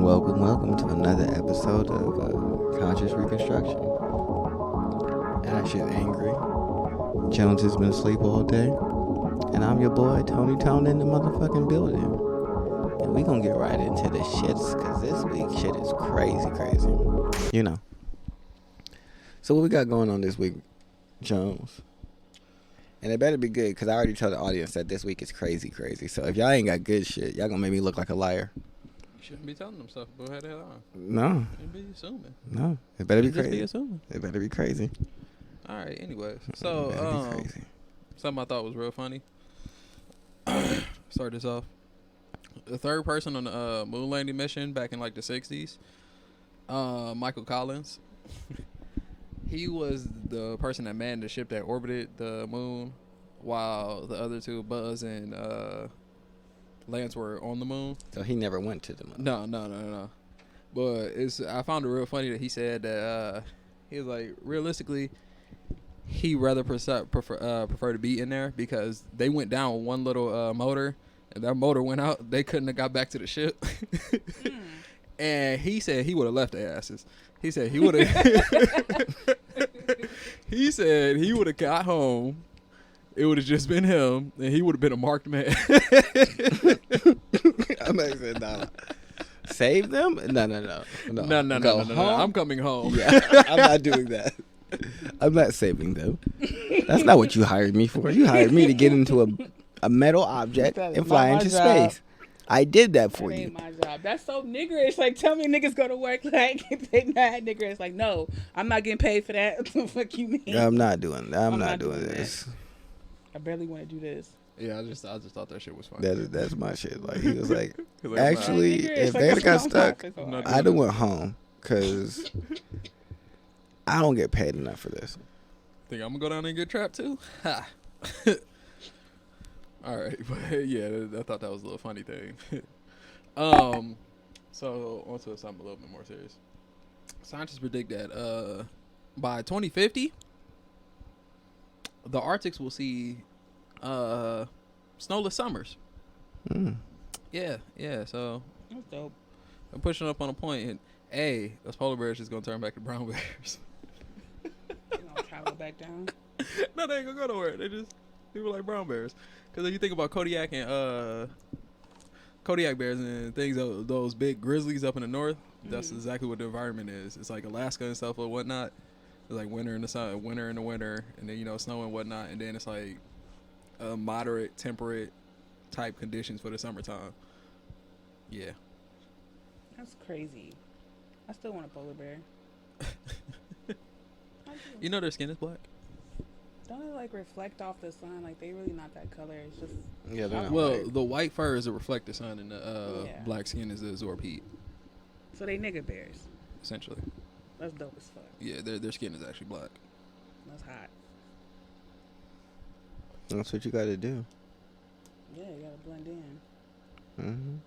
Welcome to another episode of Conscious Reconstruction. And I shit angry. Jones has been asleep all day. And I'm your boy, Tony Tone, in the motherfucking building. And we gonna get right into the shits, because this week shit is crazy. You know. So what we got going on this week, Jones? And it better be good, because I already told the audience that this week is crazy. So if y'all ain't got good shit, y'all gonna make me look like a liar. You shouldn't be telling them stuff. Go ahead and on. No. You be assuming. No. It better be crazy. Be assuming. It better be crazy. All right. Anyways, so something I thought was real funny. Start this off. The third person on the moon landing mission back in like the 60s, Michael Collins. He was the person that manned the ship that orbited the moon, while the other two, Buzz and Lance, were on the moon. So he never went to the moon. No. But I found it real funny that he said that he was like, realistically, he rather prefer to be in there, because they went down with one little motor, and that motor went out. They couldn't have got back to the ship. And he said he would have left their asses. He said he would have. He said he would have got home. It would have just been him, and he would have been a marked man. I'm like, no. Save them? No. I'm coming home. Yeah, I'm not doing that. I'm not saving them. That's not what you hired me for. You hired me to get into a metal object and fly into space. I did that for you. That ain't my job. That's so niggerish. Like, tell me niggas go to work like they not niggerish. Like, no, I'm not getting paid for that. What the fuck you mean? I'm not doing that. I'm not doing this. I barely want to do this. Yeah, I just thought that shit was funny. That's my shit. Like, he was like, like, actually, if they got stuck, I done went home, because I don't get paid enough for this. Think I'm gonna go down and get trapped too? Ha. All right, but yeah, I thought that was a little funny thing. So on to something a little bit more serious. Scientists predict that by 2050, the Arctics will see snowless summers. Yeah. So that's dope. I'm pushing up on a point, and those polar bears just gonna turn back to brown bears. You gonna travel back down? No, they ain't gonna go nowhere. They just people like brown bears. Because if you think about Kodiak bears and things, those big grizzlies up in the north, that's exactly what the environment is. It's like Alaska and stuff or whatnot. It's like winter in the sun, winter in the winter, and then snow and whatnot, and then it's like moderate, temperate type conditions for the summertime. Yeah. That's crazy. I still want a polar bear. You know their skin is black. Don't it like reflect off the sun? Like, they really not that color. It's just they're not white. The white fur is to reflect the sun, and the black skin is to absorb heat. So they nigga bears. Essentially. That's dope as fuck. Yeah, their skin is actually black. That's hot. That's what you got to do. Yeah, you gotta blend in.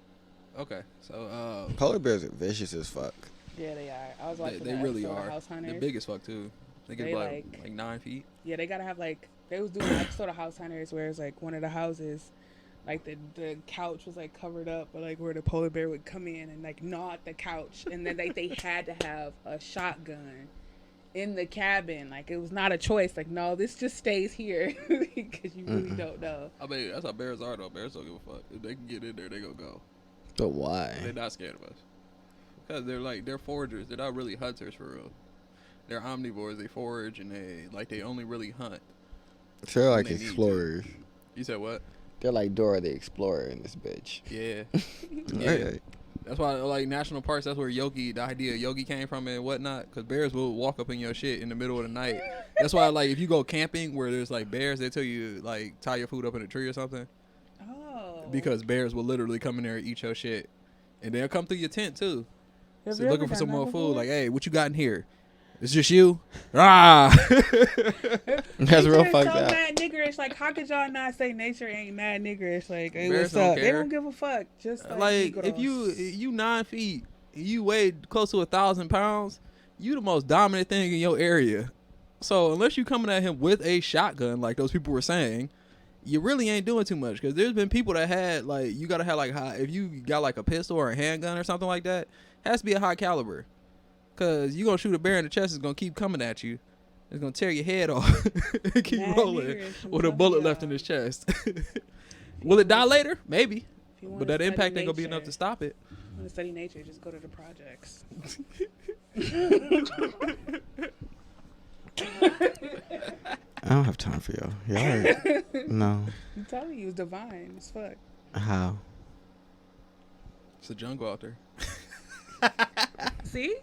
Okay, so Polar bears are vicious as fuck. Yeah, they are. I was watching they really are. House Hunters. They're big as fuck too. They get like 9 feet. Yeah, they gotta have like, they was doing an episode of House Hunters where it's like one of the houses, like the couch was like covered up, but like where the polar bear would come in and like gnaw at the couch, and then they had to have a shotgun in the cabin. Like, it was not a choice. Like, no, this just stays here, because you really don't know. I mean, that's how bears are though. Bears don't give a fuck. If they can get in there, they gonna go. But why? They're not scared of us. Because they're foragers. They're not really hunters for real. They're omnivores. They forage, and they only really hunt. So they're like explorers. You said what? They're like Dora the Explorer in this bitch. Yeah. Yeah. That's why, like, national parks, that's where the idea of yogi came from and whatnot. Because bears will walk up in your shit in the middle of the night. That's why, like, if you go camping where there's like bears, they tell you like tie your food up in a tree or something. Oh. Because bears will literally come in there and eat your shit, and they'll come through your tent too. So looking for some more food. Like, hey, what you got in here? It's just you? That's real fucked up. Mad niggerish. Like, how could y'all not say nature ain't mad niggerish? Like, hey, Bears what's up? care. They don't give a fuck. Just like if you 9 feet, you weigh close to 1,000 pounds, you the most dominant thing in your area. So unless you coming at him with a shotgun, like those people were saying, you really ain't doing too much. Because there's been people that had, like, you got to have, like, high, if you got, like, a pistol or a handgun or something like that, it has to be a high caliber. Because you going to shoot a bear in the chest, it's going to keep coming at you. It's going to tear your head off and keep rolling with a bullet left in his chest. Will it die later? Maybe. But that impact ain't going to be enough to stop it. If you want to study nature, just go to the projects. I don't have time for y'all. Y'all no. I'm telling you, it's divine as fuck. How? It's a jungle out there. See?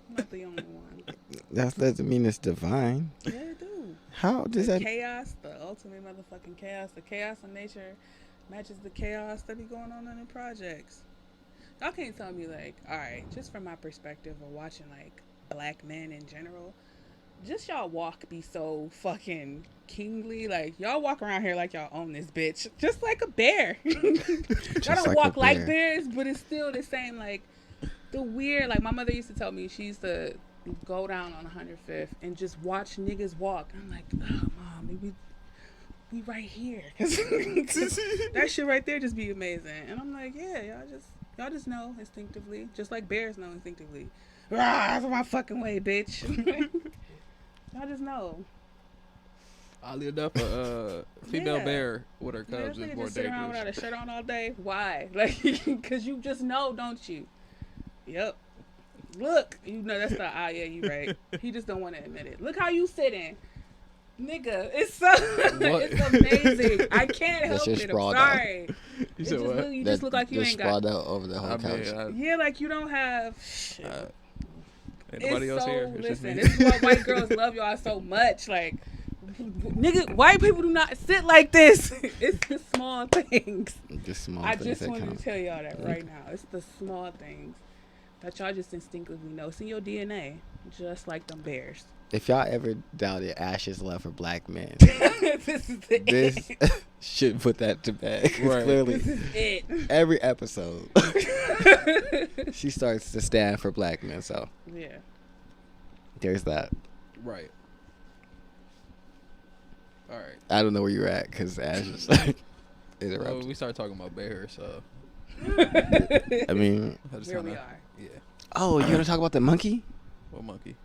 I'm not the only one. That doesn't mean it's divine. Yeah, it do. How does that? Chaos, the ultimate motherfucking chaos. The chaos of nature matches the chaos that be going on in the projects. Y'all can't tell me, like, all right, just from my perspective of watching, like, black men in general, just y'all walk be so fucking kingly. Like, y'all walk around here like y'all own this bitch. Just like a bear. Y'all don't like walk a like bear. bears, but it's still the same, like, the weird, like, my mother used to tell me, she used to go down on 105th and just watch niggas walk. I'm like, oh, Mom, maybe we right here. 'Cause that shit right there just be amazing. And I'm like, yeah, y'all just know instinctively, just like bears know instinctively. Rah, that's my fucking way, bitch. Y'all just know. Oddly enough, a female Yeah. bear with her Yeah, cubs this is nigga more just sit around without a dangerous. shirt on all day. Why? Like, because you just know, don't you? Yep. Look, you know that's the yeah, you right. He just don't want to admit it. Look how you sitting, nigga. It's so it's amazing. I can't That's help just it. I'm sprawled out. sorry. You It said just what? look, you just look like you Just ain't got. sprawled out over the whole I couch. mean, Yeah, like you don't have. Shit. ain't nobody else so, here. It's just listen, me. this is why white girls love y'all so much. Like, nigga, white people do not sit like this. It's the small things. Just small I things just that wanted count. to tell y'all that right now. It's the small things that y'all just instinctively know. It's in your DNA, just like them bears. If y'all ever doubted Ash's love for black men, This is this it. should put that to bed. 'Cause Right. Clearly, This is it. every episode, she starts to stand for black men. So Yeah. there's that. Right. All right. I don't know where you're at because Ash is like Well, interrupted. we started talking about bears, so I mean, I just Here we kinda- are. Yeah. oh, you want to talk about the monkey? What monkey?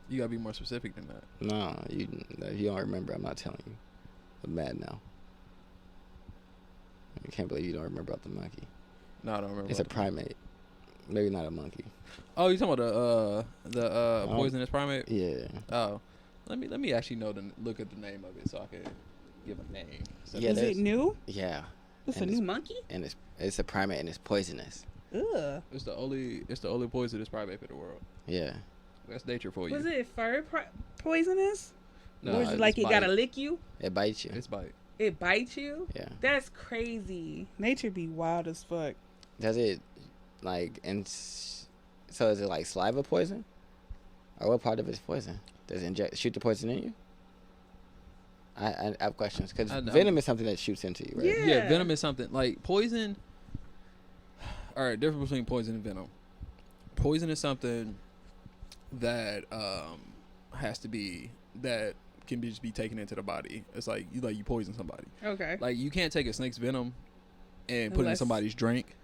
You gotta be more specific than that. No, you don't remember. I'm not telling you. I'm mad now. I can't believe you don't remember about the monkey. No, I don't remember. It's a what- primate. Maybe not a monkey. Oh, you talking about the Oh. poisonous primate? Yeah. Oh, let me actually look at the name of it so I can give a name. So Yeah, Is there's- it new? Yeah. It's a And new monkey? And it's a primate and it's poisonous. Ugh. it's the only poisonous primate in the world. Yeah. That's nature for you. Was it fur poisonous? No, or is it it's like it gotta bite. lick you? It bites you. It's bite. It bites you? Yeah. That's crazy. Nature be wild as fuck. Does it like so is it like saliva poison? Or what part of it's poison? Does it shoot the poison in you? I have questions because I know. venom is something that shoots into you, right? Yeah. Yeah, venom is something like poison. All right, difference between poison and venom. Poison is something that has to be that can just be taken into the body. It's like you poison somebody. Okay. Like you can't take a snake's venom and put it in Unless- somebody's drink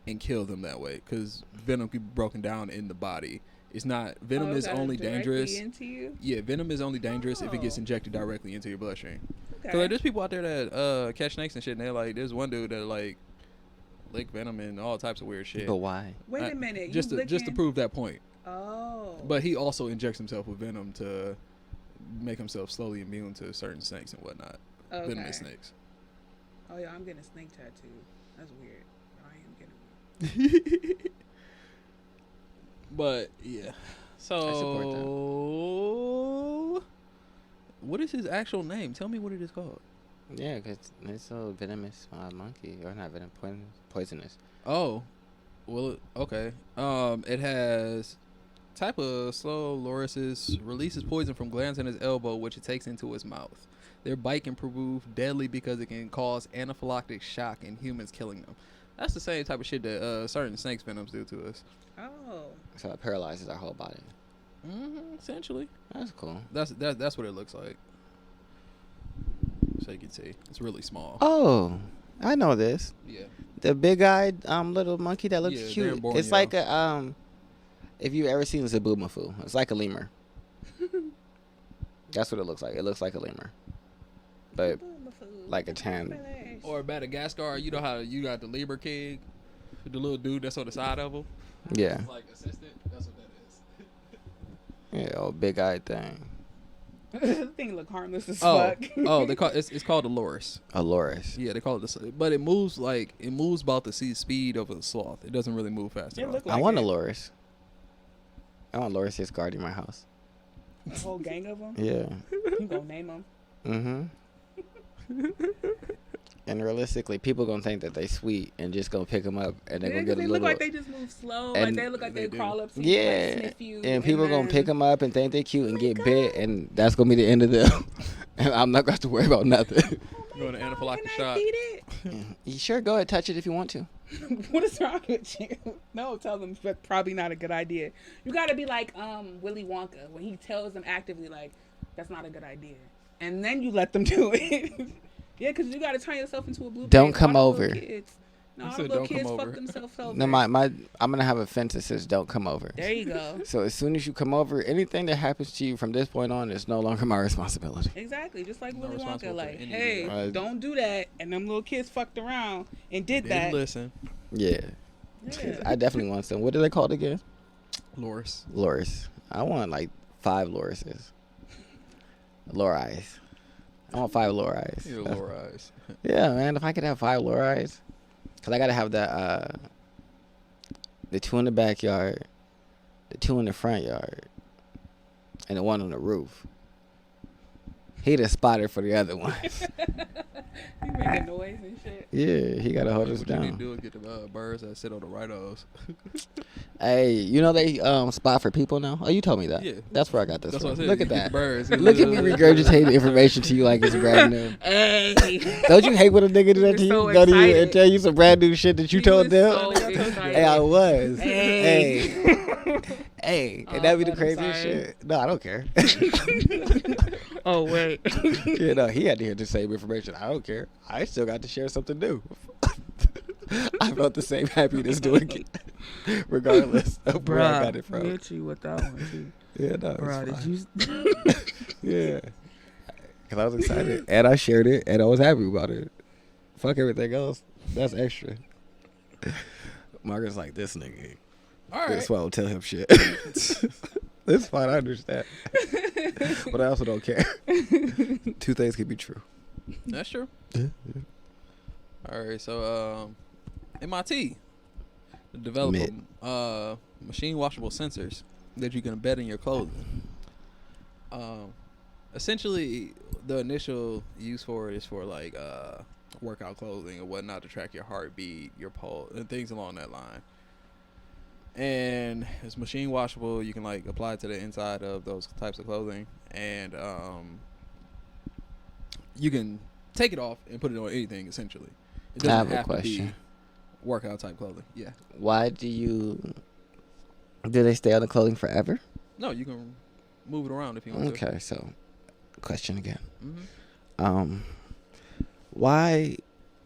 and kill them that way because venom can be broken down in the body. It's not venom is only dangerous. Into you? Yeah, venom is only dangerous if it gets Oh. injected directly into your bloodstream. Okay. Cause like, there's people out there that catch snakes and shit, and they're like, there's one dude that like lick venom and all types of weird shit. But why? Wait a minute. Just you to prove that point. Oh. But he also injects himself with venom to make himself slowly immune to certain snakes and whatnot. okay. Venomous snakes. Oh yeah, I'm getting a snake tattoo. That's weird. I am getting one. But yeah. support So what is his actual name? Tell me what it is called. Yeah, because it's a venomous monkey, or not venom, poisonous. Oh, well, okay. It has type of slow lorisis releases poison from glands in his elbow, which it takes into his mouth. Their bite can prove deadly because it can cause anaphylactic shock in humans, killing them. That's the same type of shit that certain snakes venoms do to us. Oh. So it paralyzes our whole body. Essentially, That's cool. that's what it looks like. so you can see. It's really small. Oh, I know this. Yeah. The big-eyed little monkey that looks Yeah, they're cute. in Borneo. It's like a if you've ever seen Zabumafu, it's like a lemur. That's what it looks like. It looks like a lemur, but like a tan. Or Madagascar, you know how you got the lemur king, the little dude that's on the side of him. Yeah. Like assistant. That's what that is. Yeah, old big-eyed thing. This thing look harmless as Oh, fuck. they call it's called a loris. A loris. Yeah, they call it this, but it moves about the speed of a sloth. It doesn't really move fast at all. I want a loris. I want loris just guarding my house. A whole gang of them. Yeah. You gonna name them? Mm-hmm. And realistically, people gonna think that they sweet and just gonna pick them up and they're Yeah, gonna get a they little. look like they just move slow. and Like they look like they they crawl up to you, Yeah, like sniff you. and people gonna then- pick them up and think they're cute and get bit, and that's gonna be the end of them. And I'm not gonna have to worry about nothing. Oh Going my to God, anaphylactic can I shock. feed it? You sure go ahead, touch it if you want to. What is wrong with you? No, tell them that's probably not a good idea. You gotta be like Willy Wonka when he tells them actively like that's not a good idea, and then you let them do it. Yeah, because you gotta turn yourself into a blue. Don't come over. No, You all said the little don't come kids fuck over. themselves over. No, I'm gonna have a fence that says "Don't come over." There you go. So as soon as you come over, anything that happens to you from this point on is no longer my responsibility. Exactly, just like Not Willy Wonka. responsible for Like, any of hey, that. don't do that. And them little kids fucked around and did Didn't that. listen. Yeah, Yeah. I definitely want some. What are they called again? Loris. Loris. I want like 5 lorises. Loris. I want 5 loris. Yeah, Loris. Yeah, man. If I could have 5 loris, cause I gotta have the 2 in the backyard, the 2 in the front yard, and the 1 on the roof. He the spotter for the other ones. You making noise and shit. Yeah, he gotta hold us What you need to down. do is get the birds that sit on the right of. Hey, you know they spot for people now? Oh, you told me that. Yeah. That's where I got this That's from. what I said. Look You at get that. the birds. Look at me regurgitating information to you like it's brand new. Hey. Don't you hate when a nigga do that to you? You're so Go to you and excited. tell you some brand new shit that you He told was them? so excited. Hey, I was. Hey. Hey, Oh, and that be the but I'm craziest sorry. shit. No, I don't care. Oh wait. You know, he had to hear the same information. I don't care. I still got to share something new. I felt the same happiness doing it, regardless of where I got it from. Get you with that one too. Yeah, no, Bruh, it's did fine. you? Yeah, because I was excited and I shared it and I was happy about it. Fuck everything else. That's extra. Margaret's like, this nigga. All right. That's why I don't tell him shit. It's fine. I understand. But I also don't care. 2 things can be true. That's true. All right, so MIT developed Mid. machine washable sensors that you can embed in your clothing. Essentially, the initial use for it is for like workout clothing and whatnot to track your heartbeat, your pulse, and things along that line. And it's machine washable. You can like apply it to the inside of those types of clothing, and you can take it off and put it on anything. Essentially, it I have doesn't a have to be question. workout type clothing. Yeah. Why do they stay on the clothing forever? No, you can move it around if you want to. Okay, so question again. Mm-hmm. Why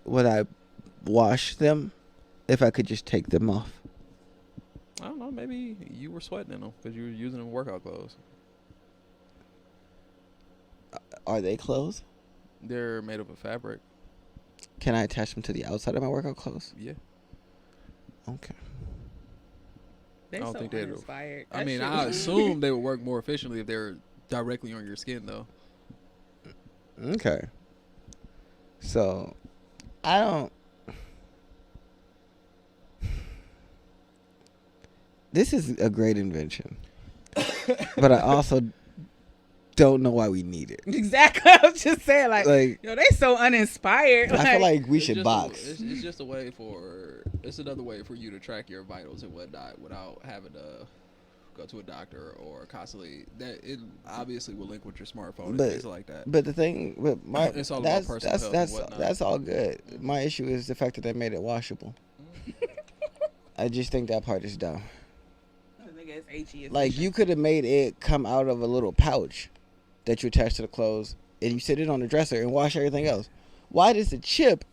would I wash them if I could just take them off? I don't know. Maybe you were sweating in them because you were using them workout clothes. Are they clothes? They're made of a fabric. Can I attach them to the outside of my workout clothes? Yeah. Okay. They're I don't so think they'd- uninspired. I That mean, shit I was- assume they would work more efficiently if they're directly on your skin, though. Okay. So, I don't. This is a great invention, but I also don't know why we need it. Exactly. I was just saying, like, Like, yo, they so uninspired. I feel like we It's should just box. it's just a way for it's another way for you to track your vitals and whatnot without having to go to a doctor or constantly. That it obviously will link with your smartphone and But- things like that. But the thing with my It's all about personal health and whatnot. that's all good. My issue is the fact that they made it washable. I just think that part is dumb. I think it's HE. Like, you could have made it come out of a little pouch that you attach to the clothes and you sit it on the dresser and wash everything else. Why does the chip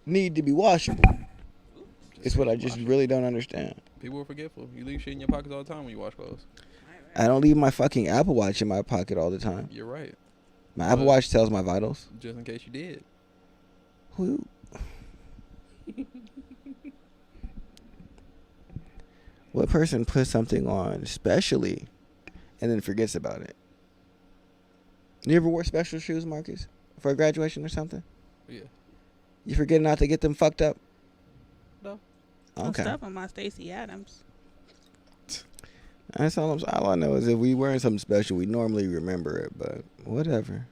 need to be washable? It's what I just really don't understand. People are forgetful. You leave shit in your pockets all the time when you wash clothes. I don't leave my fucking Apple Watch in my pocket all the time. You're right. My Apple Watch tells my vitals. Just in case you did. Who? What person puts something on specially and then forgets about it? You ever wore special shoes, Marcus, for a graduation or something? Yeah. You forget not to get them fucked up? No. Okay. Stuff on my Stacey Adams. That's all I know is if we wearing something special, we normally remember it, but whatever.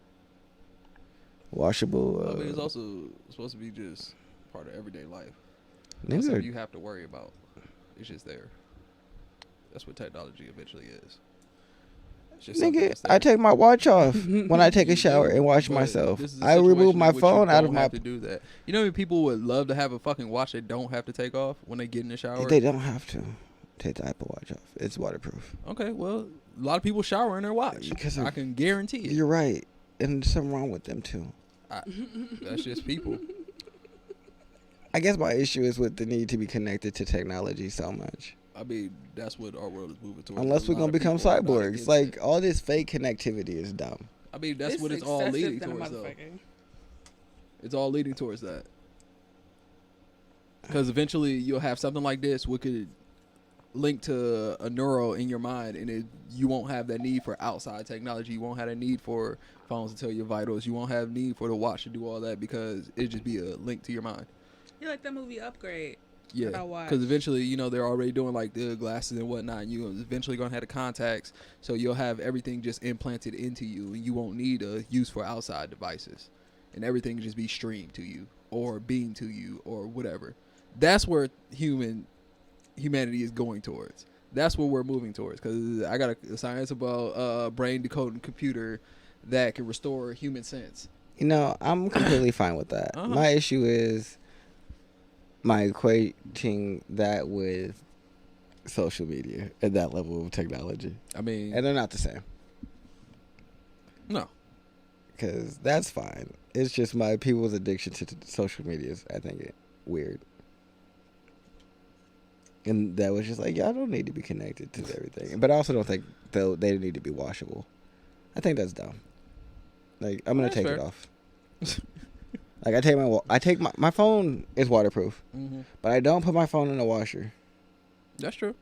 Washable. I mean, it's also supposed to be just part of everyday life. Nigga, Something you have to worry about. It's just there. That's what technology eventually is. It's just something nigga, that's there. I take my watch off when I take a shower and wash But myself. this is a I remove situation my in which phone you out of don't my. have to do that. You know how many people would love to have a fucking watch they don't have to take off when they get in the shower? They don't have to take the Apple Watch off. It's waterproof. Okay, well, a lot of people shower in their watch. Because I can guarantee it. You're right, and there's something wrong with them too. That's just people. I guess my issue is with the need to be connected to technology so much. I mean, that's what our world is moving towards. Unless A we're lot gonna of become people are not cyborgs, against like it. all this fake connectivity is dumb. I mean, that's what it's all leading excessive than a towards, though. motherfucker. It's all leading towards that. Because eventually you'll have something like this which could link to a neural in your mind, and you won't have that need for outside technology. You won't have that need for phones to tell your vitals. You won't have need for the watch to do all that because it just be a link to your mind. You like that movie Upgrade? Yeah, that I watched. because eventually, they're already doing like the glasses and whatnot. And you're eventually going to have the contacts, so you'll have everything just implanted into you, and you won't need a use for outside devices, and everything can just be streamed to you or beamed to you or whatever. That's where humanity is going towards. That's what we're moving towards. Because I got a science about brain decoding computer that can restore human sense. I'm completely fine with that. Uh-huh. My issue is my equating that with social media at that level of technology. I mean, And they're not the same. no. Because that's fine. It's just my people's addiction to social media is, I think, weird. And that was just like, y'all don't need to be connected to everything. But I also don't think they need to be washable. I think that's dumb. Like, I'm going to That's take it fair. off. Like, I take my phone is waterproof. Mm-hmm. But I don't put my phone in the washer. That's true.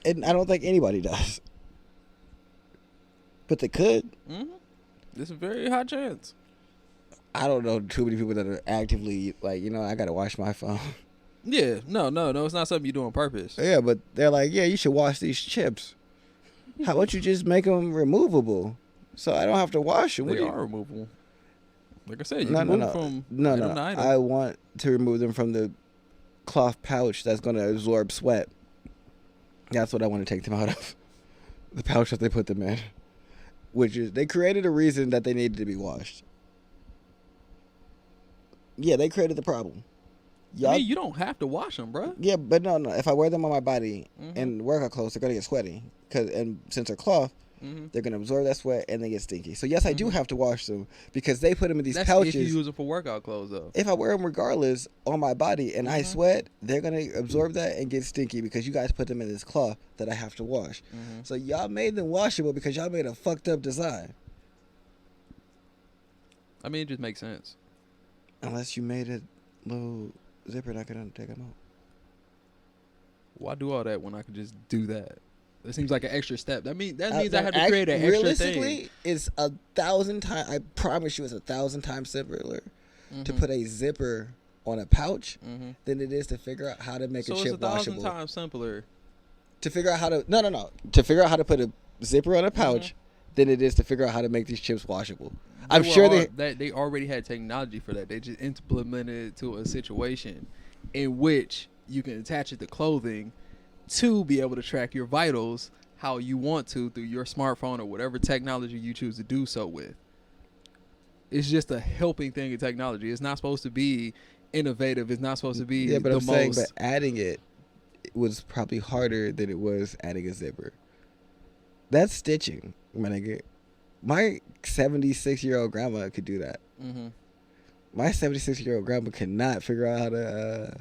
And I don't think anybody does. But they could. Mm-hmm. There's a very high chance. I don't know too many people that are actively like, I gotta wash my phone. Yeah, no, it's not something you do on purpose. Yeah, but they're like, yeah, you should wash these chips. How about you just make them removable, so I don't have to wash them? They are removable. Like I said, you No, can no, move no, from no, item no. to item. I want to remove them from the cloth pouch that's gonna absorb sweat. That's what I want to take them out of. The pouch that they put them in, which is they created a reason that they needed to be washed. Yeah, they created the problem. I mean, you don't have to wash them, bro. Yeah, but no. If I wear them on my body Mhm. and workout clothes, they're gonna get sweaty. And since they're cloth, Mm-hmm. they're gonna absorb that sweat and they get stinky. So yes, I do have to wash them because they put them in these That's pouches. if you use them for workout clothes, though. If I wear them regardless on my body and I Mhm. sweat, they're gonna absorb that and get stinky because you guys put them in this cloth that I have to wash. Mm-hmm. So y'all made them washable because y'all made a fucked up design. I mean, it just makes sense. Unless you made a little zipper that could take them out. Why do all that when I could just do that? It seems like an extra step. That means I That have to create an extra realistically, thing. it's 1,000 times. I promise you, it's 1,000 times simpler to put a zipper on a pouch Mm-hmm. than it is to figure out how to make So a it's chip 1,000 washable. times simpler. To figure out how to to figure out how to put a zipper on a pouch than it is to figure out how to make these chips washable. I'm sure they already had technology for that. They just implemented it to a situation in which you can attach it to clothing to be able to track your vitals how you want to through your smartphone or whatever technology you choose to do so with. It's just a helping thing in technology. It's not supposed to be innovative. It's not supposed to be but the I'm saying, most. but adding it was probably harder than it was adding a zipper. That's stitching, my nigga. My 76-year-old grandma could do that. Mm-hmm. My 76-year-old grandma cannot figure out how to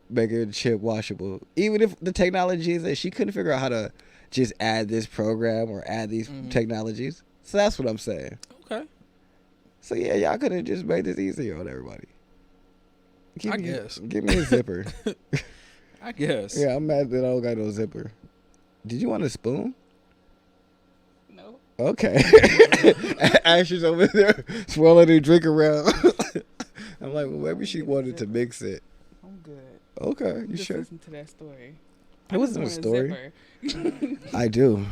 make a chip washable. Even if the technology is there, she couldn't figure out how to just add this program or add these technologies. So that's what I'm saying. Okay. So yeah, y'all could have just made this easier on everybody. I guess. Give me a zipper. I guess. Yeah, I'm mad that I don't got no zipper. Did you want a spoon? No. Okay. Ashley's over there swirling her drink around. I'm like, well, maybe she wanted to mix it. I'm good. Okay, you Just sure? listen to that story. It wasn't a just story. want a zipper. I do.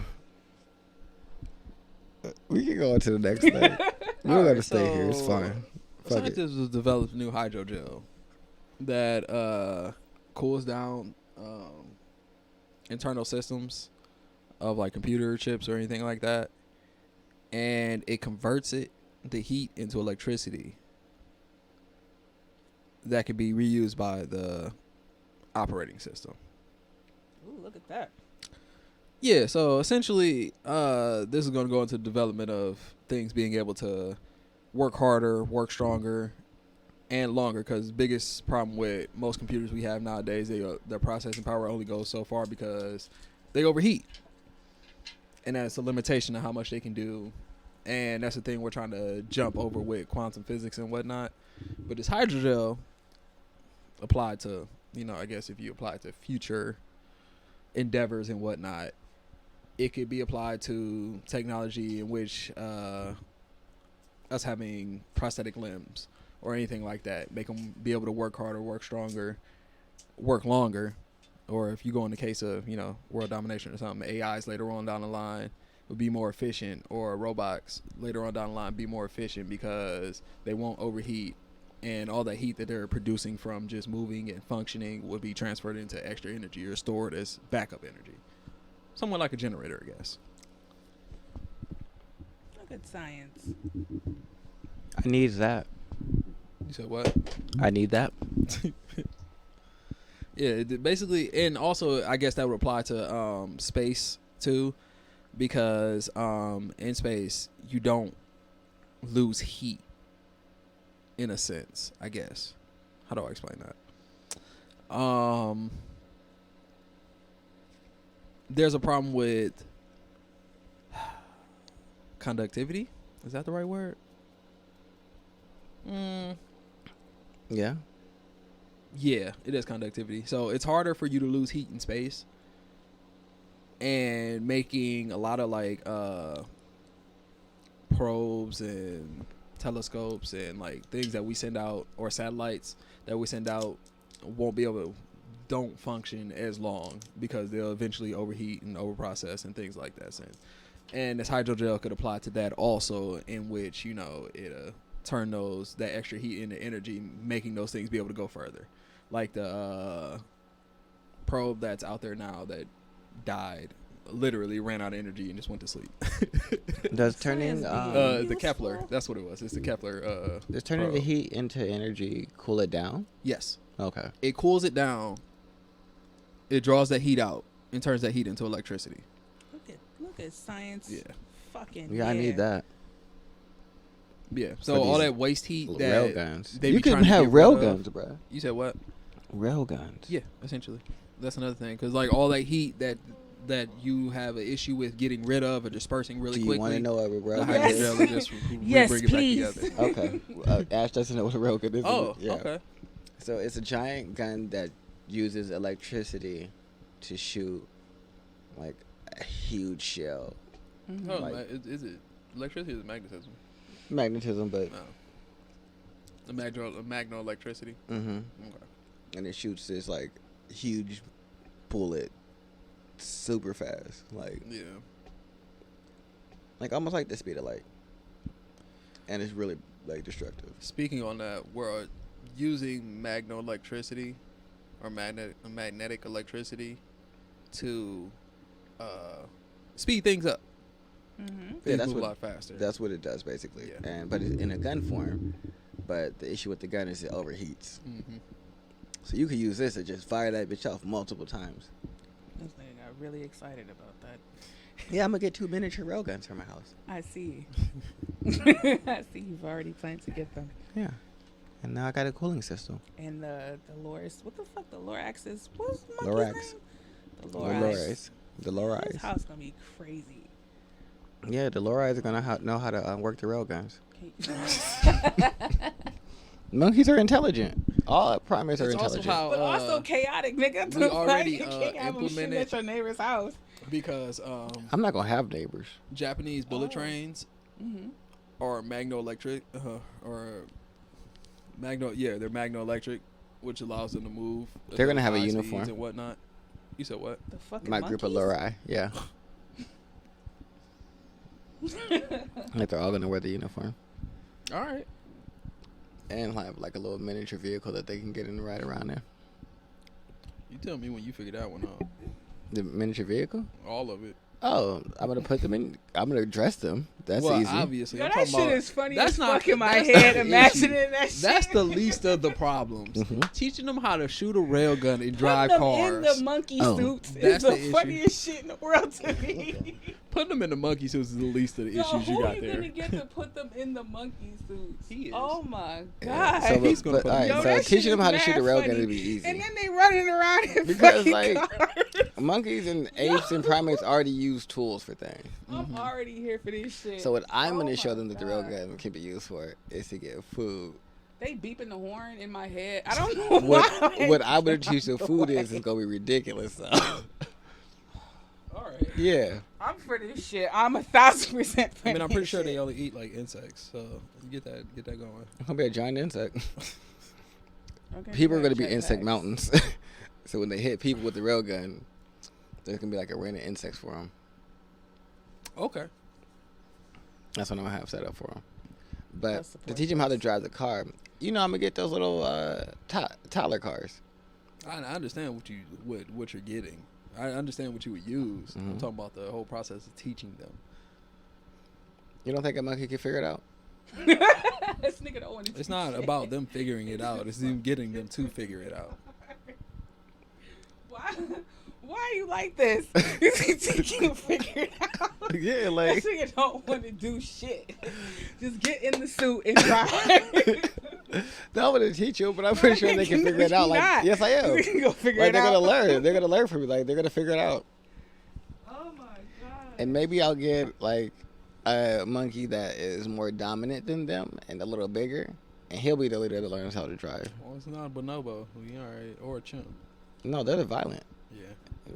We can go on to the next thing. We don't Alright, gotta stay here. It's so fine. Fuck it. Scientists have developed a new hydrogel that cools down internal systems of like computer chips or anything like that, and it converts the heat into electricity that can be reused by the operating system. Ooh, look at that. Yeah, so essentially, this is going to go into the development of things being able to work harder, work stronger, and longer. Because the biggest problem with most computers we have nowadays, their processing power only goes so far because they overheat, and that's a limitation of how much they can do. And that's the thing we're trying to jump over with quantum physics and whatnot. But this hydrogel applied to, I guess if you apply it to future endeavors and whatnot, it could be applied to technology in which us having prosthetic limbs or anything like that, make them be able to work harder, work stronger, work longer. Or if you go in the case of, world domination or something, AIs later on down the line would be more efficient, or robots later on down the line be more efficient because they won't overheat, and all that heat that they're producing from just moving and functioning would be transferred into extra energy or stored as backup energy. Somewhat like a generator, I guess. Look at science. I need that. You said what? I need that. Yeah, basically, and also I guess that would apply to space too, because in space you don't lose heat in a sense, I guess. How do I explain that? There's a problem with conductivity. Is that the right word? Yeah. Yeah, it is conductivity. So it's harder for you to lose heat in space. And making a lot of like probes and telescopes and like things that we send out, or satellites that we send out, don't function as long because they'll eventually overheat and overprocess and things like that. And this hydrogel could apply to that also, in which it turn that extra heat into energy, making those things be able to go further. Like the probe that's out there now that died, literally ran out of energy and just went to sleep. Does turning the Kepler, that's what it was. It's the Kepler. does turning probe. the heat into energy cool it down? Yes. Okay. It cools it down. It draws that heat out and turns that heat into electricity. Look at science. Yeah. Fucking Yeah, I need that. Yeah. So For all these that waste heat that rail guns. they You be trying can to have get rail rid of- guns, bro. You said what? Rail guns. Yeah, essentially. That's another thing, because like all that heat that you have an issue with getting rid of or dispersing really Do you quickly. want to know what a rail The gun Yes. is? hydrogel will just Yes, bring it please. back together. Okay. Ash doesn't know what a rail gun is. Oh, Yeah. okay. So it's a giant gun that uses electricity to shoot like a huge shell. Mm-hmm. Oh, Like- is it electricity or is it magnetism? Magnetism, but No. The magno electricity. mm-hmm. Okay. And it shoots this like huge bullet super fast, like Yeah. almost like the speed of light, and it's really like destructive. Speaking on that, we're using magno electricity or magnetic electricity to speed things up. Mm-hmm. Things that's move what- a lot faster. That's what it does basically, Yeah. but it's in a gun form. But the issue with the gun is it overheats. Mm-hmm. So you could use this to just fire that bitch off multiple times. This nigga got really excited about that. Yeah, I'm gonna get 2 miniature railguns for my house. I see. I see you've already planned to get them. Yeah, and now I got a cooling system. And the Loris, what the fuck? The Lorax is, what's the Lorax. monkey's name? The The Lorax. Loris. The This Loris. house gonna be crazy. Yeah, the Loris are gonna know how to work the railguns. Monkeys are intelligent. All primates are It's also intelligent. how But also chaotic, nigga. we already, you can't have them shooting implemented- at your neighbor's house. because I'm not gonna have neighbors. Japanese bullet Oh. trains Mm-hmm. are magno-electric, or they're magno-electric, which allows them to move. at They're gonna those have a high speeds uniform. and whatnot. You said what? The fucking My group of monkeys? Lori. Yeah. Like they're all gonna wear the uniform All right. and have like a little miniature vehicle that they can get in and ride around in. You tell me when you figure that one out. The miniature vehicle? All of it. Oh, I'm gonna put them in. I'm gonna dress them. That's well, easy. obviously. Yo, I'm that talking shit about, is funny that's as not- fuck in my that's head. not the Imagining issue. that shit. That's the least of the problems. Mhm. Teaching them how to shoot a railgun and drive Putting them cars. in the monkey Oh, suits that's is the the issue. funniest shit in the world to me. Putting them in the monkey suits is the least of the Yo, issues who you are got you there. gonna get to put them in the monkey suits? He is. Oh my god. Yeah, so, He's gonna but, put all them right, in. Yo, so that teaching shit them is how to shoot a mad railgun funny. would be easy. And then they running around in Because, fucking like, cars. Monkeys and apes and primates already use tools for things. I'm already here for this shit. So what I'm Oh gonna show my them that the God. railgun can be used for is to get food. They beeping the horn in my head. I don't know What I'm gonna teach them the food way. is gonna be ridiculous. So. All right. Yeah. I'm for this shit. I'm 1,000% for I mean, I'm pretty this sure they shit. only eat like insects, so you get that going. It's gonna be a giant insect. Okay, People are like gonna be insect jetpacks. mountains. So when they hit people with the railgun, there's gonna be like a rain of insects for them. Okay. That's what I'm gonna have set up for them. But That's to support teach them how to this. drive the car, I'm gonna get those little toddler cars. I understand what you're getting. I understand what you would use. I'm Mhm. talking about the whole process of teaching them. You don't think a monkey can figure it out? This nigga don't want to It's do not shit. about them figuring it out. It's them getting them to figure it out. Why are you like this? You think you figure it out? Yeah, This like nigga don't want to do shit. Just get in the suit and drive. no, I'm gonna teach you, but I'm pretty sure they can figure it out. Like, Not. yes, I am. You can go figure Like it they're out. gonna learn. They're gonna learn from me. Like they're gonna figure it out. Oh my god. And maybe I'll get like a monkey that is more dominant than them and a little bigger, and he'll be the leader that learns how to drive. Well, it's not a bonobo. We all right, or a chimp. No, they're violent, Yeah,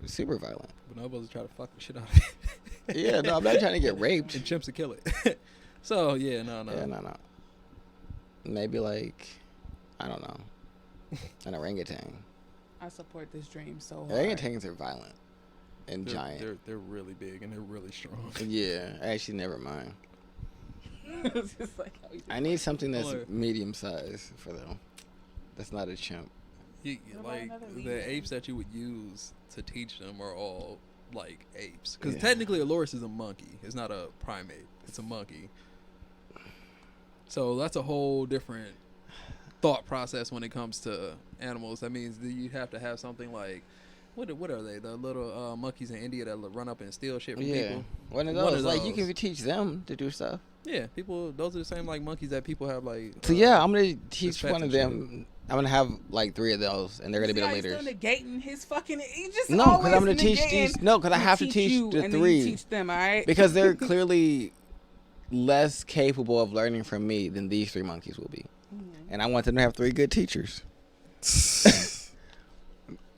super violent. bonobos try to fuck the shit out of it. Yeah, no, I'm not trying to get raped. And chimps will kill it. So yeah, no. Yeah, no. Maybe like, I don't know, an orangutan. I support this dream so hard. Orangutans are violent and They're, giant. They're really big and they're really strong. Yeah, actually, never mind. It's just like how you I need something that's Alright. medium size for them. That's not a chimp. You, What about like another the medium? apes that you would use to teach them are all like apes, because Yeah. technically a loris is a monkey. It's not a primate. It's a monkey. So that's a whole different thought process when it comes to animals. That means that you have to have something like what are they? The little monkeys in India that run up and steal shit from Yeah, people. one of One those. of Like you those. can teach them to do stuff. Yeah, people. Those are the same like monkeys that people have like. So yeah, I'm gonna teach pets one of and shit. them. I'm gonna have like 3 of those, and they're gonna be the See how he's leaders. still negating his fucking. He just No, always because I'm gonna teach negating. these. No, because I I'm have to gonna teach you, the and then you 3 teach them, all right? because they're clearly less capable of learning from me than these 3 monkeys will be, and I want them to have 3 good teachers.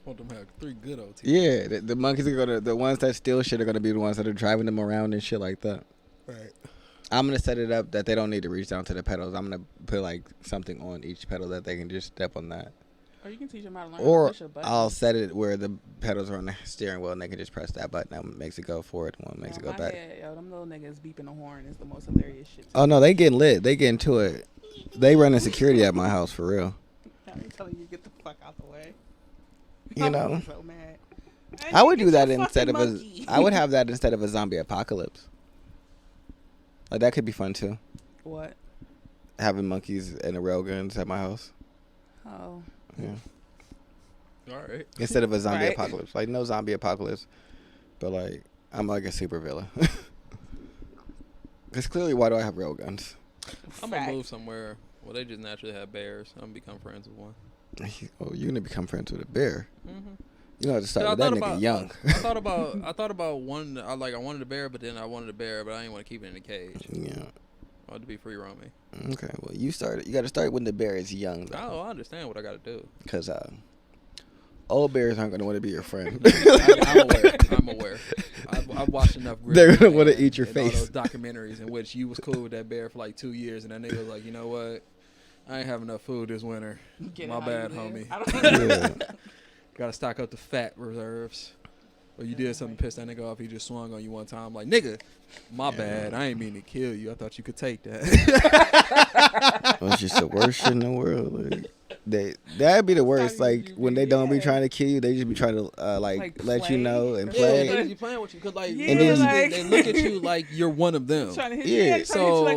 Want them to have 3 good old teeth. Yeah, the monkeys are gonna. The ones that steal shit are gonna be the ones that are driving them around and shit like that. Right. I'm gonna set it up that they don't need to reach down to the pedals. I'm gonna put like something on each pedal that they can just step on that. Or you can teach them how to learn Or how to push a button. I'll set it where the pedals are on the steering wheel and they can just press that button. That makes it go forward. One makes it go my back. Head, yo, them little niggas beeping the horn is the most hilarious shit. Oh no, they getting lit. They getting to it. They running security at my house for real. I'm telling you, get the fuck out the way. You know, I'm so mad. I would Get do that your instead of fucking a. monkey. I would have that instead of a zombie apocalypse. Like that could be fun too. What? Having monkeys and the railguns at my house. Oh. Yeah. All right. Instead of a zombie Right. apocalypse. Like no zombie apocalypse, but like I'm like a super villain. Because clearly, why do I have rail guns? I'm gonna move somewhere. Well, they just naturally have bears. I'm gonna become friends with one. Oh, you're gonna become friends with a bear. Mm-hmm. You know how to start with that nigga young. I thought about one. I wanted a bear, but then I wanted a bear, but I didn't want to keep it in a cage. Yeah. I wanted to be free roaming. Okay. Well, you got to start when the bear is young. Though. Oh, I understand what I got to do. Because old bears aren't gonna want to be your friend. I'm aware. I've watched enough. They're gonna want to eat your face. All those documentaries in which you was cool with that bear for like 2 years, and that nigga was like, you know what? I ain't have enough food this winter. My bad, homie. Yeah. Gotta stock up the fat reserves. Or you did something piss that nigga off. He just swung on you one time. Like, nigga, my bad. I ain't mean to kill you. I thought you could take that. It's just the worst shit in the world. Like, that'd be the worst. Like when they don't be trying to kill you, they just be trying to let you know and play. Yeah, they be playing with you because and then they look at you like you're one of them. Yeah. So like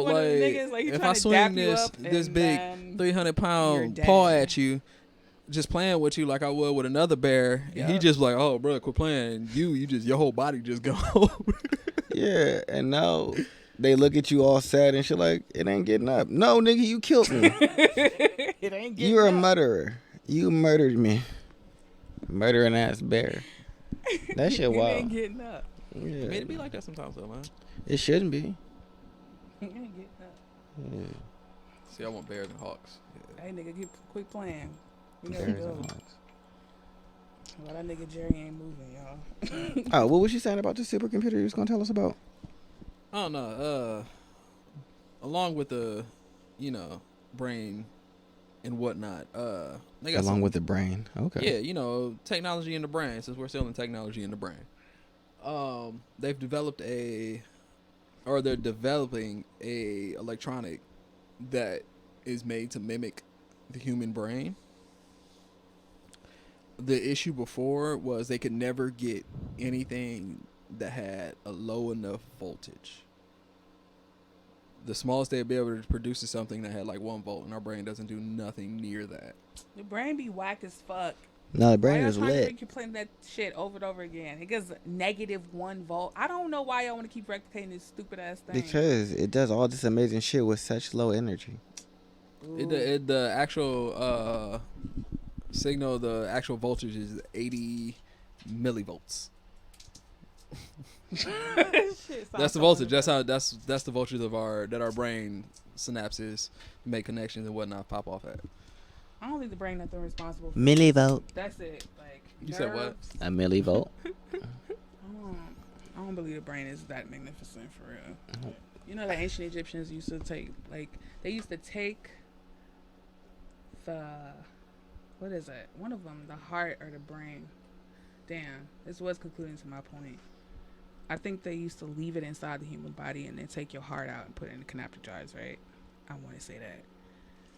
if I swing this big 300-pound paw at you, just playing with you like I would with another bear, and he just like, oh, bro, quit playing. You just your whole body just go. Yeah, and now they look at you all sad and shit like, it ain't getting up. No, nigga, you killed me. It ain't getting You're up. a murderer. You murdered me. Murdering ass bear. That shit wild. It ain't getting up. Yeah. I mean, it be like that sometimes though, man. It shouldn't be. It ain't getting up. Yeah. See, I want bears and hawks. Yeah. Hey, nigga, quit playing. We gotta Bears go. and hawks. Well, that nigga Jerry ain't moving, y'all. Oh, what was you saying about the supercomputer you was gonna tell us about? I don't know. Along with the, brain and whatnot. They got Along with the brain. Okay. Yeah, technology in the brain. Since we're still in technology in the brain, they've developed they're developing a electronic that is made to mimic the human brain. The issue before was they could never get anything that had a low enough voltage. The smallest they'd be able to produce is something that had like 1 volt, and our brain doesn't do nothing near that. The brain be whack as fuck. No, the brain is Why y'all lit. trying to keep playing that shit over and over again? It goes -1 volt. I don't know why y'all want to keep replicating this stupid ass thing. Because it does all this amazing shit with such low energy. The actual signal, the actual voltage is 80 millivolts. That's the voltage. That's the voltage of our brain synapses make connections and whatnot pop off at. I don't think the brain nothing responsible for. Millivolt. That's it. Like You said what? A millivolt. I don't believe the brain is that magnificent for real. You know, the ancient Egyptians used to take what is it? One of them, the heart or the brain. Damn, this was concluding to my point. I think they used to leave it inside the human body and then take your heart out and put it in the connector jars, right? I want to say that.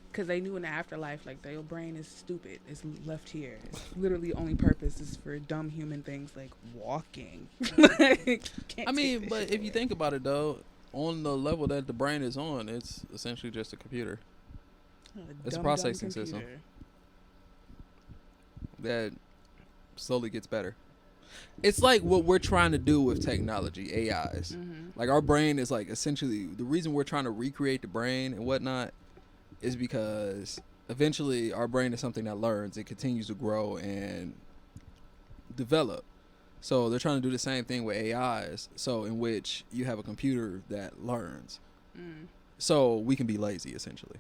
Because they knew in the afterlife, like, your brain is stupid. It's left here. It's literally only purpose is for dumb human things like walking. I mean, but if you think about it, though, on the level that the brain is on, it's essentially just a computer. It's a processing system that slowly gets better. It's like what we're trying to do with technology, AIs. Mm-hmm. Like our brain is like essentially the reason we're trying to recreate the brain and whatnot is because eventually our brain is something that learns. It continues to grow and develop. So they're trying to do the same thing with AIs. So in which you have a computer that learns. Mm. So we can be lazy essentially.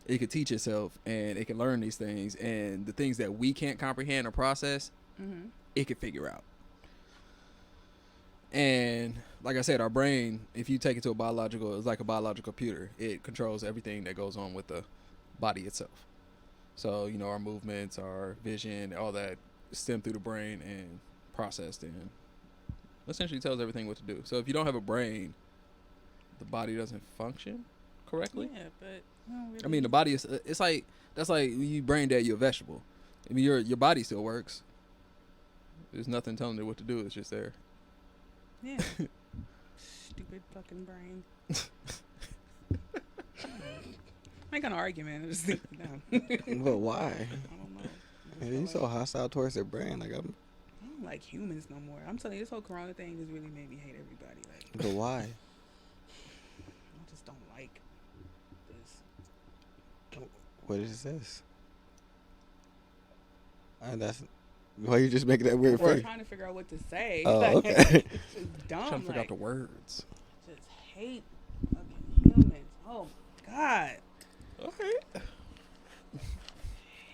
It could teach itself and it can learn these things, and the things that we can't comprehend or process, Mm-hmm. it can figure out. And like I said, our brain, if you take it to it's like a biological computer. It controls everything that goes on with the body itself. So, our movements, our vision, all that stem through the brain and processed and essentially tells everything what to do. So if you don't have a brain, the body doesn't function correctly. Yeah, but really. I mean, the body is, that's like you brain dead, you're a vegetable. I mean, your body still works. There's nothing telling it what to do. It's just there. Yeah. Stupid fucking brain. I ain't got an argument. I just think down. But why? I don't know. You so hostile towards their brain. Like, I don't don't like humans no more. I'm telling you, this whole corona thing just really made me hate everybody. Like, But why? I just don't like this. What is this? That's why you just making that weird I'm face. trying to figure out what to say. Oh, Like, okay. it's just dumb. Trying to figure out Like, the words. just hate fucking humans. Oh my god. Okay.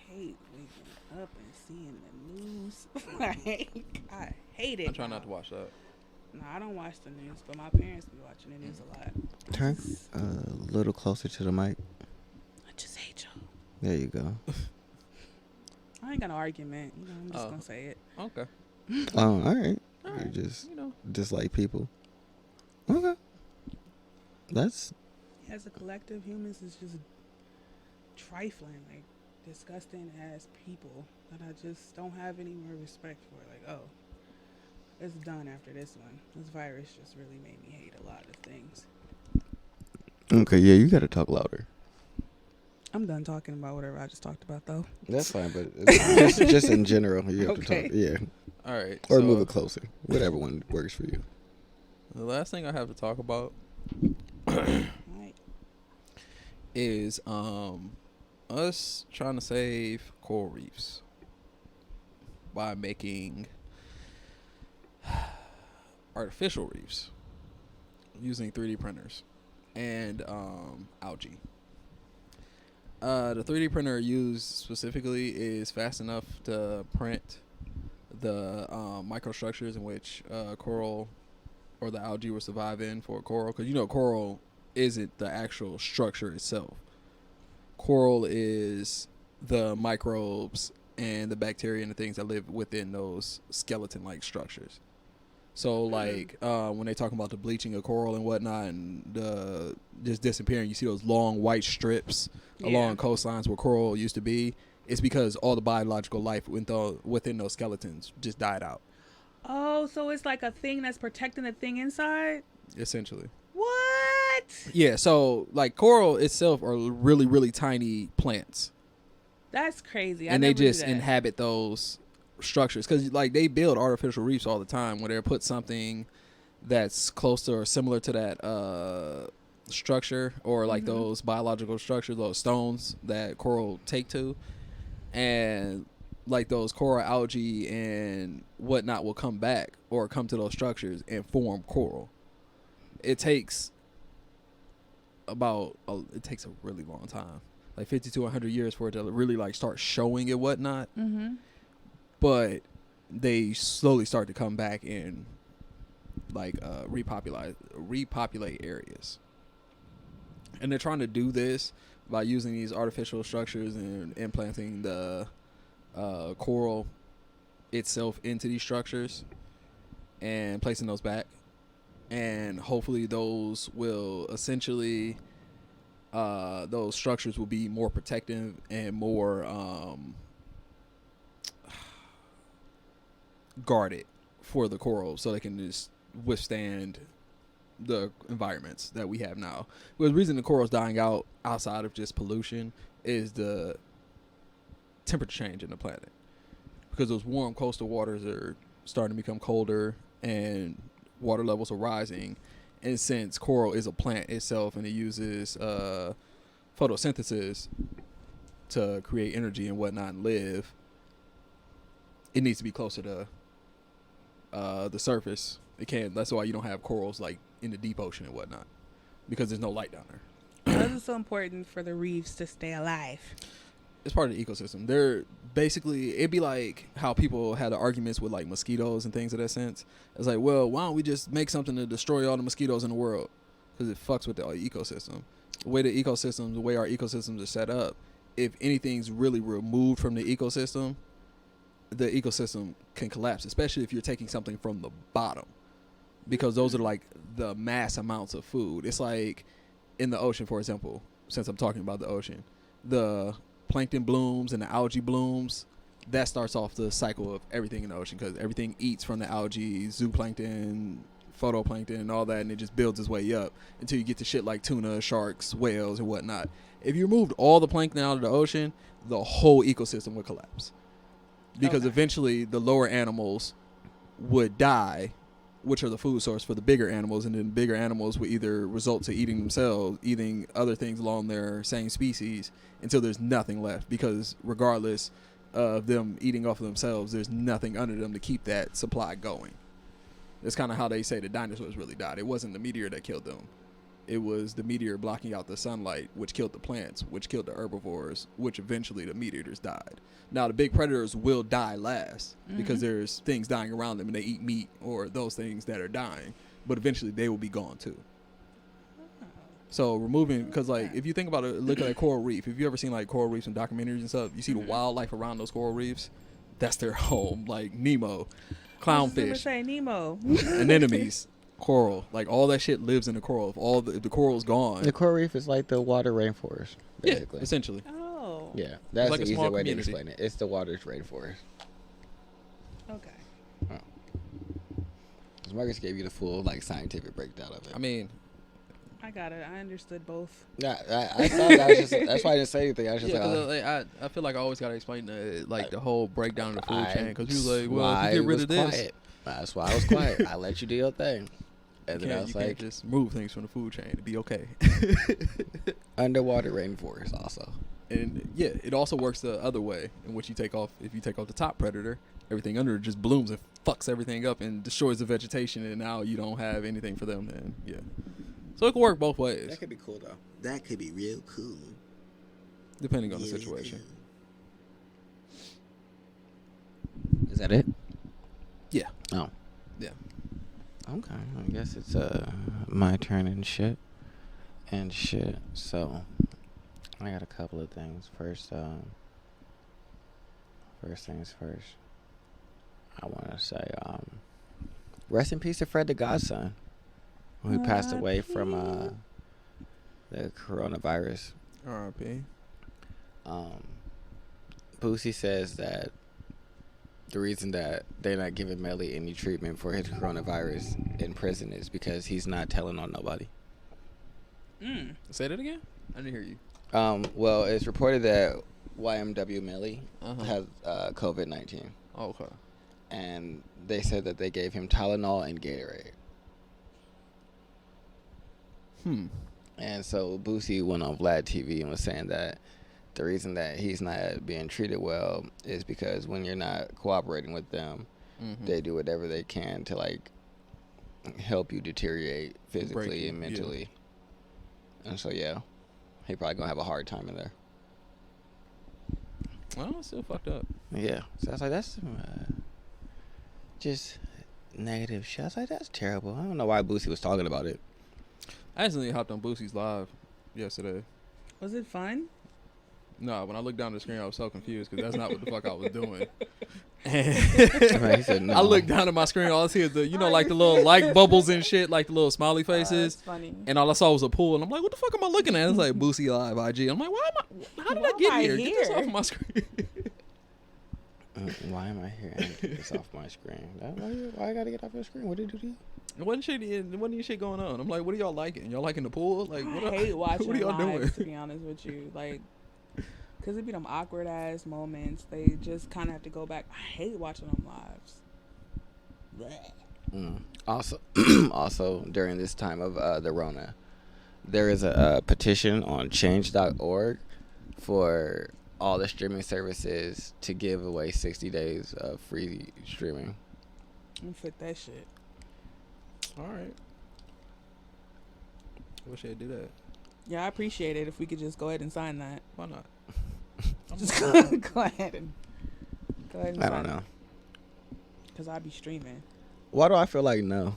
Hate waking up and seeing the news. Like, I hate it. I'm trying not to watch that. No, I don't watch the news, but my parents be watching the news a lot. Turn a little closer to the mic. I just hate y'all. There you go. I ain't got no argument. You know, I'm just gonna say it. Okay. Oh, all right. All You right. just You know. dislike people. Okay. That's As a collective, humans is just trifling, like disgusting ass people that I just don't have any more respect for. Like, oh, it's done after this one. This virus just really made me hate a lot of things. okay. Yeah, you got to talk louder. I'm done talking about whatever I just talked about, though. That's fine, but it's just in general, you have Okay. to talk. Yeah, All right. or so move it closer. Whatever one works for you. the last thing I have to talk about Right. is us trying to save coral reefs by making artificial reefs using 3D printers and algae. The 3D printer used specifically is fast enough to print the microstructures in which coral or the algae will survive in for coral. Because, you know, coral isn't the actual structure itself. Coral is the microbes and the bacteria and the things that live within those skeleton-like structures. So, like, when they talk about the bleaching of coral and whatnot and the just disappearing, you see those long white strips along coastlines where coral used to be. It's because all the biological life within those skeletons just died out, Oh, so it's like a thing that's protecting the thing inside? essentially. What? Yeah, so, like, coral itself are really, really tiny plants. That's crazy. And they just inhabit. inhabit those structures because, like, they build artificial reefs all the time where they put something that's close to or similar to that structure or like those biological structures, those stones that coral take to, and like those coral algae and whatnot will come back or come to those structures and form coral. It takes a really long time, like 50 to 100 years for it to really like start showing and whatnot. Mm-hmm. But they slowly start to come back and like repopulate areas. And they're trying to do this by using these artificial structures and implanting the coral itself into these structures and placing those back. And hopefully those will essentially those structures will be more protective and more guarded for the coral so they can just withstand the environments that we have now. Because the reason the coral's dying out outside of just pollution is the temperature change in the planet. Because those warm coastal waters are starting to become colder and water levels are rising. And since coral is a plant itself and it uses photosynthesis to create energy and whatnot and live, it needs to be closer to the surface. It can't. That's why you don't have corals like in the deep ocean and whatnot, because there's no light down there. Why is it so important for the reefs to stay alive? It's part of the ecosystem. They're basically, it'd be like how people had the arguments with like mosquitoes and things of that sense. It's like, well, why don't we just make something to destroy all the mosquitoes in the world? Because it fucks with the ecosystem. The way our ecosystems are set up, if anything's really removed from the ecosystem can collapse, especially if you're taking something from the bottom, because those are like the mass amounts of food. It's like in the ocean, for example, since I'm talking about the ocean, the plankton blooms and the algae blooms, that starts off the cycle of everything in the ocean, because everything eats from the algae, zooplankton, photoplankton, and all that, and it just builds its way up until you get to shit like tuna, sharks, whales, and whatnot. If you removed all the plankton out of the ocean, the whole ecosystem would collapse. Because eventually the lower animals would die, which are the food source for the bigger animals, and then bigger animals would either result to eating themselves, eating other things along their same species, until there's nothing left, because regardless of them eating off of themselves, there's nothing under them to keep that supply going. That's kind of how they say the dinosaurs really died. It wasn't the meteor that killed them. It was the meteor blocking out the sunlight, which killed the plants, which killed the herbivores, which eventually the meat eaters died. Now, the big predators will die last because there's things dying around them and they eat meat or those things that are dying, but eventually they will be gone too. So removing, because like if you think about it, look at like coral reef. If you ever seen like coral reefs and documentaries and stuff, you see the wildlife around those coral reefs. That's their home. Like Nemo, clownfish, Say Nemo, anemones, coral. Like all that shit lives in the coral. If all the coral's gone, The coral reef is like the water rainforest, basically. yeah, essentially. Oh, Yeah, that's like the a small easier way to community. explain it. It's the water's rainforest. okay. Because Marcus gave you the full like scientific breakdown of it. I mean, I got it. I understood both. Yeah, I thought that was just, that's why I didn't say anything. I was just yeah, like, 'cause, like, I feel like I always gotta explain the whole breakdown of the food chain, because you was like, well, why if you get rid was of this, quiet. That's why I was quiet. I let you do your thing. And then I was you can't like, just move things from the food chain to be okay. underwater rainforest also. And yeah, it also works the other way, in which if you take off the top predator, everything under it just blooms and fucks everything up and destroys the vegetation, and now you don't have anything for them. Then yeah, so it can work both ways That could be cool though. That could be real cool. depending on the situation. Is that it? Yeah. Oh. Yeah. Okay. I guess it's my turn and shit. So I got a couple of things. First things first. I want to say rest in peace to Fred the Godson, who passed away from the coronavirus. R.I.P. Boosie says that the reason that they're not giving Melly any treatment for his coronavirus in prison is because he's not telling on nobody. Say that again. I didn't hear you. Well, it's reported that YMW Melly Uh-huh. has COVID-19, Oh, okay. and they said that they gave him Tylenol and Gatorade. And so Boosie went on Vlad TV and was saying that the reason that he's not being treated well is because when you're not cooperating with them, they do whatever they can to like help you deteriorate physically and mentally. Yeah. And so yeah, he probably gonna have a hard time in there. Well, it's still fucked up. Yeah, so I was like, that's some just negative shit. I was like, that's terrible. I don't know why Boosie was talking about it. I accidentally hopped on Boosie's live yesterday. Was it fun? No, when I looked down the screen, I was so confused because that's not what the fuck I was doing. He said, no. I looked down at my screen, all I see is the, like the little like bubbles and shit, like the little smiley faces. That's funny. And all I saw was a pool, and I'm like, what the fuck am I looking at? It's like Boosie Live IG. I'm like, how did I get here? Get this off my screen. Why am I here? I need to get this off my screen. Why I gotta get off your screen? What did you do? Wasn't any shit going on. I'm like, what are y'all liking? Y'all liking the pool? Like, I hate watching what are y'all lives, doing? to be honest with you. Like, because it be them awkward ass moments. They just kind of have to go back. I hate watching them lives. Also, during this time of the Rona, there is a petition on change.org for all the streaming services to give away 60 days of free streaming. I'm fit that shit. All right. I wish they'd do that. Yeah, I appreciate it if we could just go ahead and sign that. Why not? Just go ahead and sign I don't know. Because I be streaming. Why do I feel like no?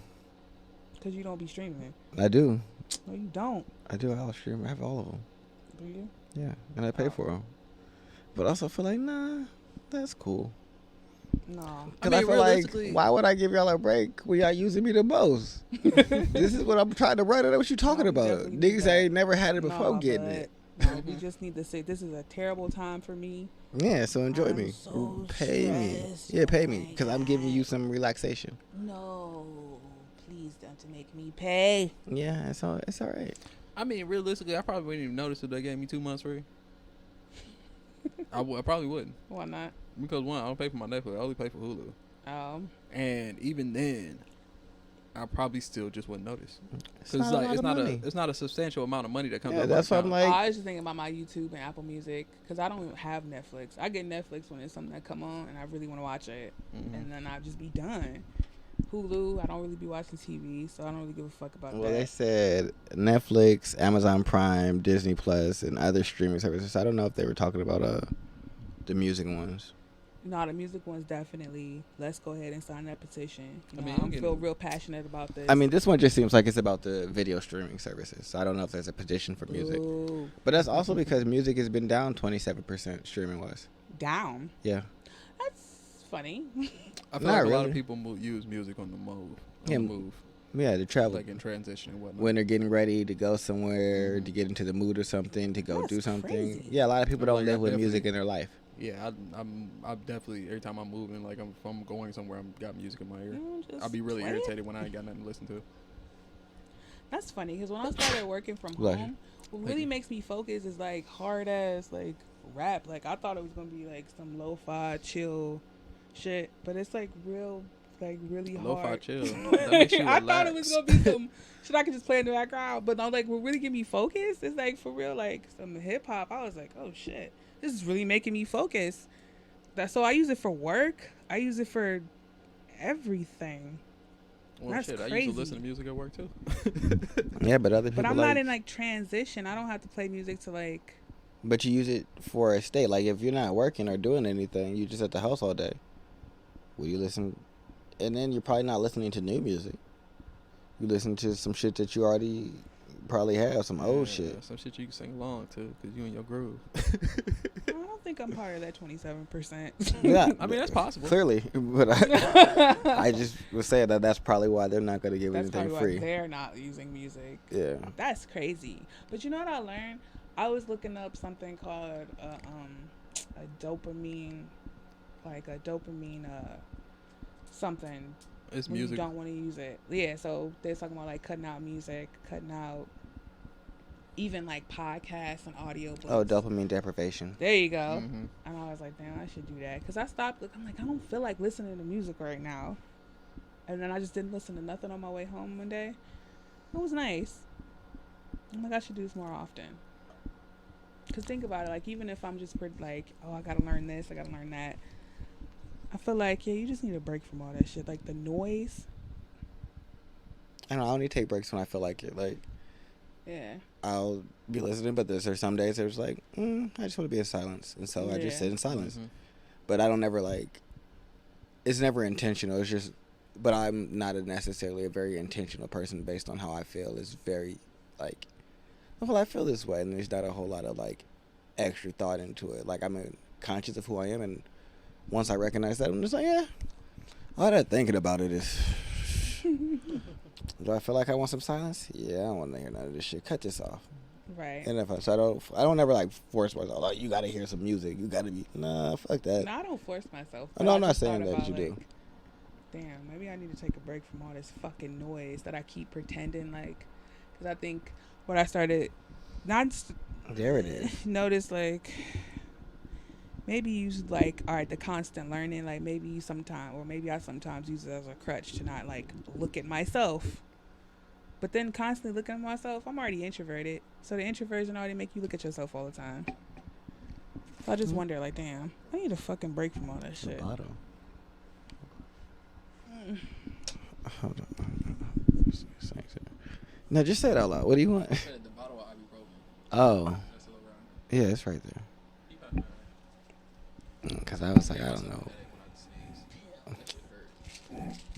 Because you don't be streaming. I do. No, you don't. I do. I'll stream. I have all of them. Do you? Yeah, and I pay for them. But I also feel like, nah, that's cool. No. Because I feel like, why would I give y'all a break when y'all using me the most? This is what I'm trying to write. I know what you talking about. Niggas ain't never had it before getting it. No, we just need to say this is a terrible time for me. Yeah, so enjoy I'm me. so Pay me. stressed. Yeah, pay me. Oh my Because I'm giving you some relaxation. No, please don't make me pay. Yeah, it's all right. I mean, realistically, I probably wouldn't even notice if they gave me 2 months free. I probably wouldn't. Why not? Because one, I don't pay for my Netflix. I only pay for Hulu. And even then, I probably still just wouldn't notice. It's Because not a lot of money. it's not a substantial amount of money that comes Yeah, out. that's what I'm like. I was just thinking about my YouTube and Apple Music because I don't even have Netflix. I get Netflix when it's something that come on and I really want to watch it, and then I just be done. Hulu, I don't really be watching TV, so I don't really give a fuck about Well, that. they said Netflix, Amazon Prime, Disney Plus, and other streaming services. I don't know if they were talking about the music ones. No, the music one's definitely. Let's go ahead and sign that petition. I mean, I feel real passionate about this. I mean, this one just seems like it's about the video streaming services. So I don't know if there's a petition for music. Ooh. But that's also because music has been down 27% streaming wise. Down. Yeah. That's funny. I feel Not like a lot really. of people use music on the move. Yeah, Yeah, to travel. Like in transition and whatnot. When they're getting ready to go somewhere, to get into the mood or something, to go That's do something. crazy. Yeah, a lot of people don't Like, live I with music definitely- in their life. Yeah, I'm definitely, every time I'm moving, like if I'm going somewhere, I'm got music in my ear. I'll be really irritated when I ain't got nothing to listen to. That's funny because when I started working from Like- home, what really makes me focus is like hard ass like rap. Like I thought it was gonna be like some lo-fi chill shit, but it's like real, like really hard. Lo-fi chill. That makes you I thought it was gonna be relax. some shit I could just play in the background, but no, like what really get me focused is like for real, like some hip hop. I was like, oh shit, this is really making me focus. So I use it for work. I use it for everything. Well, That's shit, I used crazy. to listen to music at work too. Yeah, but other people But I'm like, not in like transition. I don't have to play music to like. But you use it for a state. Like if you're not working or doing anything, you just at the house all day. Will you listen? And then you're probably not listening to new music. You listen to some shit that you already probably have, some old Yeah, shit. Some shit you can sing along to because you in your groove. I don't think I'm part of that 27%. Yeah, I mean, that's possible. Clearly, but I just was saying that that's probably why they're not going to give That's anything probably free. why they're not using music. Yeah. That's crazy. But you know what I learned? I was looking up something called a dopamine, something. It's When music. you don't want to use it. Yeah, so they're talking about like cutting out music, cutting out even like podcasts and audiobooks. Oh, dopamine deprivation. There you go. Mhm. And I was like, damn, I should do that. Because I stopped. I'm like, I don't feel like listening to music right now. And then I just didn't listen to nothing on my way home one day. It was nice. I'm like, I should do this more often. Because think about it. Like, even if I'm just like, oh, I got to learn this, I got to learn that. I feel like, yeah, you just need a break from all that shit. Like, the noise. I don't know, I only take breaks when I feel like it. Like, Yeah. I'll be listening, but there's some days there's like, I just want to be in silence. And so I just Yeah. sit in silence. Mhm. But I don't never like, it's never intentional. It's just, but I'm not necessarily a very intentional person based on how I feel. It's very like, well, I feel this way. And there's not a whole lot of like extra thought into it. Like I'm conscious of who I am. And once I recognize that, I'm just like, yeah, all that thinking about it is, do I feel like I want some silence? Yeah, I don't want to hear none of this shit. Cut this off. Right. And if I don't ever like force myself. Like, you gotta hear some music. You gotta be fuck that. No, I don't force myself. No, but I I'm not just saying thought that you about, do. like, damn, maybe I need to take a break from all this fucking noise that I keep pretending like. Because I think what I started, There it is. notice like, maybe use like, all right, the constant learning, like maybe you sometime, or maybe I sometimes use it as a crutch to not like look at myself. But then constantly looking at myself, I'm already introverted. So the introversion already make you look at yourself all the time. So I just wonder, like, damn, I need a fucking break from all that shit. Bottom. Hold on. No, just say it out loud. What do you want? The bottle of ibuprofen. Oh, That's still around. yeah, it's right there. Because I was like, I don't know.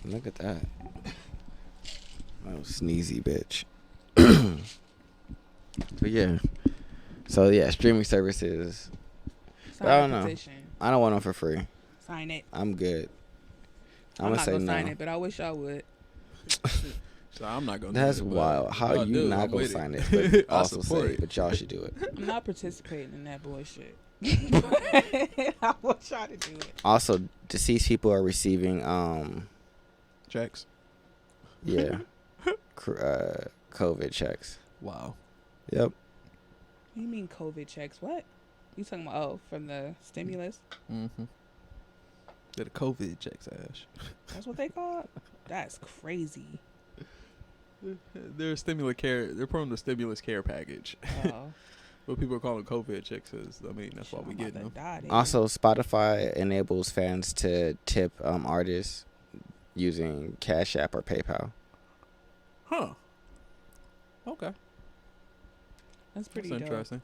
Look at that. Oh, sneezy bitch. But yeah. So yeah, streaming services. Sign I don't the know. petition. I don't want them for free. Sign it. I'm good. I'm I'm not gonna gonna say sign no. it, but I wish I would. So I'm not gonna. That's do it, but wild. How y'all you do, not I'm gonna with sign it. it? But I also support say, it. but y'all should do it. I'm not participating in that bullshit. I want y'all to do it. Also, deceased people are receiving Checks. yeah, COVID checks. Wow. Yep. What do you mean COVID checks? What? You talking about, from the stimulus? Mm-hmm. Did a COVID checks, Ash. That's what they call it? That's crazy. They're stimulus care. They're from the stimulus care package. Oh. But people are calling COVID checks. I mean, that's why we getting them. Also, Spotify enables fans to tip artists using Cash App or PayPal. Huh. Okay. That's pretty That's dope. interesting.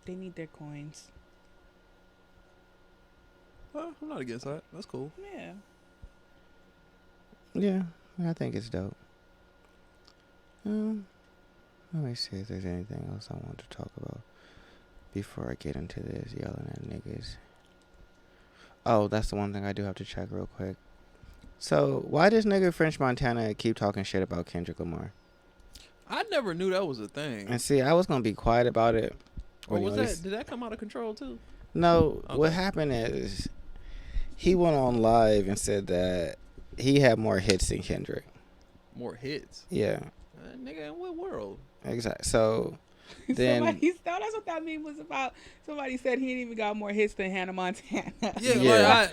They need their coins. Well, I'm not against that. That's cool. Yeah. Yeah, I think it's dope. Let me see if there's anything else I want to talk about before I get into this yelling at niggas. Oh, that's the one thing I do have to check real quick. So, why does nigga French Montana keep talking shit about Kendrick Lamar? I never knew that was a thing. And see, I was going to be quiet about it. Or was that? Did that come out of control too? No, Okay. What happened is he went on live and said that he had more hits than Kendrick. More hits? Yeah. Nigga, in what world? Exactly. So then That's what that meme was about. Somebody said he ain't even got more hits than Hannah Montana. Yeah.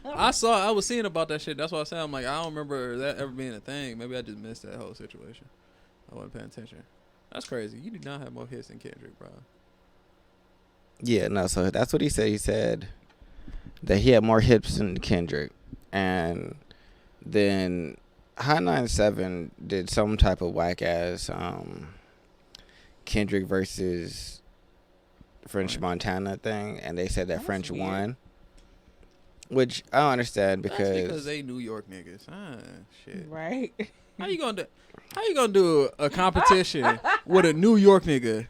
Like I was seeing about that shit. That's why I said I'm like, I don't remember that ever being a thing. Maybe I just missed that whole situation. I wasn't paying attention. That's crazy. You do not have more hits than Kendrick, bro. yeah, no, so that's what he said. He said that he had more hits than Kendrick. And then Hot 97 did some type of whack ass Kendrick versus French Montana thing, and they said that French won, which I don't understand because they New York niggas. Shit. Right. How you gonna do a competition with a New York nigga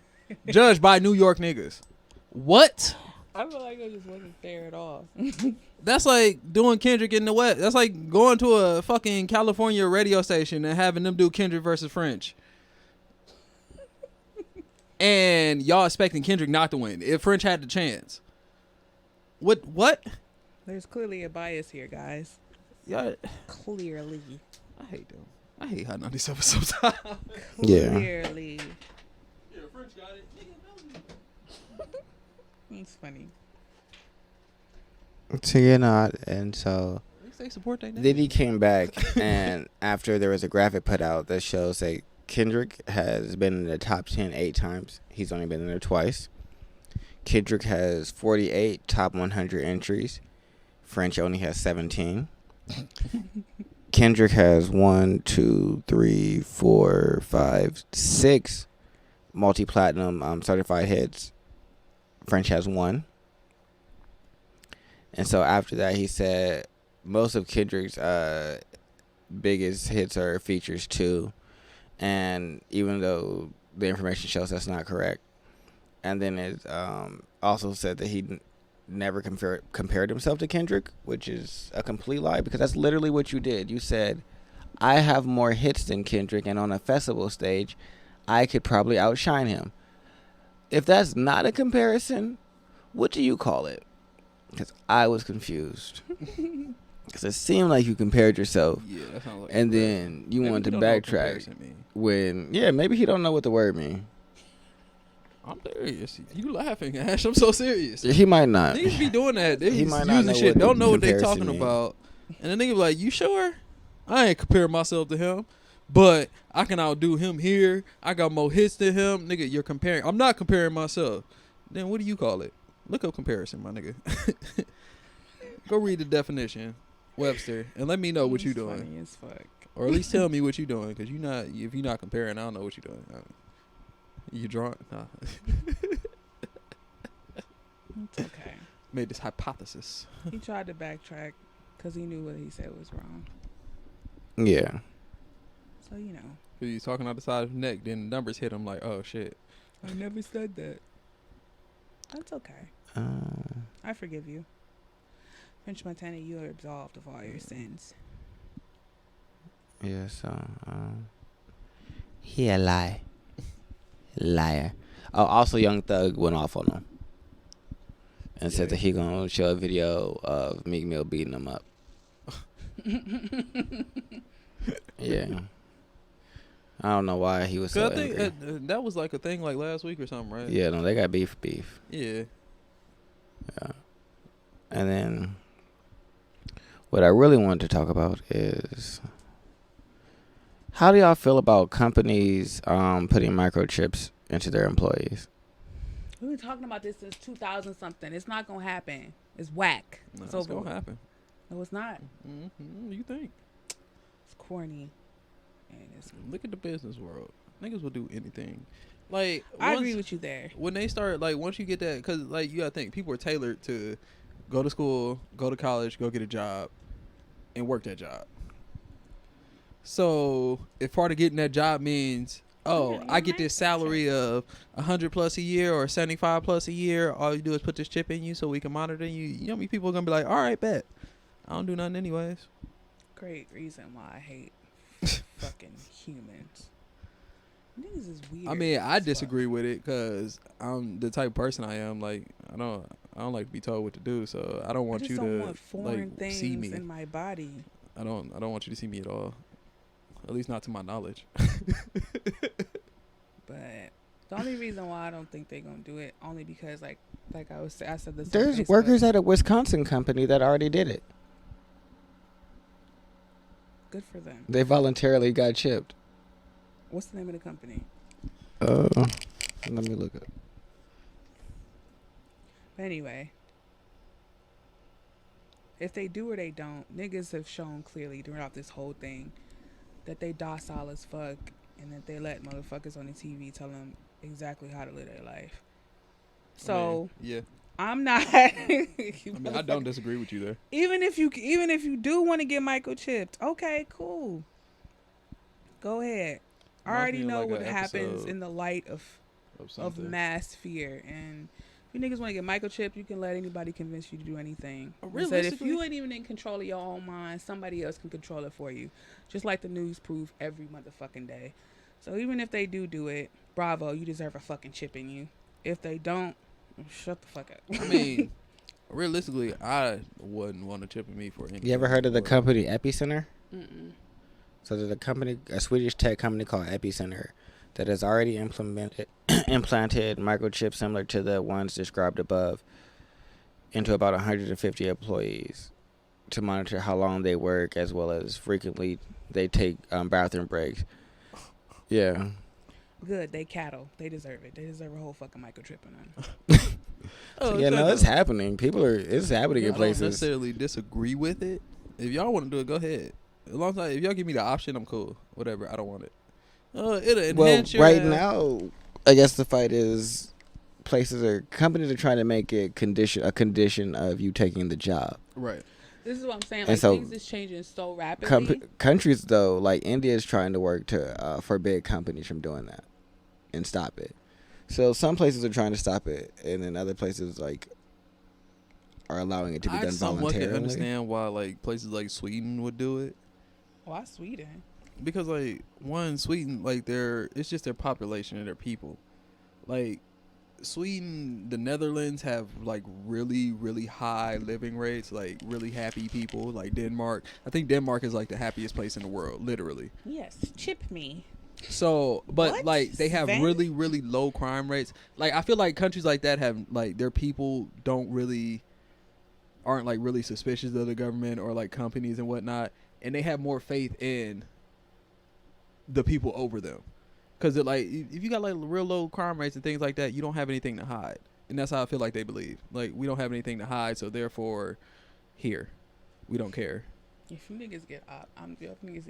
judged by New York niggas? What? I feel like it just wasn't fair at all. That's like doing Kendrick in the West. That's like going to a fucking California radio station and having them do Kendrick versus French. And y'all expecting Kendrick not to win if French had the chance. What? There's clearly a bias here, guys. Yeah. Clearly. I hate them. I hate Hot 97 sometimes. Yeah. Clearly. Yeah, French got it. It's funny. So and so They support that. then he came back, and after there was a graphic put out that shows that Kendrick has been in the top 10 8 times. He's only been in there twice. Kendrick has 48 top 100 entries. French only has 17. Kendrick has 1, 2, 3, 4, 5, 6 multi-platinum certified hits. French has 1. And so after that, he said most of Kendrick's biggest hits are features too. And even though the information shows that's not correct. And then it also said that he never compared himself to Kendrick, which is a complete lie because that's literally what you did. You said, I have more hits than Kendrick, and on a festival stage, I could probably outshine him. If that's not a comparison, what do you call it? Because I was confused. Because it seemed like you compared yourself. Yeah, that sounds like. And then you maybe wanted to he don't know what backtrack comparison mean. when, maybe he don't know what the word means. I'm serious. You laughing, Ash? I'm so serious. He might not. Niggas be doing that. They He be might not using know shit. what Don't know what they comparison talking mean. about. And the nigga be like, you sure? I ain't comparing myself to him. But I can outdo him here. I got more hits than him. Nigga, you're comparing. I'm not comparing myself. Then what do you call it? Look up comparison, my nigga. Go read the definition, Webster, and let me know what you doing. Funny as fuck. Or at least tell me what you doing. Because if you're not comparing, I don't know what you doing. You drawing? Nah. It's okay. Made this hypothesis. He tried to backtrack because he knew what he said was wrong. Yeah. So, you know. He's talking out the side of his neck. Then the numbers hit him like, oh, shit. I never said that. That's okay. I forgive you. French Montana, you are absolved of all your sins. Yeah, so, he a lie. Liar. Oh, also Young Thug went off on him. And said that he gonna show a video of Meek Mill beating him up. Yeah. I don't know why he was so I think angry. that was like a thing like last week or something, right? Yeah, no, they got beef. Yeah. Yeah. And then what I really wanted to talk about is how do y'all feel about companies putting microchips into their employees? We've been talking about this since 2000 something. It's not gonna happen. It's whack. No, It's it's over. gonna happen. No, it's not. You think? It's corny. And it's. Look at the business world. Niggas will do anything. Like I agree with you there. When they start, like, once you get that, because, like, you gotta think, people are tailored to go to school, go to college, go get a job, and work that job. So if part of getting that job means, oh, I get this salary of 100 plus a year or 75 plus a year, all you do is put this chip in you so we can monitor you. You know how many people are gonna be like, all right, bet. I don't do nothing anyways. Great reason why I hate fucking humans. Niggas is weird. I mean, I disagree with it because I'm the type of person I am. Like, I don't like to be told what to do, so I don't want you don't to want foreign like things see me in my body. I don't want you to see me at all. At least not to my knowledge. But the only reason why I don't think they're gonna do it, only because I said this. There's workers at a Wisconsin company that already did it. Good for them. They voluntarily got chipped. What's the name of the company? Let me look up. But anyway, if they do or they don't, niggas have shown clearly throughout this whole thing that they docile as fuck and that they let motherfuckers on the TV tell them exactly how to live their life. So I mean, yeah, I'm not. I don't disagree with you there. Even if you do want to get microchipped, okay, cool. Go ahead. I already know what happens in the light of mass fear. And if you niggas want to get microchipped, you can let anybody convince you to do anything. Said if you ain't even in control of your own mind, somebody else can control it for you. Just like the news prove every motherfucking day. So even if they do it, bravo, you deserve a fucking chip in you. If they don't, shut the fuck up. I mean, realistically, I wouldn't want a chip in me for anything. You ever heard of the company Epicenter? Mm-mm. So there's a Swedish tech company called Epicenter that has already implanted microchips similar to the ones described above into about 150 employees to monitor how long they work as well as frequently they take bathroom breaks. Yeah. Good, they cattle. They deserve it. They deserve a whole fucking microchip in them. It's happening. It's happening in places. I don't necessarily disagree with it. If y'all want to do it, go ahead. As long as if y'all give me the option, I'm cool. Whatever, I don't want it. It'll enhance your right now, I guess the fight is companies are trying to make it a condition of you taking the job. Right. This is what I'm saying. And like, so, things is changing so rapidly. Countries, though, like India is trying to work to forbid companies from doing that and stop it. So some places are trying to stop it, and then other places are allowing it to be done voluntarily. I somewhat can understand why places like Sweden would do it. Why Sweden? Because Sweden, it's just their population and their people. Like Sweden, the Netherlands have really, really high living rates, really happy people. Like Denmark, I think Denmark is the happiest place in the world, literally. Yes, chip me. So, but What? they have Sven? really, really low crime rates. I feel like countries like that have their people aren't really suspicious of the government or companies and whatnot, and they have more faith in the people over them. Because if you got real low crime rates and things like that, you don't have anything to hide, and that's how I feel like they believe. We don't have anything to hide, so therefore, here, we don't care. If you niggas get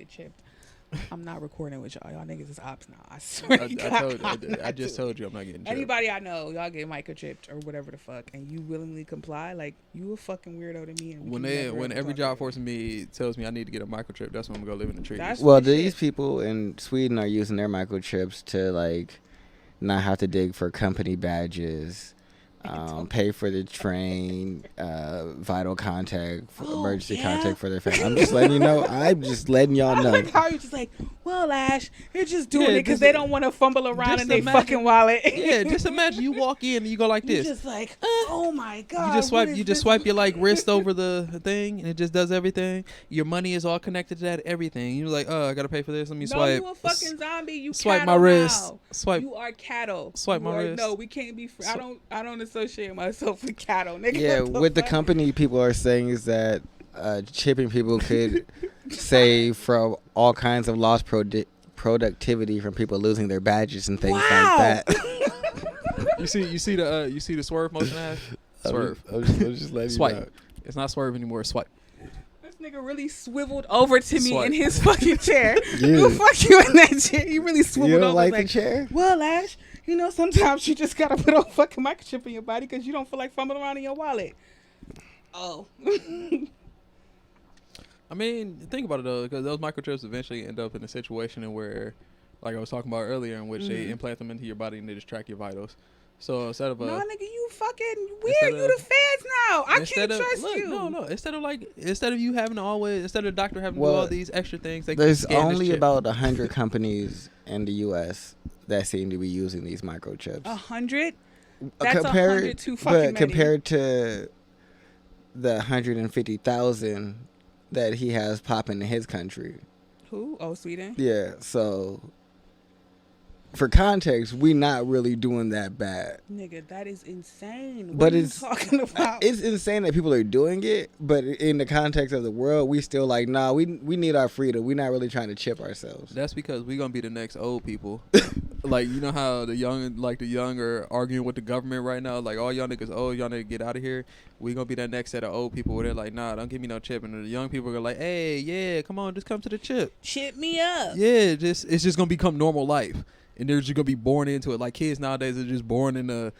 chipped, I'm not recording with y'all. Y'all niggas is ops now. I swear. I just told you I'm not getting chipped. Anybody I know, y'all get microchipped or whatever the fuck, and you willingly comply, you a fucking weirdo to me. And when every job force in me tells me I need to get a microchip, that's when I'm gonna go live in the trees. Well, these people in Sweden are using their microchips to not have to dig for company badges. Pay for the train, vital contact, emergency contact for their family. I'm just letting you know. I'm just letting y'all know. I like how you're just well, Ash, you're just doing it because they don't want to fumble around in their fucking wallet. Yeah, just imagine you walk in and you go like this. You're just oh my god. You just swipe your wrist over the thing and it just does everything. Your money is all connected to that everything. You're I gotta pay for this. Let me swipe. No, you a fucking zombie. You swipe cattle my wrist. now. Swipe. You are cattle. Swipe my wrist. No, we can't be. I don't associate myself with cattle, nigga. Yeah, what the fuck? company people are saying is that chipping people could save from all kinds of lost productivity from people losing their badges and things like that. You see the swerve motion I have? Swerve. I'm just letting Swipe. you know. It's not swerve anymore. It's swipe. This nigga really swiveled over to me Swipe. in his fucking chair. Yeah. Who fuck you in that chair? He really swiveled You don't over. like Like, the chair? well, Ash, you know, sometimes you just gotta put a fucking microchip in your body because you don't feel like fumbling around in your wallet. Oh. I mean, think about it though, because those microchips eventually end up in a situation in where, like I was talking about earlier, in which they implant them into your body and they just track your vitals. So instead of No, nigga, you fucking instead weird. You of- the feds now. I can't of, trust look, you. No. Instead of you having to always, instead of the doctor having to Well, do all these extra things, they There's can scan this only chip. about 100 companies in the U.S. that seem to be using these microchips. 100? That's 100 too fucking many. But compared to the 150,000 that he has popping in his country. Who? Oh, Sweden. Yeah, so for context, we not really doing that bad. Nigga, that is insane. What But are it's you talking about? It's insane that people are doing it, but in the context of the world, we still like, nah, we need our freedom. We're not really trying to chip ourselves. That's because we gonna be the next old people. Like, you know how the young are arguing with the government right now, like, all y'all niggas old, y'all need to get out of here. We gonna be that next set of old people where they're like, nah, don't give me no chip, and the young people are like, hey, yeah, come on, just come to the chip. Chip me up. Yeah, it's just gonna become normal life, and they're just gonna be born into it. Like, kids nowadays are just born into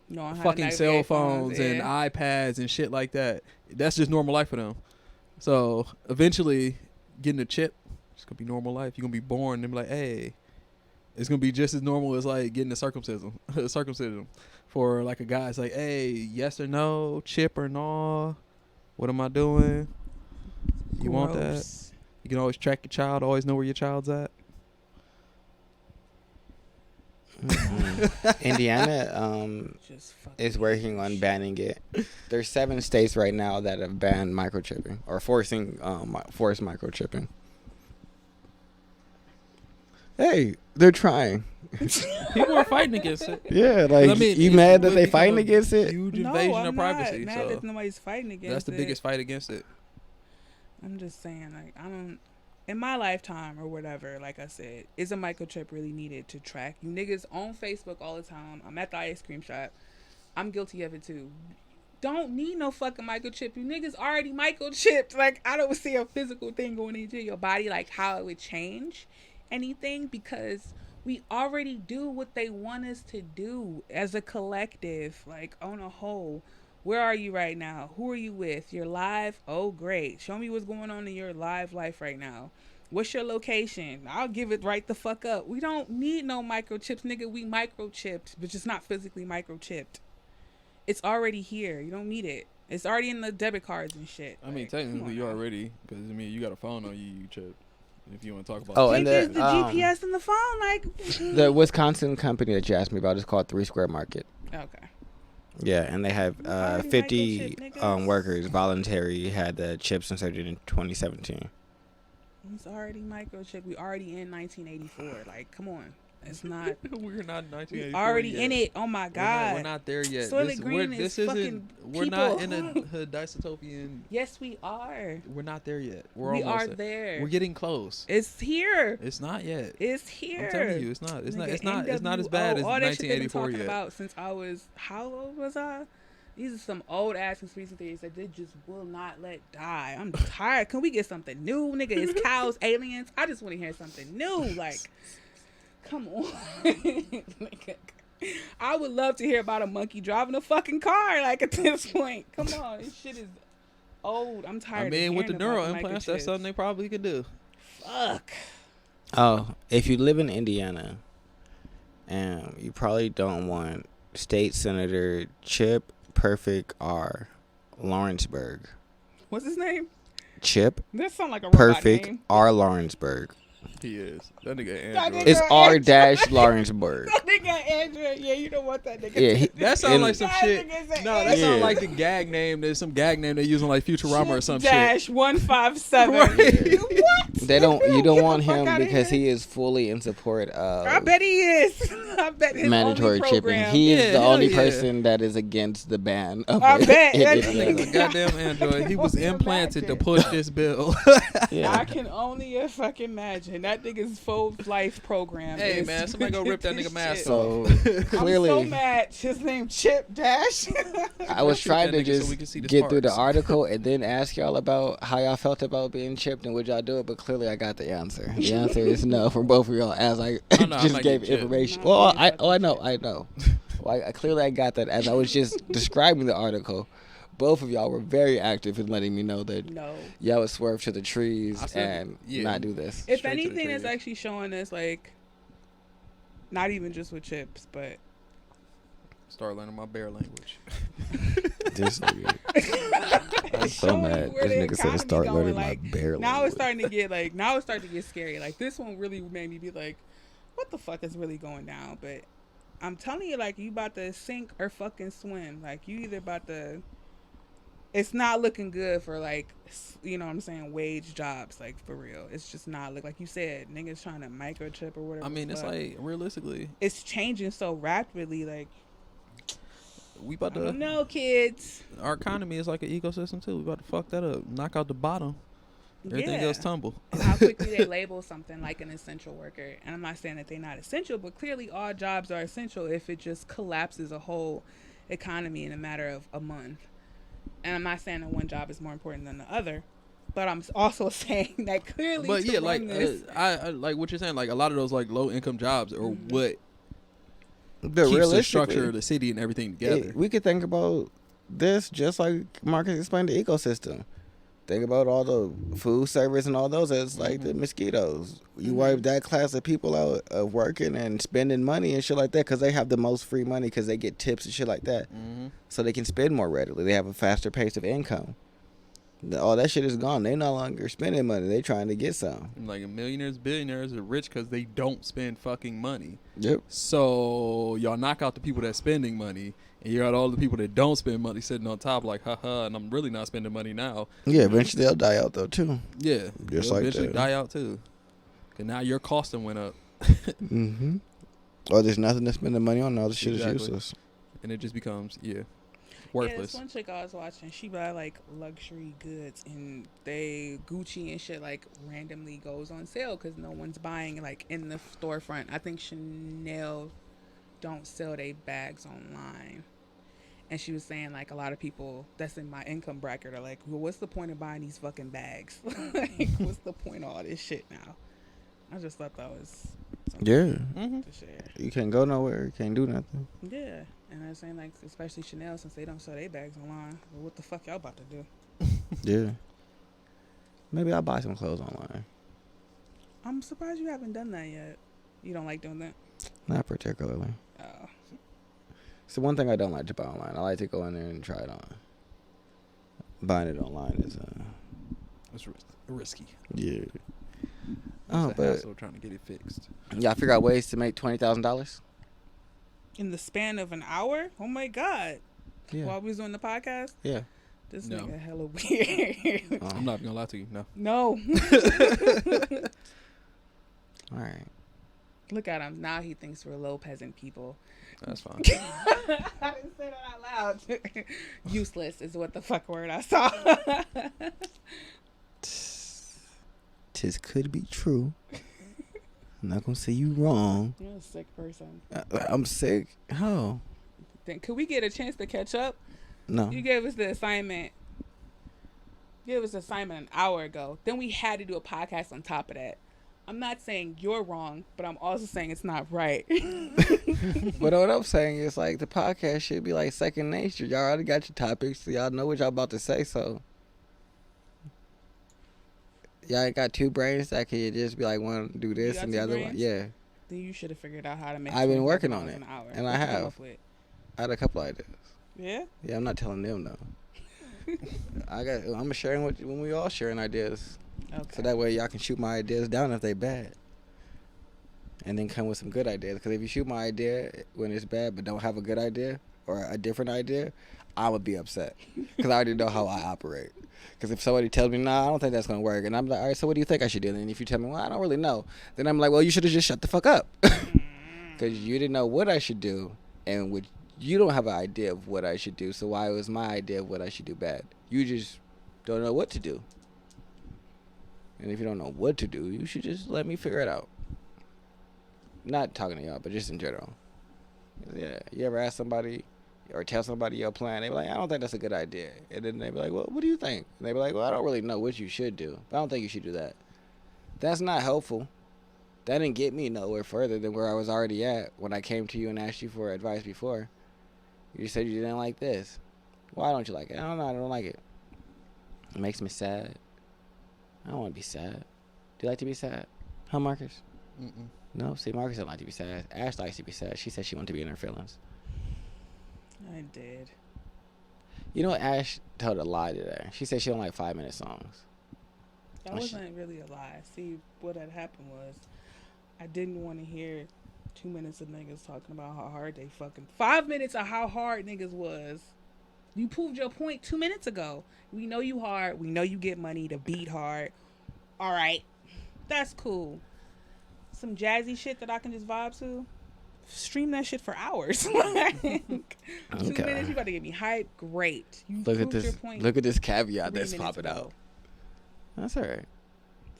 Knowing how to fucking navigate cell phones and yeah. iPads and shit like that. That's just normal life for them. So eventually, getting a chip, it's gonna be normal life. You're gonna be born and be like, hey, it's gonna be just as normal as like getting a circumcision for like a guy. It's like, hey, yes or no, chip or no, what am I doing? You want that? Gross. You can always track your child, always know where your child's at. Indiana Just fucking is working on banning it. There's 7 states right now that have banned microchipping or forced microchipping. Hey, they're trying. People are fighting against it. Yeah, like, I mean, you it mad that would they become fighting a against it? Huge No, invasion I'm of privacy. not mad So that nobody's fighting against that's the it. biggest fight against it. I'm just saying, like, I don't. In my lifetime or whatever, like I said, is a microchip really needed to track you niggas on Facebook all the time? I'm at the ice cream shop. I'm guilty of it too. Don't need no fucking microchip. You niggas already microchipped. Like, I don't see a physical thing going into your body, like how it would change anything, because we already do what they want us to do as a collective, like on a whole. Where are you right now? Who are you with? You're live? Oh, great. Show me what's going on in your live life right now. What's your location? I'll give it right the fuck up. We don't need no microchips, nigga. We microchipped, but just not physically microchipped. It's already here. You don't need it. It's already in the debit cards and shit. I mean, Like, come technically, on you now. already, because I mean, you got a phone on you, you chip. If you want to talk about. Oh, it. and There's the, the GPS in the phone, like. The Wisconsin company that you asked me about is called 3 Square Market. Okay. Yeah, and they have Already 50 microchip, niggas. workers voluntary had the chips inserted in 2017. It's already microchip. We already in 1984. Like, come on. It's not. We're not in 1984 Already yet. in it. Oh my God. We're not there yet. Soylent Green is fucking We're not people. in a dystopian. Yes, we are. We're not there yet. We're We almost are there. We're getting close. It's here. It's not yet. It's here. I'm telling you, it's not. It's not. Nigga, It's not. It's not as bad as NWO, all that shit they've been 1984 talking yet. about since I was, how old was I? These are some old ass conspiracy theories that they just will not let die. I'm tired. Can we get something new, nigga? It's cows, aliens. I just want to hear something new. Like, come on. Nigga, I would love to hear about a monkey driving a fucking car. Like, at this point, come on, this shit is old. I'm tired. I mean, of with the hearing neural about implants, that's microchips. something they probably could do. Fuck. Oh, if you live in Indiana, you probably don't want State Senator Chip Perfect R. Lawrenceburg. What's his name? Chip That sound like a robot Perfect name. R. Lawrenceburg. He is. That nigga That Android. nigga- It's R dash Lawrenceburg. That nigga got Android. Yeah, you don't want that nigga. Yeah, That sounds like some That shit. nigga said No, that Yeah. sounds like the gag name. There's some gag name they use on like Futurama or some shit. Dash 157. Right. What? They don't. You Get don't the want fuck him outta because here. he is fully in support I of bet he is. I bet his mandatory only chipping. program. He is Yeah, the hell only yeah. person that is against the ban of I it bet. in That Indiana. nigga- Goddamn Android. He was Only implanted to imagine. push this bill. Yeah. I can only fucking imagine that nigga's full life program. Hey is man, somebody go rip that this nigga mask shit. off. So clearly, I'm so mad. His name Chip Dash. I was Let's shoot trying that to nigga so just we can see the get through the sparks. article and then ask y'all about how y'all felt about being chipped and would y'all do it, but clearly I got the answer. The answer is no from both of y'all, as I Oh, no, I just might gave get chipped. No, information. I'm Well, getting I know, fucking I know. Well, I clearly I got that as I was just describing the article. Both of y'all were very active in letting me know that No. y'all would swerve to the trees I said, and yeah. not do this. If Straight to the anything, it's trigger. actually showing us like, not even just with chips, but Start learning my bear language. This nigga. I'm so showing mad. where This the nigga said economy start going, learning like, my bear now language. it's starting to get like now it's starting to get scary. Like this one really made me be like, what the fuck is really going down? But I'm telling you, like you about to sink or fucking swim. Like you either about to. It's not looking good for like you know what I'm saying, wage jobs, like for real. It's just not like you said, niggas trying to microchip or whatever. I mean, the it's fuck. like realistically, It's changing so rapidly. Like we about I don't to. know, kids. Our economy is like an ecosystem too. We about to fuck that up. Knock out the bottom. Everything Yeah. else tumble. And how quickly they label something like an essential worker. And I'm not saying that they're not essential, but clearly all jobs are essential if it just collapses a whole economy in a matter of a month. And I'm not saying that one job is more important than the other, but I'm also saying that clearly. But to yeah, run like this, I like what you're saying. Like a lot of those like low income jobs are what But keeps the realistically, structure of the city and everything together. we could think about this just like Marcus explained the ecosystem. Think about all the food service and all those as like the mosquitoes. You wipe that class of people out of working and spending money and shit like that because they have the most free money because they get tips and shit like that. So they can spend more readily. They have a faster pace of income. All that shit is gone. They no longer spending money. They trying to get some. Like millionaires, billionaires are rich because they don't spend fucking money. Yep. So y'all knock out the people that's spending money, and you got all the people that don't spend money sitting on top like, haha, and I'm really not spending money now. Yeah, eventually they'll die out though too. Yeah, Just they'll like eventually that. die out too. Cause now your costing went up, Mm-hmm. Or there's nothing to spend the money on. All the shit Exactly. is useless. and it just becomes yeah, worthless. this one chick I was watching, she buy like luxury goods and they Gucci and shit like randomly goes on sale because no one's buying like in the storefront. I think Chanel don't sell their bags online. And she was saying like a lot of people that's in my income bracket are like, well, what's the point of buying these fucking bags? Like, what's the point of all this shit now? I just thought that was something Yeah. Mm-hmm. to share. You can't go nowhere. You can't do nothing. Yeah, and I was saying like, especially Chanel, since they don't sell their bags online. Well, what the fuck y'all about to do? Yeah. Maybe I'll buy some clothes online. I'm surprised you haven't done that yet. You don't like doing that? Not particularly. Oh, So one thing I don't like to buy online. I like to go in there and try it on. Buying it online is It's risky. yeah. It's Oh, a but hassle trying to get it fixed. y'all figure out ways to make $20,000. in the span of an hour? Oh my god! Yeah. While we was doing the podcast, Yeah. this No. nigga hella weird. Oh, I'm not gonna lie to you. No. No, all right. look at him now. He thinks we're low peasant people. That's fine. I didn't say that out loud. Useless is what the fuck word I saw. Tis could be true. I'm not gonna say you wrong. You're a sick person. I'm sick. How? Then could we get a chance to catch up? No. You gave us the assignment. You gave us the assignment an hour ago. Then we had to do a podcast on top of that. I'm not saying you're wrong, but I'm also saying it's not right. But what I'm saying is like the podcast should be like second nature. Y'all already got your topics. So y'all know what y'all about to say. So y'all ain't got two brains that can just be like one do this got and the two other one. brains? Yeah. Then you should have figured out how to make. I've been $25 working on it, an hour. and I What'd you come have. up with? I had a couple ideas. Yeah. Yeah, I'm not telling them though. I'm sharing when we all sharing ideas. Okay. So that way y'all can shoot my ideas down if they bad. and then come with some good ideas. Because if you shoot my idea when it's bad but don't have a good idea or a different idea, I would be upset because I already know how I operate. Because if somebody tells me, nah, I don't think that's going to work, and I'm like, all right, so what do you think I should do? And if you tell me, well, I don't really know, then I'm like, well, you should have just shut the fuck up. Because you didn't know what I should do, and you don't have an idea of what I should do, so why was my idea of what I should do bad? You just don't know what to do. And if you don't know what to do, you should just let me figure it out. Not talking to y'all, but just in general. Yeah, you ever ask somebody or tell somebody your plan, they be like, I don't think that's a good idea. And then they be like, well, what do you think? And they be like, well, I don't really know what you should do, but I don't think you should do that. That's not helpful. That didn't get me nowhere further than where I was already at when I came to you and asked you for advice before. You said you didn't like this. Why don't you like it? I don't know. I don't like it. It makes me sad. I don't want to be sad. Do you like to be sad? Huh, Marcus? Mm-mm. No, see, Marcus doesn't like to be sad. Ash likes to be sad. She said she wanted to be in her feelings. I did. You know what? Ash told a lie today. She said she don't like 5-minute songs. That wasn't really a lie. See, what had happened was I didn't want to hear 2 minutes of niggas talking about how hard they fucking... 5 minutes of how hard niggas was. You proved your point 2 minutes ago. We know you hard. We know you get money to beat hard. All right. That's cool. Some jazzy shit that I can just vibe to. Stream that shit for hours. Like, 2 minutes, you about to get me hype. Great. You Look at proved this. your point Look at this caveat 3 that's minutes popping ago. out. That's all right.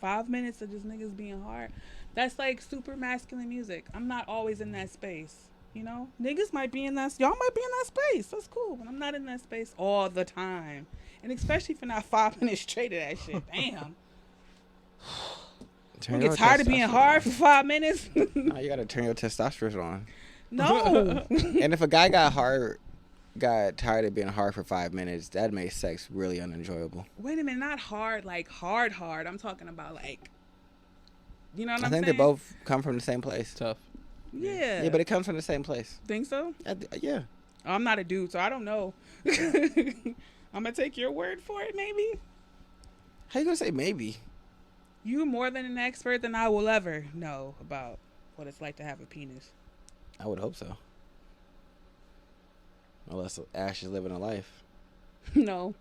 5 minutes of just niggas being hard. That's like super masculine music. I'm not always in that space. You know? Niggas might be in that... Y'all might be in that space. That's cool. But I'm not in that space all the time. And especially for not 5 minutes straight of that shit. Damn. You get tired of being hard for 5 minutes? No, you gotta turn your testosterone on. No. And if a guy got tired of being hard for 5 minutes, that makes sex really unenjoyable. Wait a minute. Not hard. Like hard. I'm talking about like... You know what I'm I saying? think they both come from the same place. Tough. Yeah. Yeah, but it comes from the same place. Think so? Yeah. I'm not a dude, so I don't know. I'm going to take your word for it, maybe. How you gonna say maybe? You're more than an expert than I will ever know about what it's like to have a penis. I would hope so. Unless Ash is living a life. No.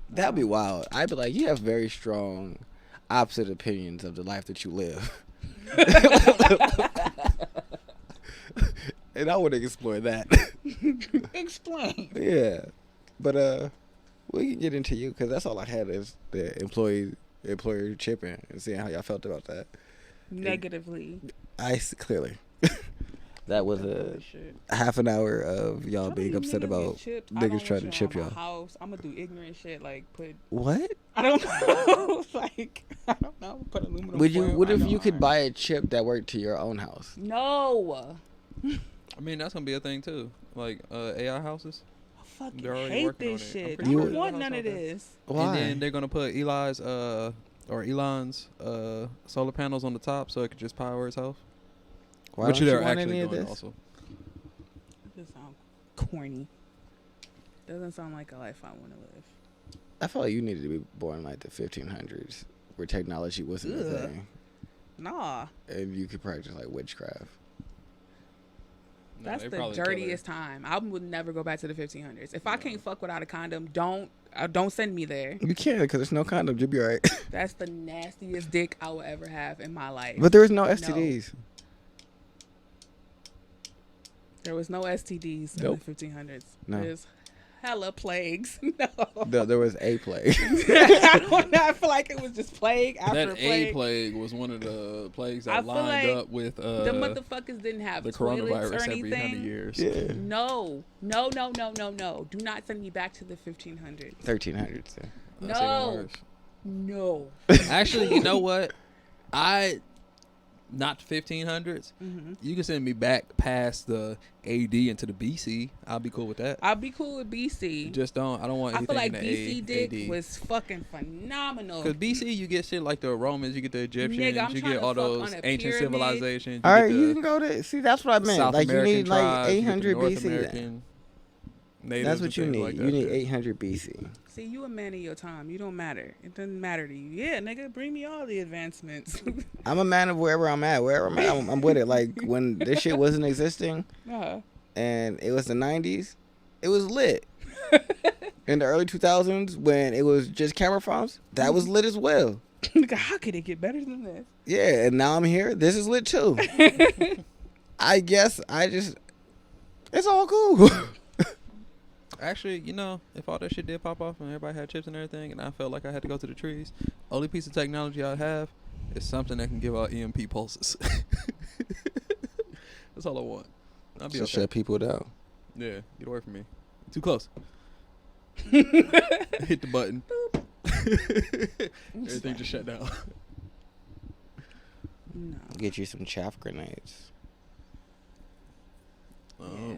That'd be wild. I'd be like, you have very strong opposite opinions of the life that you live. And I want to explore that. Explain. Yeah. But we can get into you because that's all I had is the employer chipping and seeing how y'all felt about that. Negatively. Clearly. That was a half an hour of y'all being upset about niggas trying to chip y'all. House. I'm gonna do ignorant shit like put. What? I don't know. Like I don't know. Put aluminum. Foil. What if you could buy a chip that worked to your own house? No. I mean, that's gonna be a thing too. Like AI houses. I fucking They're already hate working on this it. shit. I I'm pretty don't sure want there's a none house of out there. this. Why? And then they're gonna put Elon's solar panels on the top so it could just power itself. Why Which don't they're you want actually any of doing this? also. It just sounds corny. Doesn't sound like a life I want to live. I felt like you needed to be born in like the 1500s where technology wasn't a Ugh. thing. Nah. And you could practice like witchcraft. No, That's they the probably kill her. dirtiest time. I would never go back to the 1500s. If I can't fuck without a condom, don't send me there. You can't because there's no condom. You'll be all right. That's the nastiest dick I will ever have in my life. But there was no STDs. There was no STDs Nope. in the 1500s. No. There's hella plagues. No, there was a plague. I feel like it was just plague after That plague. plague was one of the plagues I that feel lined like up with the motherfuckers didn't have the toilets coronavirus or every 100 anything. years. Yeah. No. Do not send me back to the 1500s. 1300s. Yeah. That's No. even worse. No. Actually, you know what? Not 1500s. Mm-hmm. You can send me back past the AD into the BC. I'll be cool with that. I'll be cool with BC. Just don't. I don't want I anything feel like in the BC dick AD. was fucking phenomenal. Because BC, you get shit like the Romans, you get the Egyptians, Nigga, I'm you trying get to all fuck those on a ancient pyramid. civilizations. All right, get you the can go to. See, that's what I meant. South like American you need like tribes, you get the 800 North BC. American. natives. That's and what you things need. like You that. need Yeah. 800 BC. See, you a man of your time. You don't matter. It doesn't matter to you. Yeah, nigga, bring me all the advancements. I'm a man of wherever I'm at. Wherever I'm at, I'm with it. Like when this shit wasn't existing uh-huh. and it was the 90s, it was lit. In the early 2000s, when it was just camera phones, that was lit as well. Nigga, how could it get better than this? Yeah, and now I'm here. This is lit too. I guess it's all cool. Actually, if all that shit did pop off and everybody had chips and everything, and I felt like I had to go to the trees, only piece of technology I have is something that can give out EMP pulses. That's all I want. I'll be To okay. shut people down. Yeah, get away from me. Too close. Hit the button. Everything just shut down. No. Get you some chaff grenades.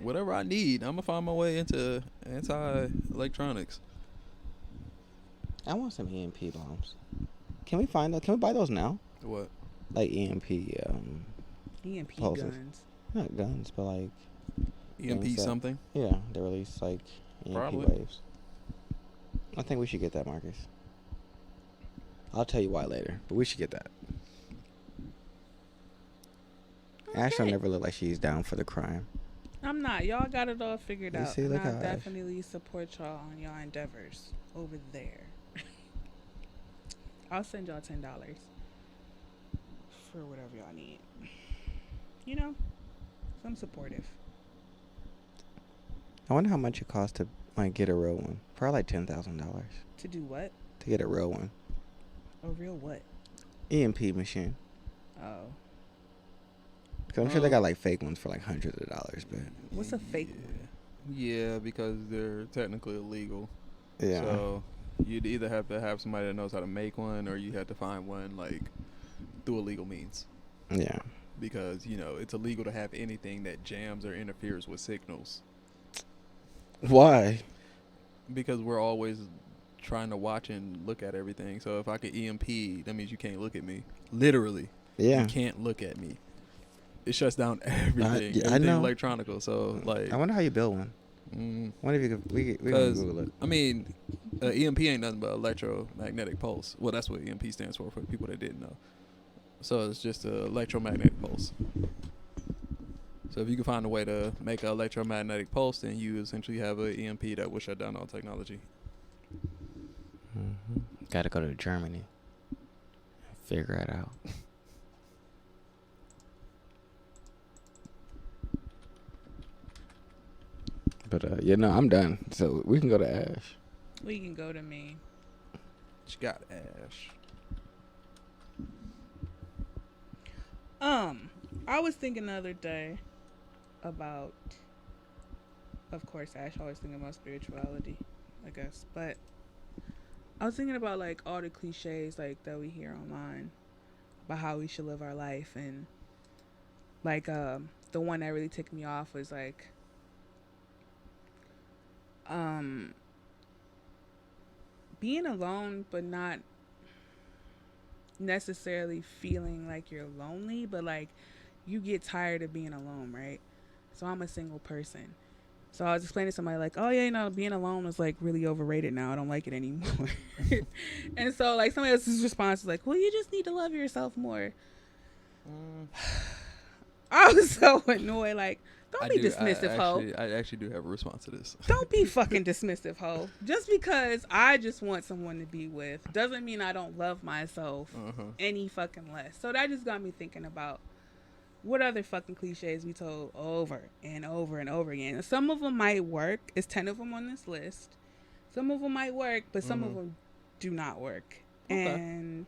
Whatever I need, I'm gonna find my way into anti-electronics. I want some EMP bombs. Can we find that? Can we buy those now? What? Like EMP, EMP Pulses. guns. not guns, but like EMP things that- something. yeah, they release like EMP Probably. waves. I think we should get that, Marcus. I'll tell you why later, but we should get that. Ashley never looked like she's down for the crime. I'm not. Y'all got it all figured You out. see, And look I how Ash- definitely support y'all on y'all endeavors over there. I'll send y'all $10 for whatever y'all need. You know, I'm supportive. I wonder how much it costs to like get a real one. Probably like $10,000 To do what? to get a real one. A real what? EMP machine. Oh. 'Cause I'm sure they got like fake ones for like hundreds of dollars, but What's a fake one? Yeah, because they're technically illegal. yeah. So you'd either have to have somebody that knows how to make one, or you have to find one like through illegal means. Yeah. Because it's illegal to have anything that jams or interferes with signals. Why? Because we're always trying to watch and look at everything. So if I could EMP, that means you can't look at me. Literally, Yeah. you can't look at me. It shuts down everything. yeah, I everything know. electronical. So like, I wonder how you build one. Wonder if you could. We can 'Cause, Google it. I mean, EMP ain't nothing but electromagnetic pulse. Well, that's what EMP stands for people that didn't know. So it's just an electromagnetic pulse. So if you can find a way to make an electromagnetic pulse, then you essentially have an EMP that will shut down all technology. Got to go to Germany. Figure it out. But I'm done. So we can go to Ash. We can go to me. She got Ash. I was thinking the other day about, of course, Ash always thinking about spirituality, I guess, but I was thinking about like all the cliches like that we hear online about how we should live our life, and like the one that really ticked me off was like being alone but not necessarily feeling like you're lonely, but like you get tired of being alone, right? So I'm a single person, so I was explaining to somebody like, oh yeah, being alone is like really overrated now, I don't like it anymore. And so like somebody else's response is like, well, you just need to love yourself more. I was so annoyed, like, don't be dismissive, ho. I actually do have a response to this. Don't be fucking dismissive, ho. Just because I just want someone to be with doesn't mean I don't love myself any fucking less. So that just got me thinking about what other fucking cliches we told over and over and over again. Some of them might work. It's 10 of them on this list. Some of them might work, but some of them do not work. Okay. And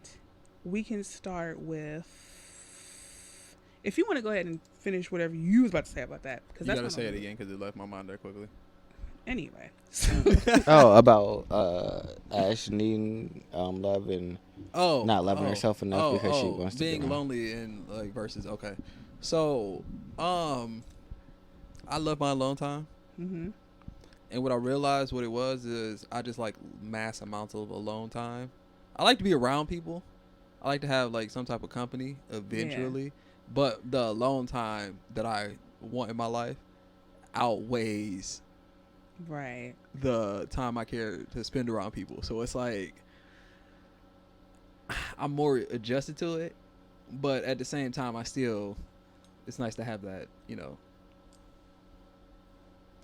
we can start with, if you want to go ahead and finish whatever you was about to say about that, because You that's gotta say not it again because it left my mind there quickly. anyway. Oh, about Ash needing love and not loving herself enough because she wants to being be alone. lonely and like versus okay. So I love my alone time. Mm-hmm. And what I realized what it was is I just like mass amounts of alone time. I like to be around people. I like to have like some type of company eventually. But the alone time that I want in my life outweighs Right. the time I care to spend around people. So it's like I'm more adjusted to it, but at the same time, it's nice to have that,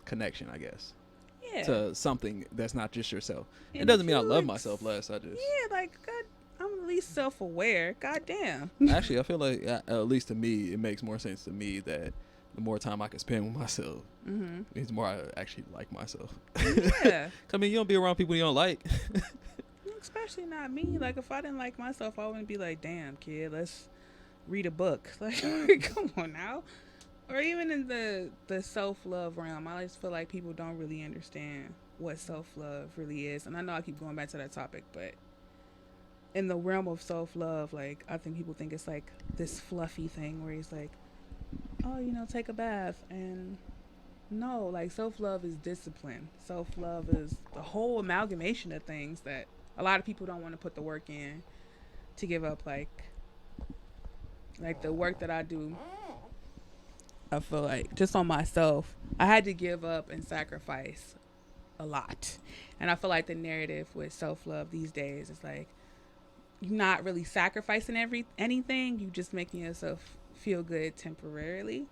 connection, I guess, Yeah. to something that's not just yourself. It And doesn't if mean I you, love like, myself less. I just Yeah, like, God, I'm at least self-aware. God damn. actually I feel like at least to me, it makes more sense to me that the more time I can spend with myself, Mm-hmm. means the more I actually like myself. Yeah. I mean, you don't be around people you don't like. Especially not me. Like, if I didn't like myself, I wouldn't be like, damn, kid, let's read a book. Like, come on now. Or even in the self-love realm, I just feel like people don't really understand what self-love really is. And I know I keep going back to that topic, but in the realm of self-love, like, I think people think it's like this fluffy thing where he's like, oh, take a bath. And no, like, self-love is discipline. Self-love is the whole amalgamation of things that a lot of people don't want to put the work in to give up. Like the work that I do, I feel like just on myself, I had to give up and sacrifice a lot. And I feel like the narrative with self-love these days is like, you're not really sacrificing anything. You just making yourself feel good temporarily.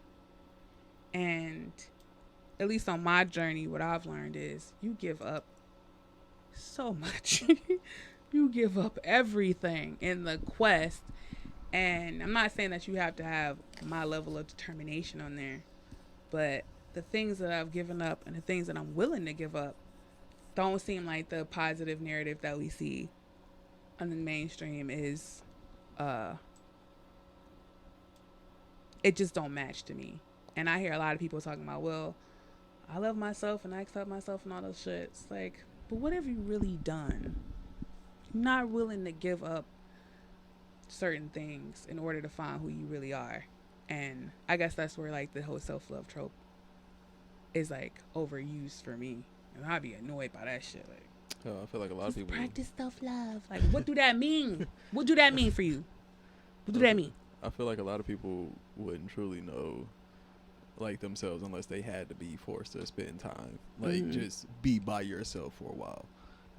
And at least on my journey, what I've learned is you give up so much. You give up everything in the quest. And I'm not saying that you have to have my level of determination on there, but the things that I've given up and the things that I'm willing to give up don't seem like the positive narrative that we see on the mainstream is it just don't match to me. And I hear a lot of people talking about, well, I love myself and I accept myself and all those shit. It's like, but what have you really done? You're not willing to give up certain things in order to find who you really are. And I guess that's where like the whole self-love trope is like overused for me. And I'd be annoyed by that shit. Like, I feel like a lot of people practice self-love. Like, what do that mean? What do that mean for you? What do that mean? I feel like a lot of people wouldn't truly know like themselves unless they had to be forced to spend time, like just be by yourself for a while.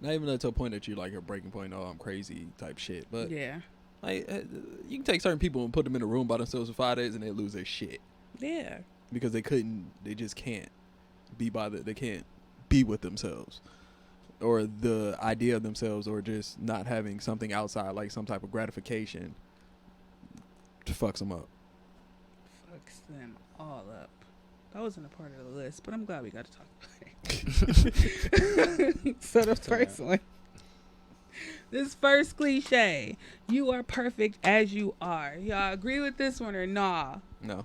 Not even to a point that you're like a breaking point, oh, I'm crazy type shit. But yeah, like you can take certain people and put them in a room by themselves for 5 days and they lose their shit yeah, because they just can't they can't be with themselves or the idea of themselves, or just not having something outside like some type of gratification fucks them up. fucks them all up. That wasn't a part of the list, but I'm glad we got to talk about it. So the first one, this first cliche: you are perfect as you are. Y'all agree with this one or nah? No.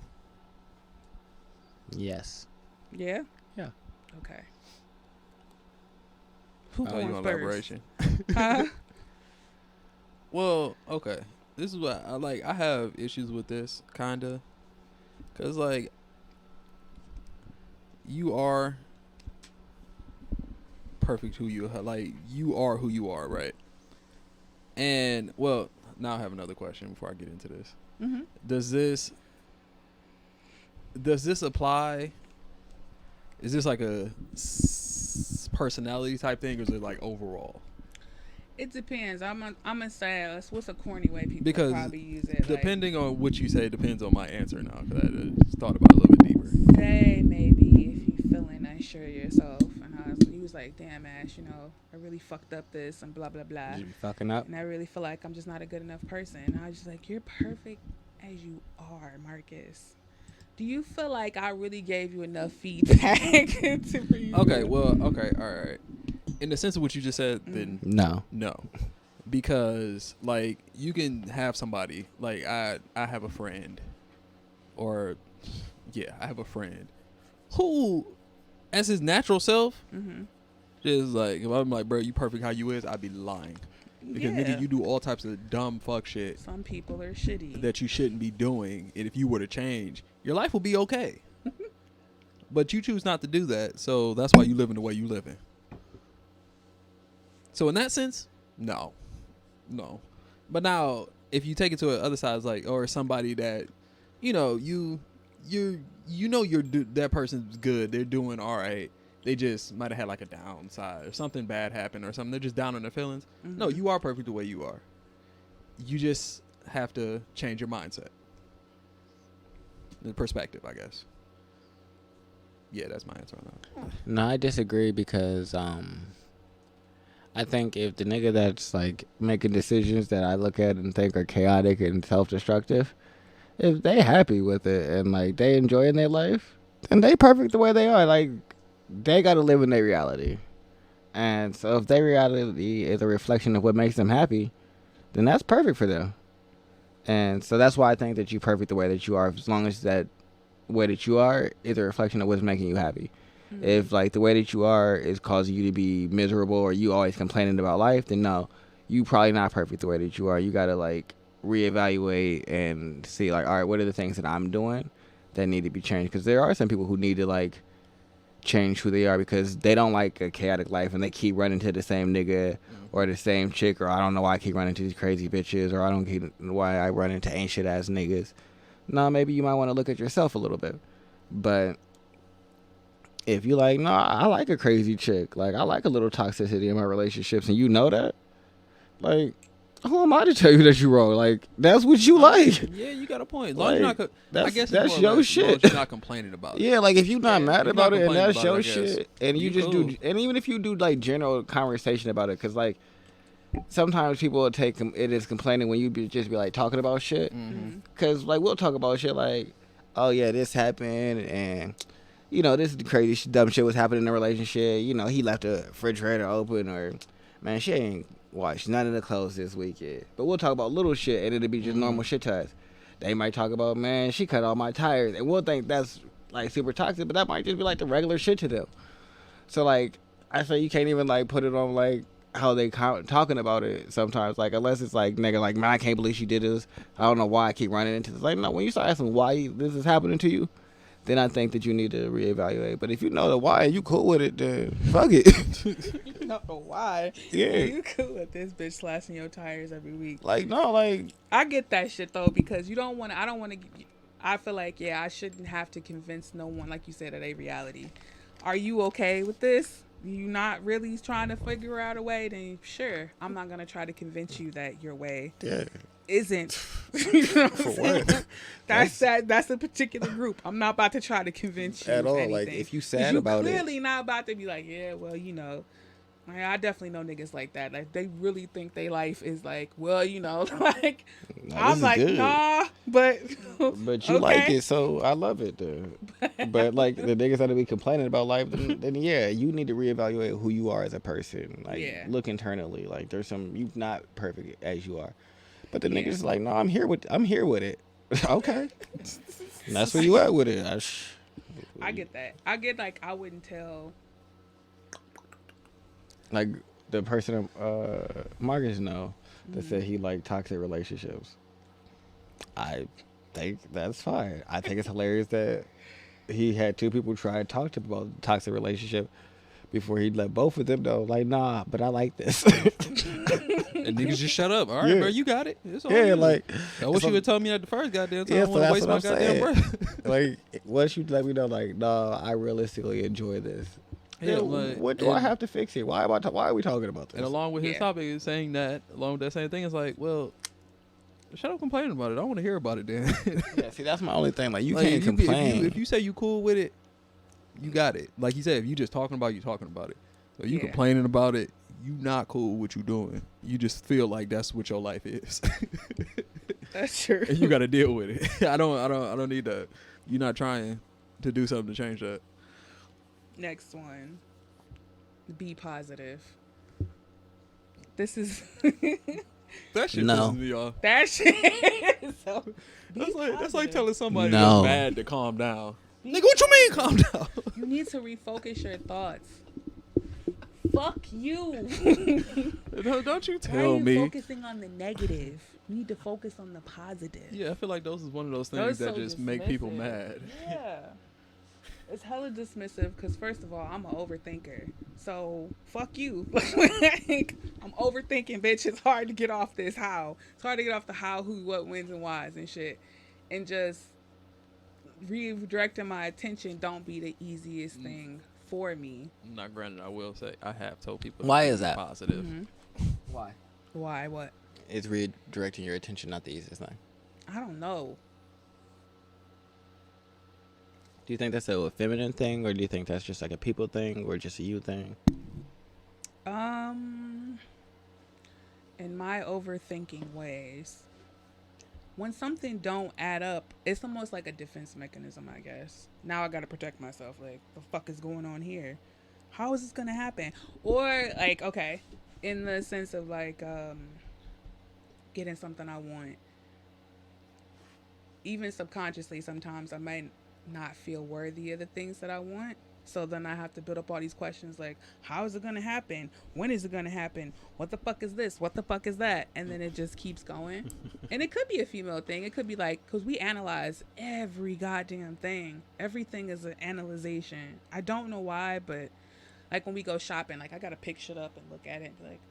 Yes. Yeah. Yeah. Okay. Who You going want first? elaboration? Huh? Well, okay. This is what I like. I have issues with this, kinda, cause like you are perfect who you are. Like you are who you are, right? And well, now I have another question before I get into this. Mm-hmm. Does this apply? Is this like a personality type thing, or is it like overall? It depends. I'm gonna say what's a corny way people Because probably use it. Depending on what you say, depends on my answer now. Because I just thought about it a little bit deeper. Say maybe if you feeling unsure of yourself, and he was like, "Damn, Ash, I really fucked up this and blah blah blah." You be fucking up. And I really feel like I'm just not a good enough person. And I was just like, "You're perfect as you are, Marcus." Do you feel like I really gave you enough feedback for you? Okay, well, okay, all right. In the sense of what you just said, then No. because like you can have somebody like I have a friend, or yeah, I have a friend who, as his natural self, just like if I'm like, bro, you perfect how you is, I'd be lying. Because nigga, you do all types of dumb fuck shit. Some people are shitty That you shouldn't be doing, and if you were to change, your life will be okay. But you choose not to do that, so that's why you live in the way you live in. So in that sense, no. But now, if you take it to the other side, it's like, or somebody that, that person's good, they're doing all right, they just might have had like a downside or something bad happened or something. They're just down on their feelings. Mm-hmm. No, you are perfect the way you are. You just have to change your mindset. The perspective, I guess. Yeah, that's my answer on that. No, I disagree because I think if the nigga that's like making decisions that I look at and think are chaotic and self-destructive, if they happy with it and like they enjoying their life, then they perfect the way they are. Like they got to live in their reality, and so if their reality is a reflection of what makes them happy, then that's perfect for them. And so that's why I think that you're perfect the way that you are, as long as that way that you are is a reflection of what's making you happy. Mm-hmm. If like the way that you are is causing you to be miserable or you always complaining about life, then no, you probably not perfect the way that you are. You gotta like reevaluate and see like, all right, what are the things that I'm doing that need to be changed? Because there are some people who need to like change who they are because they don't like a chaotic life and they keep running to the same nigga or the same chick, or I don't know why I keep running to these crazy bitches, or I don't get why I run into ain't shit ass niggas. No, maybe you might want to look at yourself a little bit. But if you like, no, I like a crazy chick. Like, I like a little toxicity in my relationships, and you know that. Like, who am I to tell you that you're wrong? Like, that's what you like. Yeah, you got a point. As long as you're not, that's, I guess that's your shit. As long as you're not complaining about it. Yeah, like if you're not mad about it and that's your shit, and you just cool. do, and even if you do like general conversation about it, because like sometimes people will take it as complaining when you just be like talking about shit, because like we'll talk about shit like, oh yeah, this happened, and you know this crazy dumb shit was happening in the relationship. You know he left the refrigerator open, or man she ain't watched none of the clothes this weekend. But we'll talk about little shit, and it'll be just normal shit to us. They might talk about, man, she cut all my tires, and we'll think that's like super toxic, but that might just be like the regular shit to them. So like I say you can't even like put it on like how they talking about it sometimes, like unless it's like nigga like, man, I can't believe she did this, I don't know why I keep running into this. Like no, when you start asking why this is happening to you, then I think that you need to reevaluate. But if you know the why and you cool with it, then fuck it. You know the why. Yeah. You cool with this bitch slashing your tires every week. Like no, like I get that shit though, because you don't want to. I don't want to. I feel like I shouldn't have to convince no one, like you said, of a reality. Are you okay with this? You not really trying to figure out a way? Then sure, I'm not gonna try to convince you that your way isn't. You know for what? That's a particular group. I'm not about to try to convince you at all. anything. Like if you sad about it, you're clearly not about to be like, yeah, well, you know. I definitely know niggas like that. Like they really think their life is like, well, you know, like I'm like, good. Nah, but you okay. Like it, so I love it, dude. But like the niggas that be complaining about life, then yeah, you need to reevaluate who you are as a person. Like look internally. Like there's some you not perfect as you are, but the niggas like, no, I'm here with it. Okay, and that's where you at with it. I get that. I get like I wouldn't tell. Like the person Marcus that said he like toxic relationships. I think that's fine. I think it's hilarious that he had two people try to talk to him about the toxic relationship before he let both of them know, like, nah, but I like this. And niggas just shut up. All right, bro, you got it. It's all good. Like I wish you would tell me that the first goddamn time. Yeah, I want to waste my goddamn breath. Like once you let me know, like, nah, I realistically enjoy this. Yeah, what do I have to fix here? Why are we talking about this? And along with his topic is saying that, along with that same thing, is like, well, shut up complaining about it. I want to hear about it then. Yeah, see, that's my only thing. Like, you can't complain. If you say you cool with it, you got it. Like you said, if you just talking about it, you talking about it. So you complaining about it, you not cool with what you doing. You just feel like that's what your life is. That's true. And you got to deal with it. I don't need that. You're not trying to do something to change that. Next one. Be positive. This is that shit pisses me off. That shit. So that's like telling somebody that's bad to calm down. Nigga, what you mean calm down? You need to refocus your thoughts. Fuck you. Don't you tell me. Why are you focusing on the negative? You need to focus on the positive. Yeah, I feel like those is one of those things that just make people mad. Yeah. It's hella dismissive because, first of all, I'm an overthinker. So, fuck you. I'm overthinking, bitch. It's hard to get off this how. It's hard to get off the how, who, what, whens, and whys and shit. And just redirecting my attention don't be the easiest thing for me. Not granted, I will say I have told people. Why to is be that? positive? Why? Why? What? It's redirecting your attention, not the easiest thing. I don't know. Do you think that's a feminine thing, or do you think that's just like a people thing, or just a you thing? In my overthinking ways, when something don't add up, it's almost like a defense mechanism, I guess. Now I gotta protect myself. Like, the fuck is going on here? How is this gonna happen? Or like, okay, in the sense of like getting something I want. Even subconsciously, sometimes I might not feel worthy of the things that I want. So then I have to build up all these questions like, how is it going to happen? When is it going to happen? What the fuck is this? What the fuck is that? And then it just keeps going. And it could be a female thing. It could be like, because we analyze every goddamn thing. Everything is an analyzation. I don't know why, but like when we go shopping, like I got to pick shit up and look at it and be like,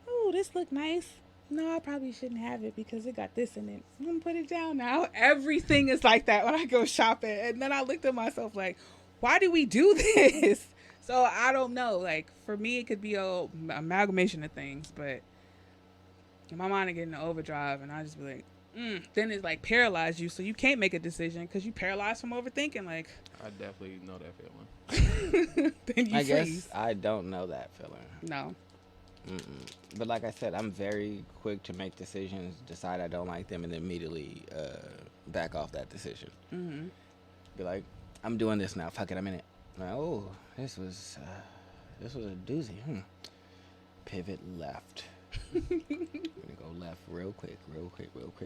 oh, this look nice. No, I probably shouldn't have it because it got this in it. I'm going to put it down now. Everything is like that when I go shopping. And then I looked at myself like, why do we do this? So I don't know. Like, for me, it could be a amalgamation of things. But in my mind, I get in the overdrive and I just be like, then it's like paralyze you. So you can't make a decision because you paralyzed from overthinking. Like, I definitely know that feeling. then you I freeze. guess I don't know that feeling. No. But like I said, I'm very quick to make decisions, decide I don't like them, and then immediately back off that decision. Mm-hmm. Be like, I'm doing this now. Fuck it, I'm in it. Like, oh, this was a doozy. Pivot left. I'm gonna go left real quick.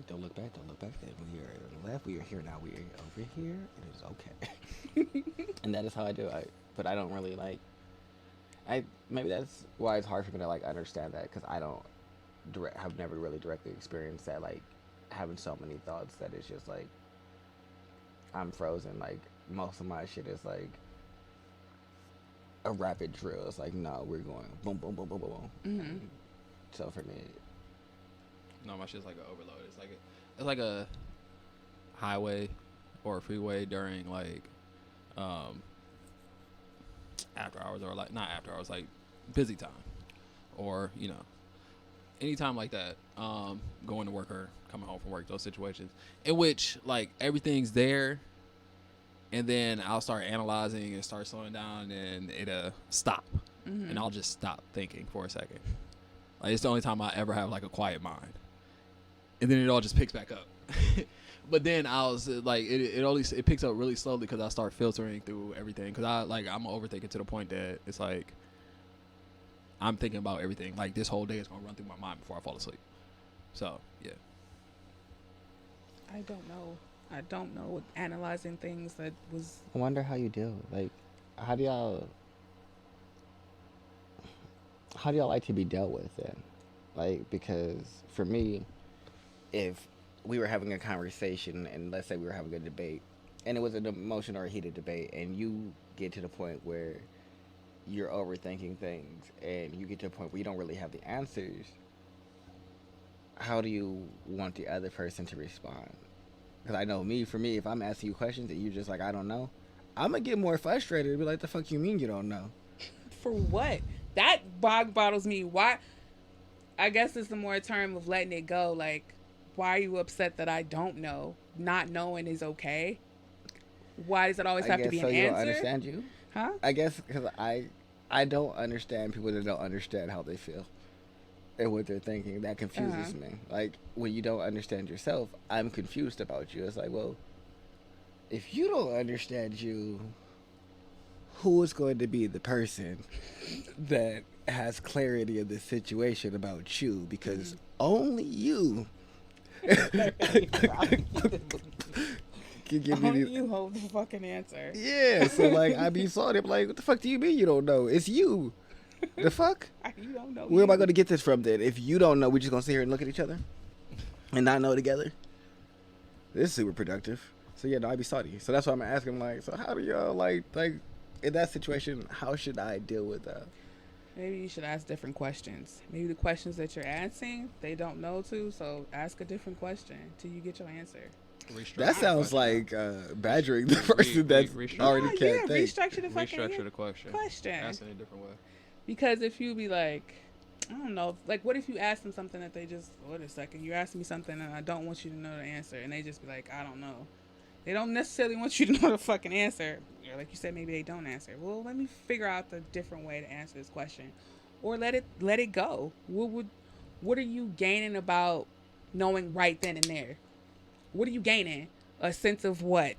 Don't look back. Then we are on the left. We are here now. We are over here. It is okay. And that is how I do it. But I don't really like. Maybe that's why it's hard for me to like understand that, because I don't have never really directly experienced that, like having so many thoughts that it's just like I'm frozen. Like most of my shit is like a rapid drill. It's like, no, we're going boom, boom, boom, boom, boom, boom. Mm-hmm. So for me, No, my shit's like an overload. It's like a highway or a freeway during like after hours, or like not after hours, like busy time, or any time like that, going to work or coming home from work, those situations in which like everything's there, and then I'll start analyzing and start slowing down, and it'll stop. Mm-hmm. And I'll just stop thinking for a second. Like, it's the only time I ever have like a quiet mind, and then it all just picks back up. But then I was like, it picks up really slowly because I start filtering through everything, because I'm overthinking to the point that it's like I'm thinking about everything. Like, this whole day is gonna run through my mind before I fall asleep. So yeah. I don't know with analyzing things. That was. I wonder how you deal. Like, how do y'all like to be dealt with then? Like, because for me, if we were having a conversation and let's say we were having a debate and it was an emotional or heated debate, and you get to the point where you're overthinking things and you get to a point where you don't really have the answers, how do you want the other person to respond? Because I know for me, if I'm asking you questions and you're just like, I don't know, I'm going to get more frustrated and be like, the fuck you mean you don't know? For what? That boggles me. Why? I guess it's the more term of letting it go. Like, why are you upset that I don't know? Not knowing is okay. Why does it always have to be an answer? I don't understand you. Huh? I guess because I don't understand people that don't understand how they feel and what they're thinking. That confuses me. Like, when you don't understand yourself, I'm confused about you. It's like, well, if you don't understand you, who is going to be the person that has clarity of the situation about you? Because only you can give me you hold the fucking answer. Yeah, so like I be salty. I'm like, what the fuck do you mean you don't know? It's you. The fuck? You don't know. Where am I going to get this from then? If you don't know, we just going to sit here and look at each other and not know together? This is super productive. So yeah, no, I be salty. So that's why I'm asking, like, so how do y'all like in that situation, how should I deal with that? Maybe you should ask different questions. Maybe the questions that you're asking, they don't know too. So ask a different question till you get your answer. That sounds like badgering the person that's already can't think. Restructure the fucking Restructure the question. Ask in a different way. Because if you be like, I don't know, like what if you ask them something that they just, wait a second, you asked me something and I don't want you to know the answer, and they just be like, I don't know. They don't necessarily want you to know the fucking answer. Or like you said, maybe they don't answer. Well, let me figure out the different way to answer this question, or let it go. What are you gaining about knowing right then and there? What are you gaining? A sense of what?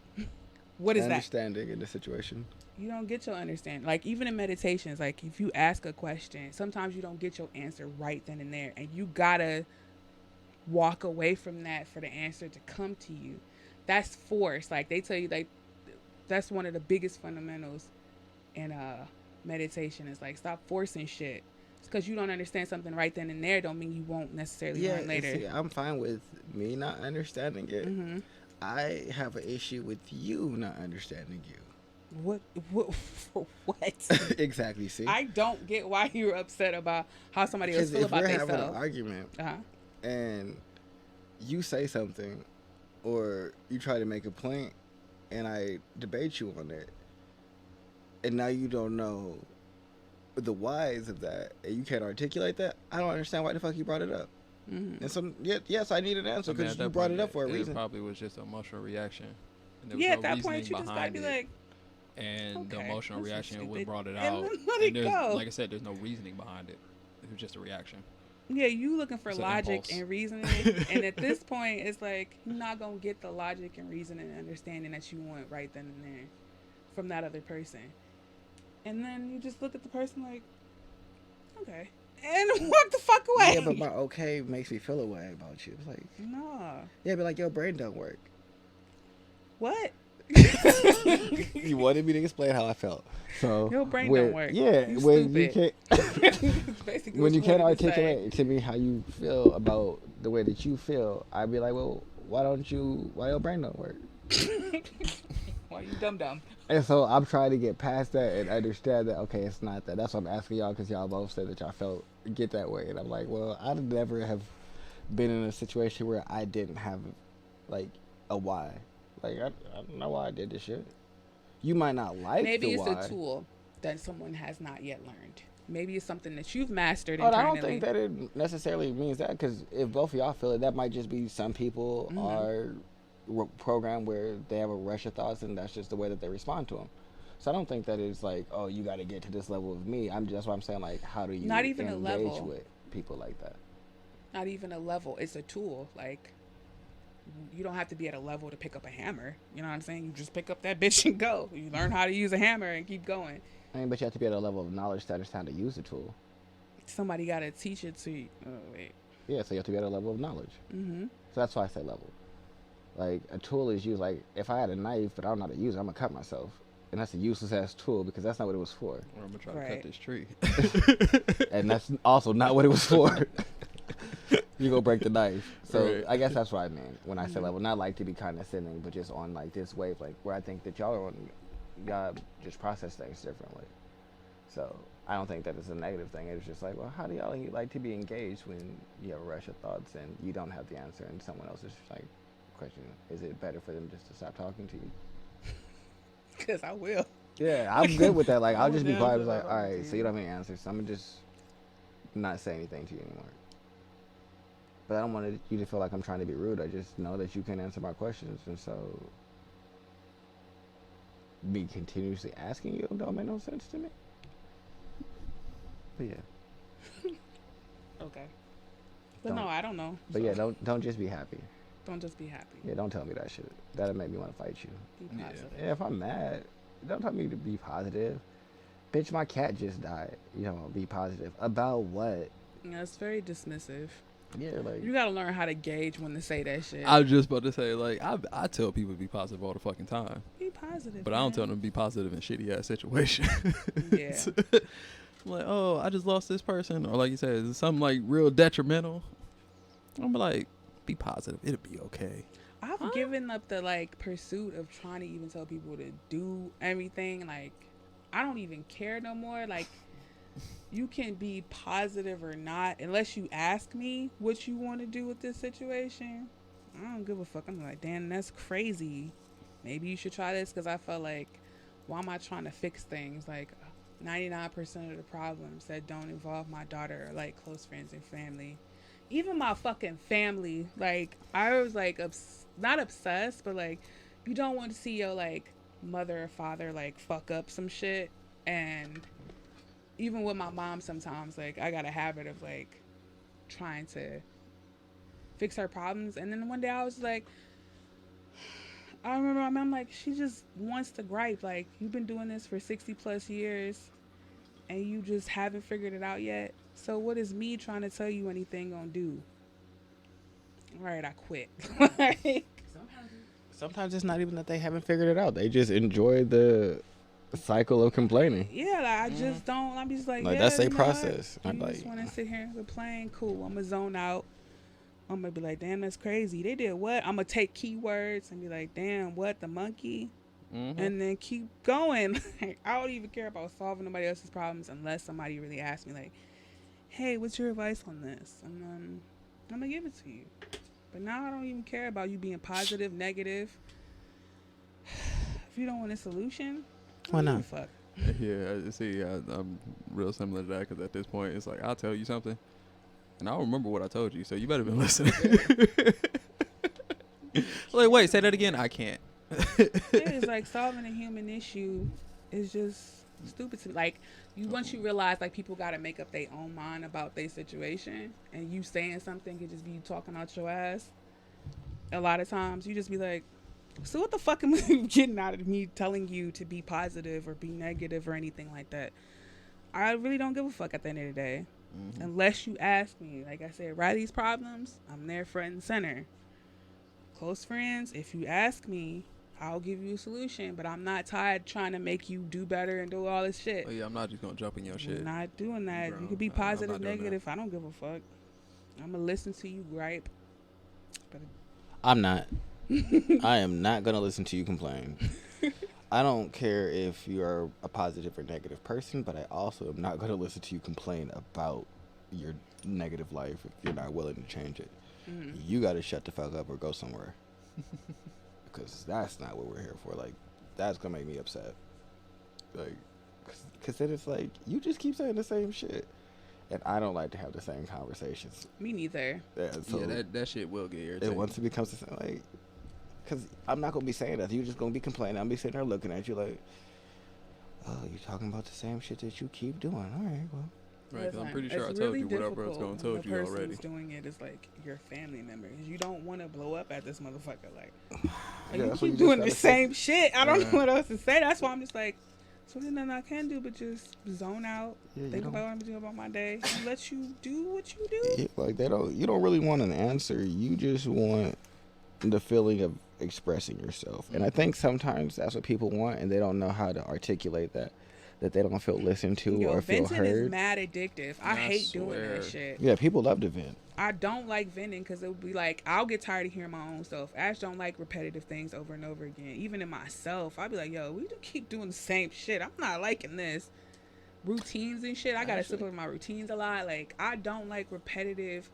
What is understanding in the situation. You don't get your understanding. Like even in meditations, like if you ask a question, sometimes you don't get your answer right then and there, and you gotta walk away from that for the answer to come to you. That's force. Like they tell you, like that's one of the biggest fundamentals in meditation. Is like stop forcing shit. It's because you don't understand something right then and there. Don't mean you won't necessarily learn later. See, I'm fine with me not understanding it. Mm-hmm. I have an issue with you not understanding you. What? Exactly. See, I don't get why you're upset about how somebody else feel about themselves. If we're having an argument and you say something or you try to make a point and I debate you on it, and now you don't know the whys of that and you can't articulate that, I don't understand why the fuck you brought it up. Mm-hmm. And so, yes, I need an answer because you brought it up for a reason. It probably was just an emotional reaction. At that point, you just gotta be like, and the emotional reaction of what brought it out. And let it go. Like I said, there's no reasoning behind it. It was just a reaction. Yeah, you looking for logic and reasoning, and at this point, it's like you're not gonna get the logic and reasoning and understanding that you want right then and there from that other person. And then you just look at the person like, okay, and walk the fuck away. Yeah, but my okay makes me feel a way about you. It's like, nah. Yeah, but like your brain don't work. What? You wanted me to explain how I felt. So your brain don't work. Yeah, you when stupid. you can't articulate to me how you feel about the way that you feel, I'd be like, well, why your brain don't work? Why you dumb? And so I'm trying to get past that and understand that, okay, it's not that. That's what I'm asking y'all, because y'all both said that y'all get that way. And I'm like, well, I'd never have been in a situation where I didn't have, like, a why. Like, I don't know why I did this shit. You might not like Maybe the why. Maybe it's a tool that someone has not yet learned. Maybe it's something that you've mastered internally. I don't think that it necessarily means that, because if both of y'all feel it, that might just be some people are programmed where they have a rush of thoughts and that's just the way that they respond to them. So I don't think that it's like, oh, you got to get to this level of me. That's what I'm saying. Like, how do you not even engage with people like that? Not even a level. It's a tool. Like, you don't have to be at a level to pick up a hammer. You know what I'm saying? You just pick up that bitch and go. You learn how to use a hammer and keep going. I mean, but you have to be at a level of knowledge to understand how to use the tool. Somebody got to teach it to you. Oh, wait. Yeah, so you have to be at a level of knowledge. Mm-hmm. So that's why I say level. Like, a tool is used, like, if I had a knife, but I don't know how to use it, I'm going to cut myself. And that's a useless-ass tool because that's not what it was for. Or I'm going to try to cut this tree. And that's also not what it was for. You go break the knife. So I guess that's what I mean when I say level. Not like to be condescending, but just on, like, this wave, like, where I think that y'all just process things differently. So I don't think that it's a negative thing. It's just like, well, how do y'all like to be engaged when you have a rush of thoughts and you don't have the answer and someone else is just like, question, is it better for them just to stop talking to you? Because I will. Yeah, I'm good with that. Like, I'll just be quiet. It's like, all right, so you don't have any answers, so I'm going to just not say anything to you anymore. But I don't want you to feel like I'm trying to be rude. I just know that you can answer my questions. And so me continuously asking you don't make no sense to me. But yeah. Okay. But no, I don't know. But so. Yeah, don't just be happy. Don't just be happy. Yeah, don't tell me that shit. That'll make me want to fight you. Be positive. Yeah, if I'm mad, don't tell me to be positive. Bitch, my cat just died. You know, be positive. About what? Yeah, it's very dismissive. Yeah, like, you gotta learn how to gauge when to say that shit. I was just about to say, like, I tell people to be positive all the fucking time. Be positive. But man. I don't tell them to be positive in shitty ass situations. Yeah. I'm like, oh, I just lost this person, or like you said, it's something like real detrimental. I'm like, be positive. It'll be okay. I've given up the like pursuit of trying to even tell people to do everything. Like, I don't even care no more. Like, you can be positive or not unless you ask me what you want to do with this situation. I don't give a fuck. I'm like, damn, that's crazy. Maybe you should try this, because I felt like, why am I trying to fix things? Like, 99% of the problems that don't involve my daughter are like close friends and family. Even my fucking family. Like, I was like, not obsessed, but like, you don't want to see your like mother or father like fuck up some shit. And even with my mom, sometimes like I got a habit of like trying to fix her problems. And then one day I was like, I remember my mom, like, she just wants to gripe. Like, you've been doing this for 60 plus years and you just haven't figured it out yet. So what is me trying to tell you anything gonna do? All right, I quit. Like, Sometimes it's not even that they haven't figured it out. They just enjoy the cycle of complaining. yeah, like, I just don't. I'm just like, yeah, that's their you know what? process. You I'm just like, want to sit here and complain. Cool. I'm gonna zone out. I'm gonna be like, damn, that's crazy. They did what? I'm gonna take keywords and be like, damn, what, the monkey? And then keep going. Like, I don't even care about solving nobody else's problems unless somebody really asks me, like, hey, what's your advice on this? And I'm gonna give it to you. But now I don't even care about you being positive, negative. If you don't want a solution, why not? Fuck. Yeah, see, I'm real similar to that, because at this point, it's like, I'll tell you something, and I'll remember what I told you, so you better be listening. Like, wait, say that again? I can't. Yeah, it's like solving a human issue is just stupid to me. Like, once you realize, like, people got to make up their own mind about their situation, and you saying something could just be you talking out your ass. A lot of times, you just be like, so what the fuck am I getting out of me telling you to be positive or be negative or anything like that? I really don't give a fuck at the end of the day. Unless you ask me. Like I said, Riley's problems, I'm there front and center. Close friends, if you ask me, I'll give you a solution, but I'm not tired trying to make you do better and do all this shit. Oh, yeah, I'm not just gonna jump in your shit. I'm not doing that. Bro, You could be I'm positive, not doing negative. I don't give a fuck. I'm gonna listen to you gripe. But I'm not. I am not going to listen to you complain. I don't care if you are a positive or negative person, but I also am not going to listen to you complain about your negative life if you're not willing to change it. You got to shut the fuck up or go somewhere. Because that's not what we're here for. Like, that's going to make me upset. Like, because then it's like, you just keep saying the same shit. And I don't like to have the same conversations. me neither. Yeah, so Yeah, that shit will get irritating. it once it becomes the same, like, because I'm not going to be saying that. You're just going to be complaining. I'm be sitting there looking at you like, oh, you're talking about the same shit that you keep doing. All right, well. Right, 'cause I'm pretty It's sure I told really you whatever else difficult gonna when told you the person already. who's doing it is like your family member. You don't want to blow up at this motherfucker. Like, Yeah, you that's what keep you doing just the gotta say. same shit. I don't know what else to say. That's why I'm just like, so there's nothing I can do but just zone out, Yeah, you think don't- about what I'm doing about my day, and let you do what you do. Yeah, like you don't really want an answer. You just want the feeling of expressing yourself. And I think sometimes that's what people want, and they don't know how to articulate that they don't feel listened to Yo, or feel venting is heard. mad addictive. I I hate doing swear. that shit. Yeah, people love to vent. I don't like venting because it would be like, I'll get tired of hearing my own self. Ash don't like repetitive things over and over again. Even in myself, I'll be like, yo, we do keep doing the same shit. I'm not liking this. Routines and shit. I gotta slip up my routines a lot. Like, I don't like repetitive,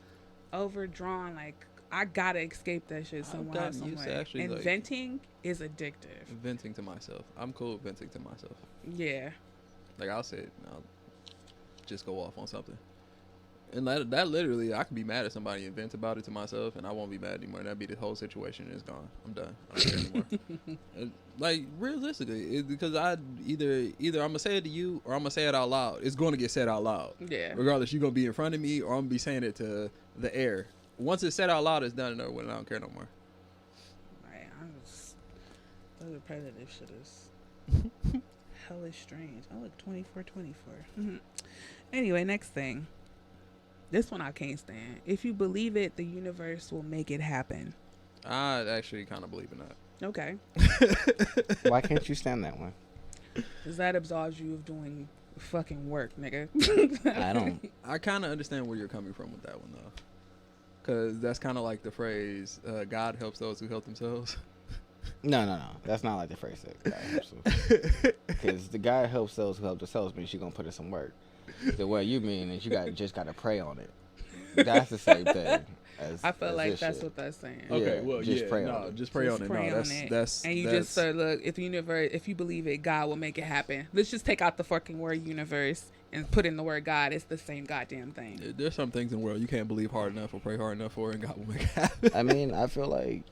overdrawn. Like, I gotta escape that shit somewhere. gotten used to actually, And like- venting is addictive. Venting to myself. I'm cool with venting to myself. Yeah. Like, I'll sit and I'll just go off on something. And that literally, I can be mad at somebody and vent about it to myself, and I won't be mad anymore. And that'd be the whole situation is gone. I'm done. I don't care anymore. And, like, realistically, because I either I'm gonna say it to you or I'm gonna say it out loud. It's going to get said out loud. Yeah. Regardless, you're gonna be in front of me or I'm gonna be saying it to the air. Once it's said out loud, it's done and over with, and I don't care no more. Right. I'm just, the repetitive shit is hellish strange. I look 24. Anyway, next thing. This one I can't stand. If you believe it, the universe will make it happen. I actually kind of believe in that. Okay. Why can't you stand that one? Because that absolves you of doing fucking work, nigga. I don't. I kind of understand where you're coming from with that one, though. Because that's kind of like the phrase, God helps those who help themselves. No. That's not like the phrase that God helps us. Because the guy helps those who help themselves means you're going to put in some work. The way you mean is you just got to pray on it. That's the same thing. I feel as like this that's shit. what that's saying. Okay, Yeah, well, just yeah, pray no, on it. just pray Just on it. pray No, on it. that's And you just say, look, if the universe, if you believe it, God will make it happen. Let's just take out the fucking word universe and put in the word God. It's the same goddamn thing. there's some things in the world you can't believe hard enough or pray hard enough for, and God will make it happen. I mean, I feel like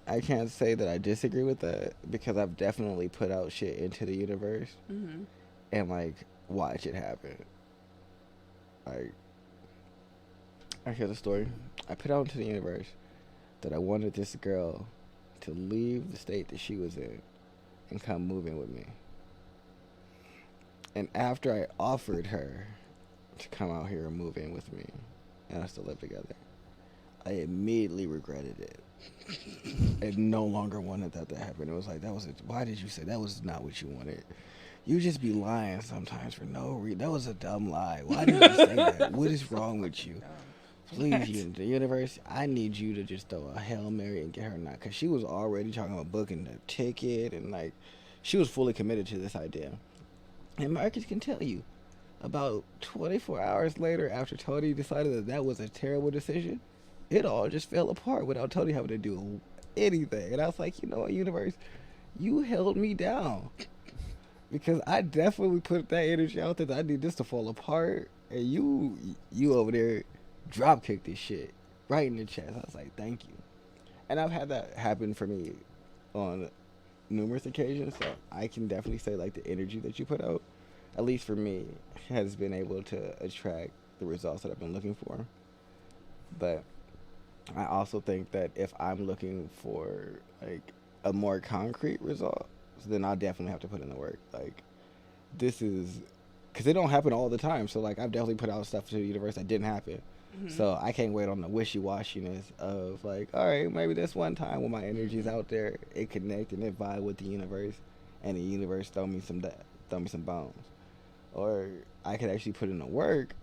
I can't say that I disagree with that because I've definitely put out shit into the universe Mm-hmm. and like watch it happen. Like, I hear the story. I put out into the universe that I wanted this girl to leave the state that she was in and come move in with me. And after I offered her to come out here and move in with me and us to live together, I immediately regretted it. I no longer wanted that to happen. It was like, why did you say that was not what you wanted? You just be lying sometimes for no reason. That was a dumb lie. Why did you say that? What is wrong with you? Please, the universe, I need you to just throw a Hail Mary and get her not. Because she was already talking about booking the ticket and like, she was fully committed to this idea. And Marcus can tell you, about 24 hours later, after Tony decided that that was a terrible decision, it all just fell apart without Tony having to do anything. And I was like, you know what, universe, you held me down. Because I definitely put that energy out there that I need this to fall apart. And you over there drop kicked this shit right in the chest. I was like, thank you. And I've had that happen for me on numerous occasions. So I can definitely say like the energy that you put out, at least for me, has been able to attract the results that I've been looking for. But I also think that if I'm looking for like a more concrete result, then I'll definitely have to put in the work. Like, this is because it don't happen all the time. So like, I've definitely put out stuff to the universe that didn't happen. Mm-hmm. So I can't wait on the wishy-washiness of like, all right, maybe this one time when my energy's out there, it connect and it vibe with the universe, and the universe throw me some bones, or I could actually put in the work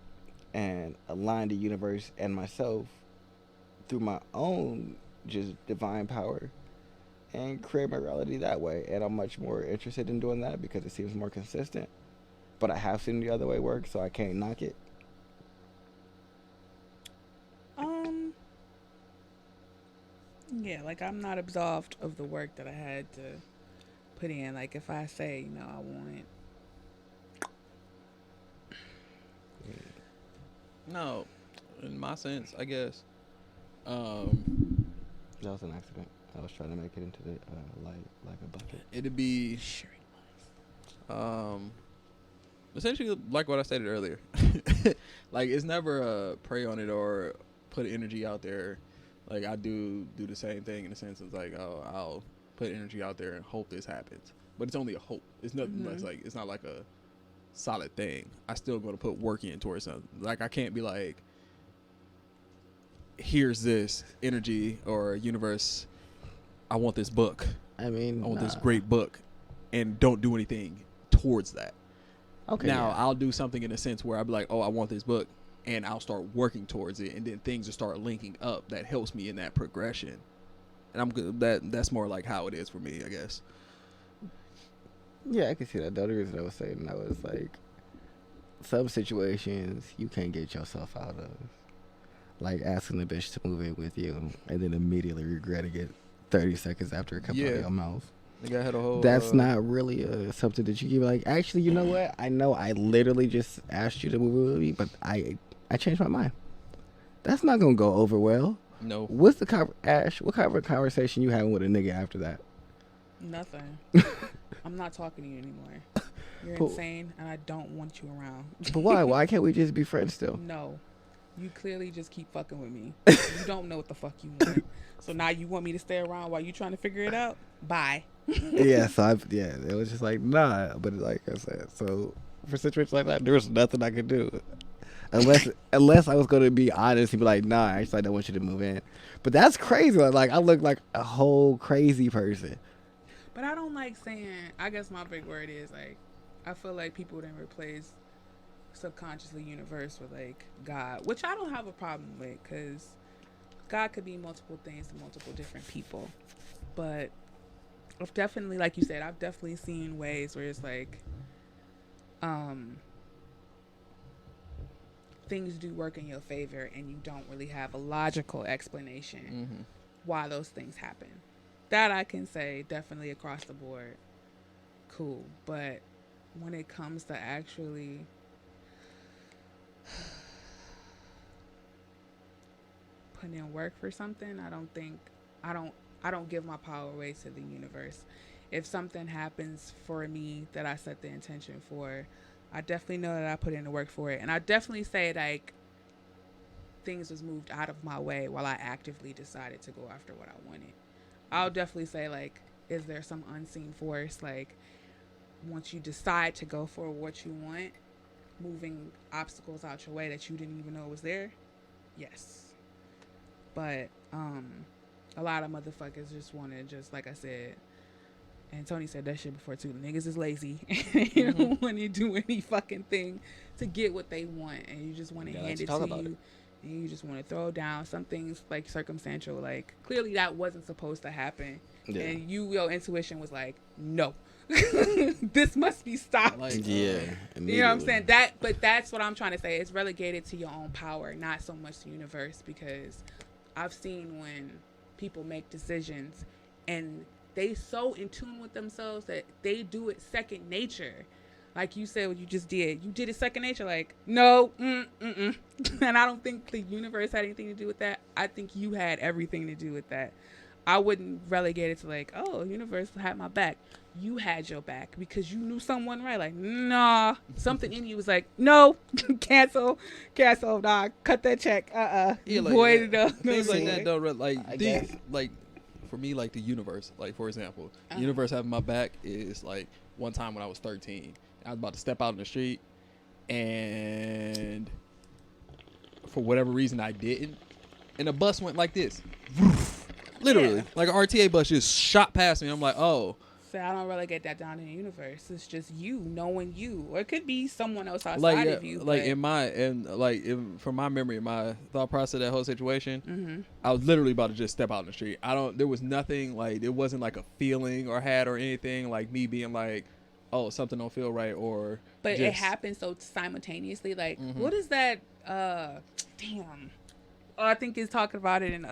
and align the universe and myself through my own just divine power and create my reality that way. And I'm much more interested in doing that because it seems more consistent. But I have seen the other way work, so I can't knock it. Yeah, like I'm not absolved of the work that I had to put in. Like if I say, you know, I want No, in my sense, I guess. That was an accident. I was trying to make it into the light like a bucket. It'd be essentially like what I stated earlier. Like, it's never a pray on it or put energy out there. Like, I do the same thing in the sense of like, oh, I'll put energy out there and hope this happens. But it's only a hope. It's nothing that's like, it's not like a solid thing. I still going to put work in towards something. Like, I can't be like, here's this energy or universe, I want this book. I mean, I want this great book, and don't do anything towards that. Okay. Now, yeah. I'll do something in a sense where I'll be like, oh, I want this book, and I'll start working towards it, and then things will start linking up that helps me in that progression. And I'm good. That's more like how it is for me, I guess. Yeah, I can see that. The other reason I was saying that was like, some situations you can't get yourself out of. Like asking the bitch to move in with you and then immediately regretting it 30 seconds after it comes out of your mouth. Nigga, I had a whole, That's not really something that you give like, actually, you know what? I know I literally just asked you to move in with me, but I changed my mind. That's not going to go over well. No. What's the Ash, what kind of conversation you having with a nigga after that? nothing. I'm not talking to you anymore. You're insane, and I don't want you around. But why? Why can't we just be friends still? No. You clearly just keep fucking with me. You don't know what the fuck you want. So now you want me to stay around while you trying to figure it out? Bye. Yeah, so it was just like, nah. But like I said, so for situations like that, there was nothing I could do. Unless I was going to be honest and be like, nah, actually I don't want you to move in. But that's crazy. Like, I look like a whole crazy person. But I don't like saying, I guess my big word is like, I feel like people then replace subconsciously universe with like God, which I don't have a problem with, because God could be multiple things to multiple different people. But I've definitely, like you said, I've definitely seen ways where it's like things do work in your favor and you don't really have a logical explanation Mm-hmm. why those things happen. That I can say definitely across the board, cool. But when it comes to actually putting in work for something, I don't give my power away to the universe. If something happens for me that I set the intention for, I definitely know that I put in the work for it. And I definitely say like things was moved out of my way while I actively decided to go after what I wanted. I'll definitely say like, is there some unseen force like once you decide to go for what you want, moving obstacles out your way that you didn't even know was there? Yes. But a lot of motherfuckers just want to, just like I said, and Tony said that shit before too. The niggas is lazy. You don't want to do any fucking thing to get what they want, and you just want to hand it to you, and you just want to throw down. Some things like circumstantial, like clearly that wasn't supposed to happen, and your intuition was like, no, this must be stopped. Like, Yeah, you know what I'm saying? But that's what I'm trying to say. It's relegated to your own power, not so much the universe, because I've seen when people make decisions and they so in tune with themselves that they do it second nature. Like you said, what you just did. You did it second nature. Like, no, and I don't think the universe had anything to do with that. I think you had everything to do with that. I wouldn't relegate it to like, oh, universe had my back. You had your back because you knew someone right. Like, nah, something in you was like, no, cancel, nah, cut that check. Yeah, like void things like that don't like I things guess. like for me, like the universe, like for example, the Uh-huh. universe having my back is like one time when I was 13, I was about to step out in the street, and for whatever reason I didn't, and the bus went like this, literally, Yeah. like an RTA bus just shot past me. I'm like, oh, So I don't relegate that down to the universe. It's just you knowing you, or it could be someone else outside like of you. like but, in my from my memory, my thought process of that whole situation, Mhm. I was literally about to just step out in the street. There was nothing like, it wasn't like a feeling or had or anything like me being like, oh, something don't feel right, or But just, it happened so simultaneously. Like, Mhm. what is that? Damn. Oh, I think he's talking about it in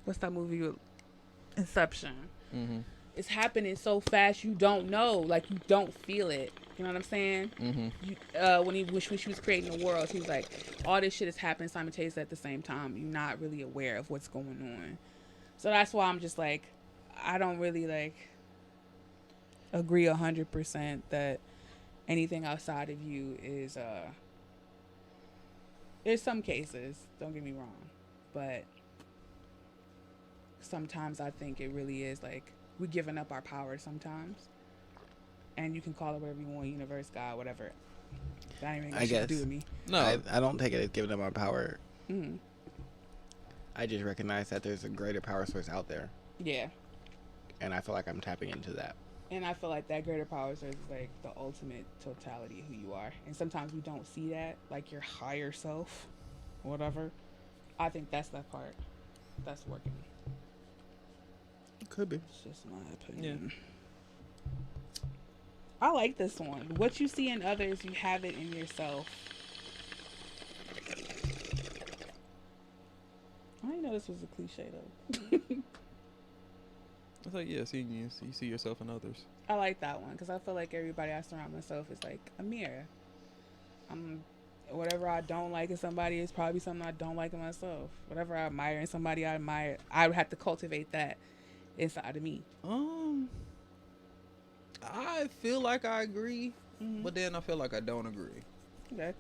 what's that movie with Inception? Mm-hmm. It's happening so fast you don't know, like you don't feel it. You know what I'm saying? Mm-hmm. When she was creating the world, he was like, all this shit is happening simultaneously at the same time. You're not really aware of what's going on. So that's why I'm just like, I don't really like agree 100% that anything outside of you is there's some cases, don't get me wrong, but sometimes I think it really is like we're giving up our power sometimes, and you can call it whatever you want, universe, God, whatever. That ain't even got shit to do with me. No, I don't take it as giving up my power. Mm-hmm. I just recognize that there's a greater power source out there, Yeah, and I feel like I'm tapping into that. and I feel like that greater power source is like the ultimate totality of who you are, and sometimes we don't see that, like your higher self, whatever. I think that's that part that's working. Could be. It's just my opinion. I like this one. What you see in others, you have it in yourself. I didn't know this was a cliche though. it's like, yeah, seeing you see yourself in others. I like that one because I feel like everybody I surround myself is like a mirror. Whatever I don't like in somebody is probably something I don't like in myself. Whatever I admire in somebody, I admire. I would have to cultivate that inside of me. I feel like I agree, Mm-hmm. but then I feel like I don't agree. Okay.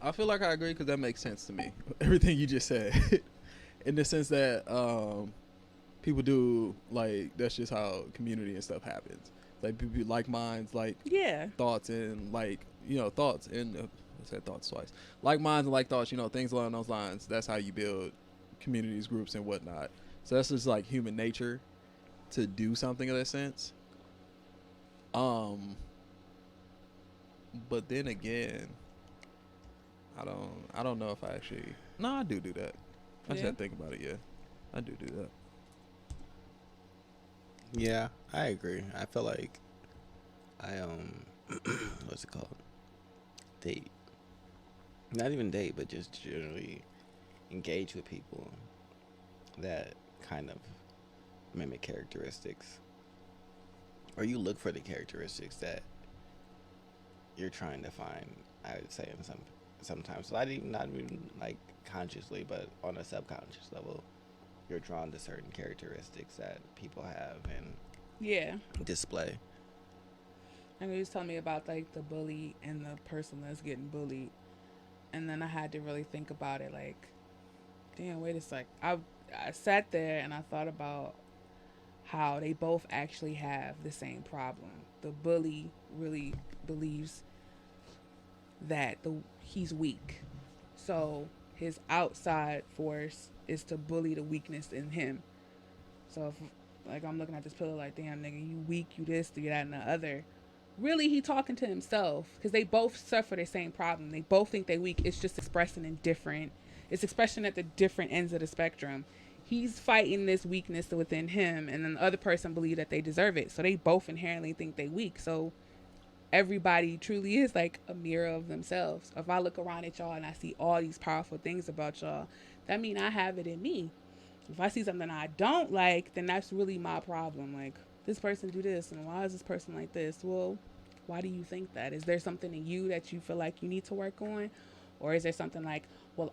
I feel like I agree because that makes sense to me. Everything you just said, in the sense that people do, like, that's just how community and stuff happens. Like people like minds, like Yeah. thoughts and like thoughts and I said thoughts twice. Like minds and like thoughts, things along those lines. That's how you build communities, groups, and whatnot. So that's just like human nature to do something of that sense. But then again, I don't know if I actually. No, I do that. I just Yeah? had to think about it. Yeah, I do that. Yeah, I agree. I feel like I what's it called? not even date, but just generally engage with people that kind of mimic characteristics, or you look for the characteristics that you're trying to find. I would say in sometimes not even like consciously, but on a subconscious level, you're drawn to certain characteristics that people have and Yeah. display. I mean, he was telling me about like the bully and the person that's getting bullied, and then I had to really think about it. Like, damn, wait a sec. I sat there and I thought about how they both actually have the same problem. The bully really believes that he's weak, so his outside force is to bully the weakness in him. So if like I'm looking at this pillow like, damn nigga, you weak, you this, you that, and the other. Really, he talking to himself because they both suffer the same problem. They both think they weak. It's just expressing in different. It's expression at the different ends of the spectrum. He's fighting this weakness within him, and then the other person believe that they deserve it. So they both inherently think they weak. So everybody truly is like a mirror of themselves. If I look around at y'all and I see all these powerful things about y'all, that mean I have it in me. If I see something I don't like, then that's really my problem. Like, this person do this, and why is this person like this? Well, why do you think that? Is there something in you that you feel like you need to work on? Or is there something like, well,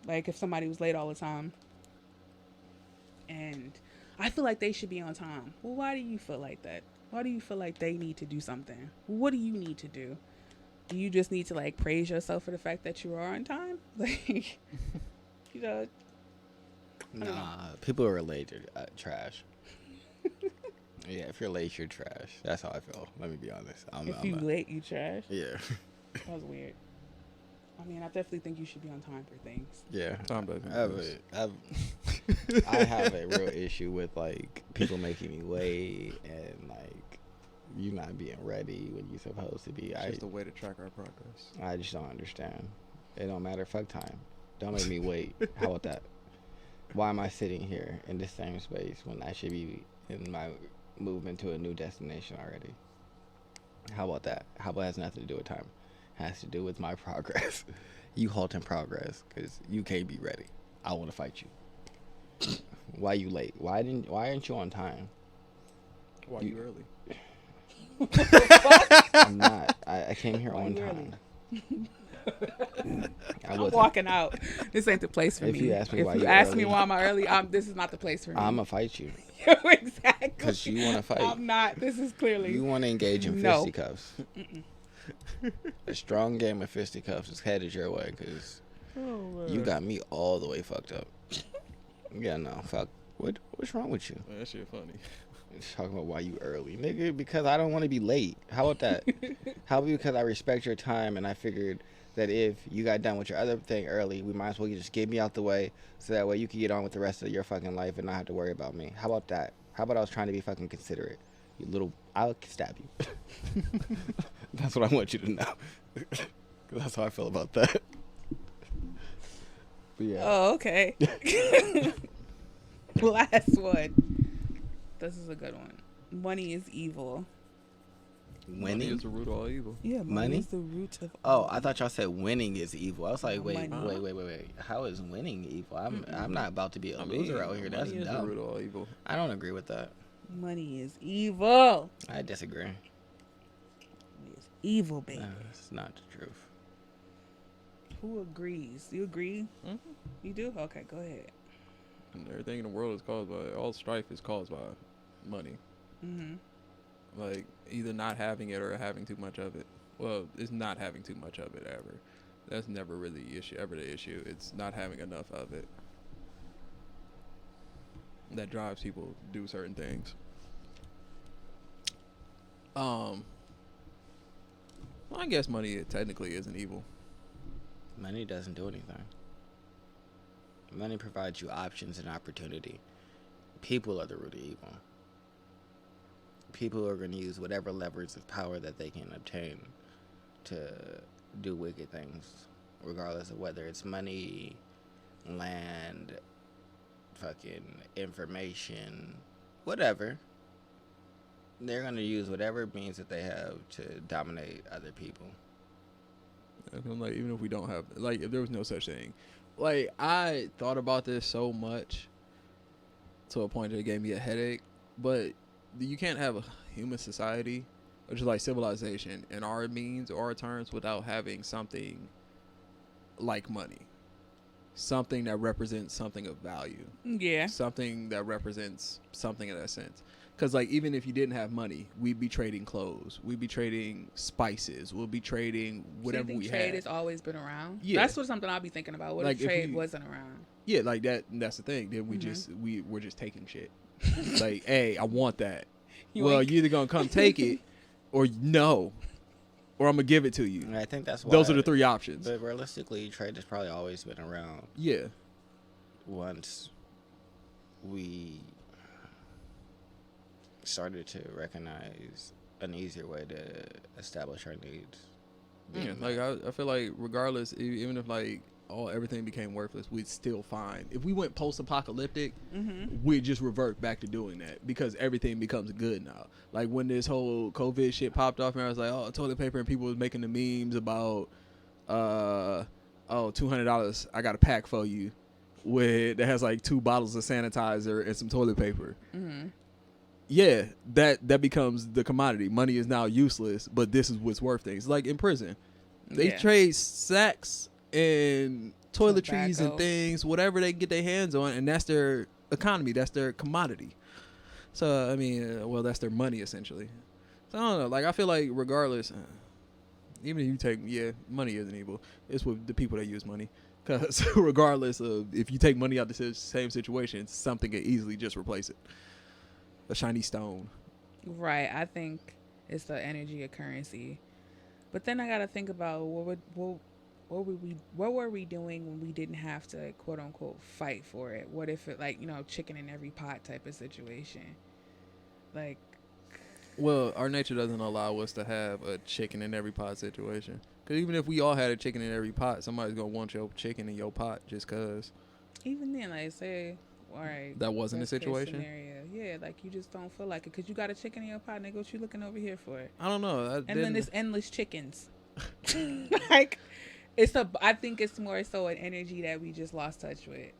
like if somebody was late all the time and I feel like they should be on time. Well, why do you feel like that? Why do you feel like they need to do something? What do you need to do? Do you just need to like praise yourself for the fact that you are on time? Like, you know, Nah, people are late are trash. Yeah, if you're late, you're trash. That's how I feel. Let me be honest. if you late, you trash. Yeah. That was weird. I mean, I definitely think you should be on time for things. Yeah. Time doesn't I have a real issue with like people making me wait and like you not being ready when you're supposed to be. It's just a way to track our progress. I just don't understand. It don't matter. Fuck time. Don't make me wait. How about that? Why am I sitting here in the same space when I should be in my movement to a new destination already? How about that? How about it has nothing to do with time? It has to do with my progress. You halting progress because you can't be ready. I want to fight you. Why you late? Why aren't you on time? Why you early? I'm not. I came here on time. I'm walking out. This ain't the place for me. If you ask me why why am I early, this is not the place for me. I'm gonna fight you. Exactly. Because you want to fight. I'm not. This is clearly. You want to engage in No. fisticuffs. A strong game of fisticuffs is headed your way because you got me all the way fucked up. Yeah, no, fuck. What's wrong with you? Man, that shit funny. Talking about why you early, nigga. Because I don't want to be late. How about that? How about because I respect your time and I figured that if you got done with your other thing early, we might as well just get me out the way so that way you can get on with the rest of your fucking life and not have to worry about me. How about that? How about I was trying to be fucking considerate? You little, I'll stab you. That's what I want you to know. That's how I feel about that. But yeah. Oh, okay. Last one. This is a good one. Money is evil. Money Winning? is the root of all evil. Yeah, Money? is the root of. Oh, I thought y'all said winning is evil. I was like, wait. Money. How is winning evil? I'm not about to be a loser out here. That's money is the root dumb. of all evil. I don't agree with that. Money is evil. I disagree. Money is evil, baby. That's not the truth. Who agrees? You agree? Mm-hmm. You do? Okay, go ahead. And everything in the world is caused by, all strife is caused by money. Mm-hmm. Like, either not having it or having too much of it. Well, it's not having too much of it ever. That's never really the issue. It's not having enough of it. That drives people to do certain things. Well, I guess money technically isn't evil. Money doesn't do anything. Money provides you options and opportunity. People are the root of evil. People are going to use whatever levers of power that they can obtain to do wicked things, regardless of whether it's money, land, fucking information, whatever. They're going to use whatever means that they have to dominate other people. I'm like, even if we don't have, like, if there was no such thing, like, I thought about this so much to a point that it gave me a headache. But you can't have a human society, or just like civilization, in our means or our terms without having something like money, something that represents something of value, Yeah. something that represents something in that sense. Because, like, even if you didn't have money, we'd be trading clothes, we'd be trading spices, we'll be trading whatever so you think we trade had. has always been around? Yeah. That's what something I'll be thinking about. What Like, if if trade we- wasn't around? Yeah, like that. That's the thing. Then we we're just taking shit. Like, hey, I want that. Well, you're either gonna come take it, or no, or I'm gonna give it to you. And I think that's why. Those are the three options. But realistically, trade has probably always been around. Yeah. Once we started to recognize an easier way to establish our needs. Yeah, like I feel like regardless, even if like everything became worthless, we'd still find. If we went post-apocalyptic, we'd just revert back to doing that because everything becomes good now. Like when this whole COVID shit popped off, and I was like, oh, toilet paper, and people was making the memes about, $200, I got a pack for you, that has like 2 bottles of sanitizer and some toilet paper. Yeah, that becomes the commodity. Money is now useless, but this is what's worth things. Like in prison, they trade sacks and toiletries and things, whatever they can get their hands on, and that's their economy. That's their commodity. So I mean, well, that's their money essentially. So I don't know. Like I feel like regardless, even if you take, money isn't evil. It's with the people that use money. Because regardless of if you take money out of the same situation, something can easily just replace it. A shiny stone. Right. I think it's the energy of currency. But then I gotta think about what were we doing when we didn't have to quote unquote fight for it? What if it like, chicken in every pot type of situation? Like, well, our nature doesn't allow us to have a chicken in every pot situation. Because even if we all had a chicken in every pot, somebody's gonna want your chicken in your pot just cause. Even then, like say, all right, that wasn't a situation. Yeah, like you just don't feel like it because you got a chicken in your pot, nigga. What you looking over here for? I don't know. And then there's endless chickens. Like, I think it's more so an energy that we just lost touch with.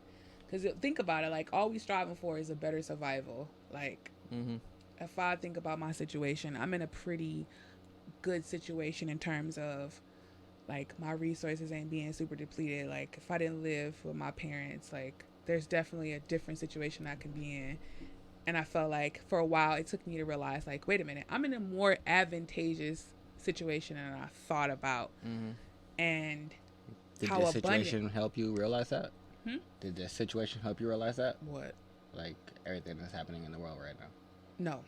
Because think about it, like all we striving for is a better survival. Like, if I think about my situation, I'm in a pretty good situation in terms of like my resources ain't being super depleted. Like if I didn't live with my parents, like there's definitely a different situation I could be in. And I felt like for a while it took me to realize like, wait a minute, I'm in a more advantageous situation than I thought about. And did the situation help you realize that? Did the situation help you realize that? What? Like everything that's happening in the world right now? No.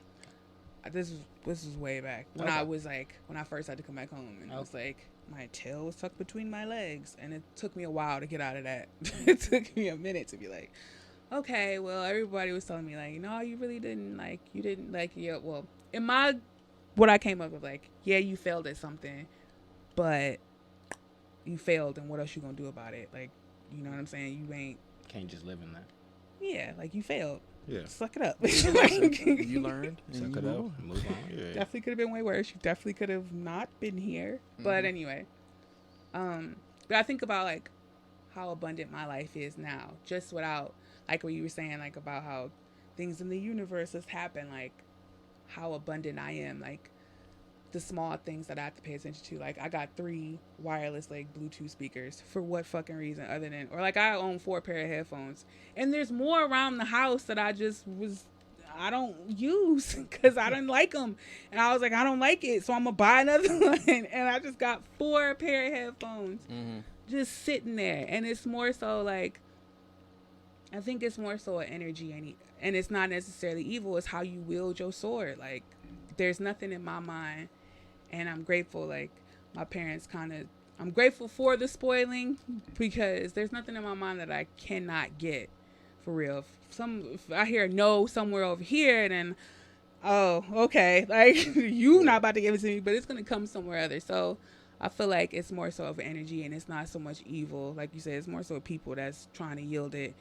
This is way back when I was like when I first had to come back home, and it was like my tail was tucked between my legs, and it took me a while to get out of that. It took me a minute to be like, okay, well, everybody was telling me like, no, you really didn't like, well, in my what I came up with, like, yeah, you failed at something, but you failed, and what else you gonna do about it? Like, you know what I'm saying? You can't just live in that. Yeah, like you failed. Yeah. Suck it up. You learned. Suck it up. Move on. Yeah. Definitely could have been way worse. You definitely could have not been here. But anyway, but I think about like how abundant my life is now, just without like what you were saying, like about how things in the universe has happened, like how abundant I am, like the small things that I have to pay attention to. Like I got 3 wireless like Bluetooth speakers for what fucking reason other than, or like I own 4 pair of headphones, and there's more around the house that I don't use because I didn't like them, and I was like, I don't like it, so I'm gonna buy another one, and I just got 4 pair of headphones just sitting there. And it's more so like, I think it's more so an energy, and it's not necessarily evil. It's how you wield your sword. Like there's nothing in my mind. And I'm grateful, like, my parents I'm grateful for the spoiling, because there's nothing in my mind that I cannot get, for real. If I hear no somewhere over here, then, oh, okay, like, you not about to give it to me, but it's going to come somewhere other. So I feel like it's more so of energy, and it's not so much evil. Like you said, it's more so people that's trying to yield it.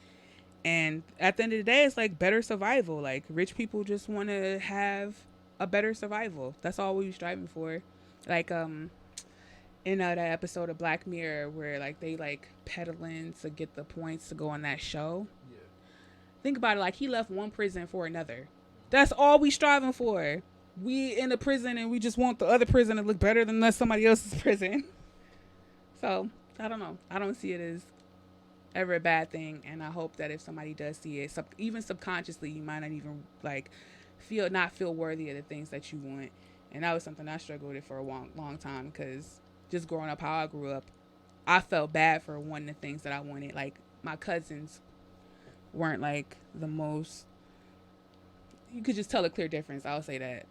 And at the end of the day, it's like better survival. Like, rich people just want to have a better survival. That's all we're striving for. Like in that episode of Black Mirror where like they like peddling to get the points to go on that show. Yeah. Think about it, like he left one prison for another. That's all we striving for. We in a prison and we just want the other prison to look better than somebody else's prison. So I don't know. I don't see it as ever a bad thing, and I hope that if somebody does see it, even subconsciously, you might not even like feel worthy of the things that you want. And that was something I struggled with for a long time, because just growing up how I grew up, I felt bad for wanting the things that I wanted. Like my cousins weren't like the most. You could just tell a clear difference. I'll say that.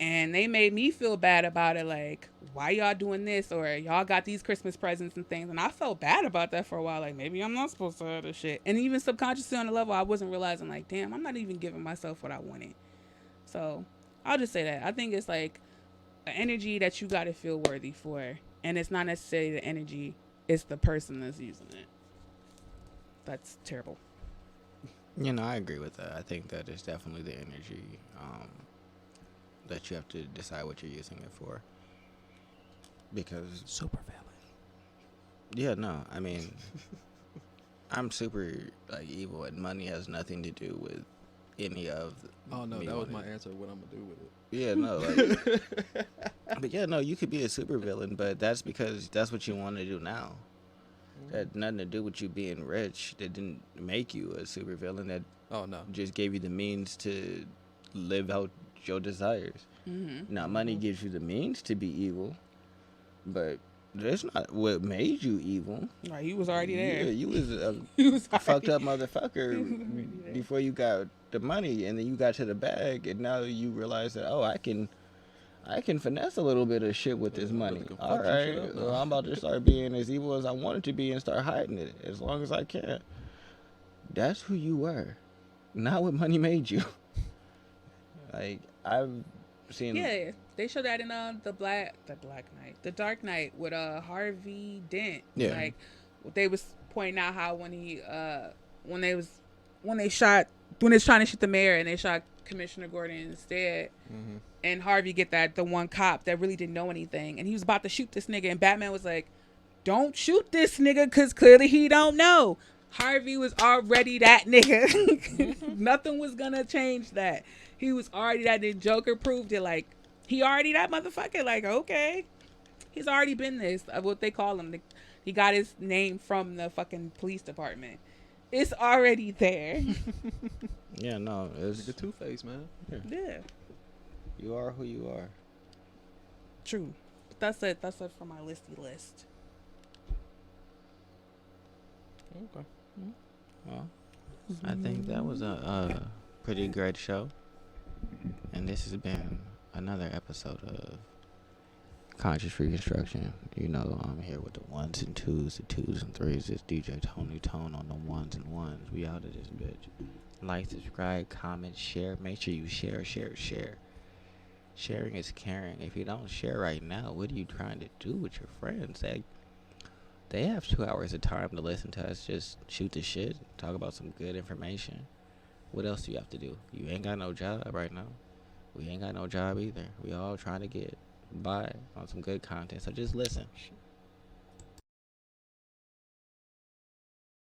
And they made me feel bad about it, like, why y'all doing this? Or y'all got these Christmas presents and things. And I felt bad about that for a while. Like, maybe I'm not supposed to have this shit. And even subconsciously on the level, I wasn't realizing, like, damn, I'm not even giving myself what I wanted. So I'll just say that. I think it's like an energy that you got to feel worthy for. And it's not necessarily the energy, it's the person that's using it. That's terrible. You know, I agree with that. I think that it's definitely the energy that you have to decide what you're using it for. Because Super valid. yeah, no, I mean, I'm super like evil, and money has nothing to do with any of. Oh no, me that was wanting- my answer. What I'm gonna do with it? Yeah, no, like, but yeah, no, you could be a super villain, but that's because that's what you want to do now. That had nothing to do with you being rich. That didn't make you a super villain. That Oh no. just gave you the means to live out your desires. Mm-hmm. Now, money gives you the means to be evil, but that's not what made you evil. Right, he was already there. Yeah, you was a He was fucked up He was motherfucker already there. before you got the money, and then you got to the bag, and now you realize that, oh, I can finesse a little bit of shit with this money. Can fuck All some right, shit up now. well, I'm about to start being as evil as I wanted to be and start hiding it as long as I can. That's who you were, not what money made you. Like, I've seen. Yeah, they showed that in the Dark Knight with Harvey Dent. Yeah. Like they was pointing out how when they was trying to shoot the mayor and they shot Commissioner Gordon instead, Mm-hmm. and Harvey get the one cop that really didn't know anything, and he was about to shoot this nigga, and Batman was like, "Don't shoot this nigga, because clearly he don't know." Harvey was already that nigga. Nothing was gonna change that. He was already that. The Joker proved it. Like, he already that motherfucker. Like, okay, he's already been this. What they call him. He got his name from the fucking police department. It's already there. Yeah, no, it's The Two-Face, man. Yeah, you are who you are. true. That's it. That's it for my listy list. Okay. Well, I think that was a pretty great show. And this has been another episode of Conscious Reconstruction. You know, I'm here with the ones and twos, the twos and threes. It's DJ Tony Tone on the ones and ones. We out of this bitch. Like, subscribe, comment, share. Make sure you share. Sharing is caring. If you don't share right now, what are you trying to do with your friends? They have 2 hours of time to listen to us just shoot the shit, talk about some good information. What else do you have to do? You ain't got no job right now. We ain't got no job either. We all trying to get by on some good content. So just listen.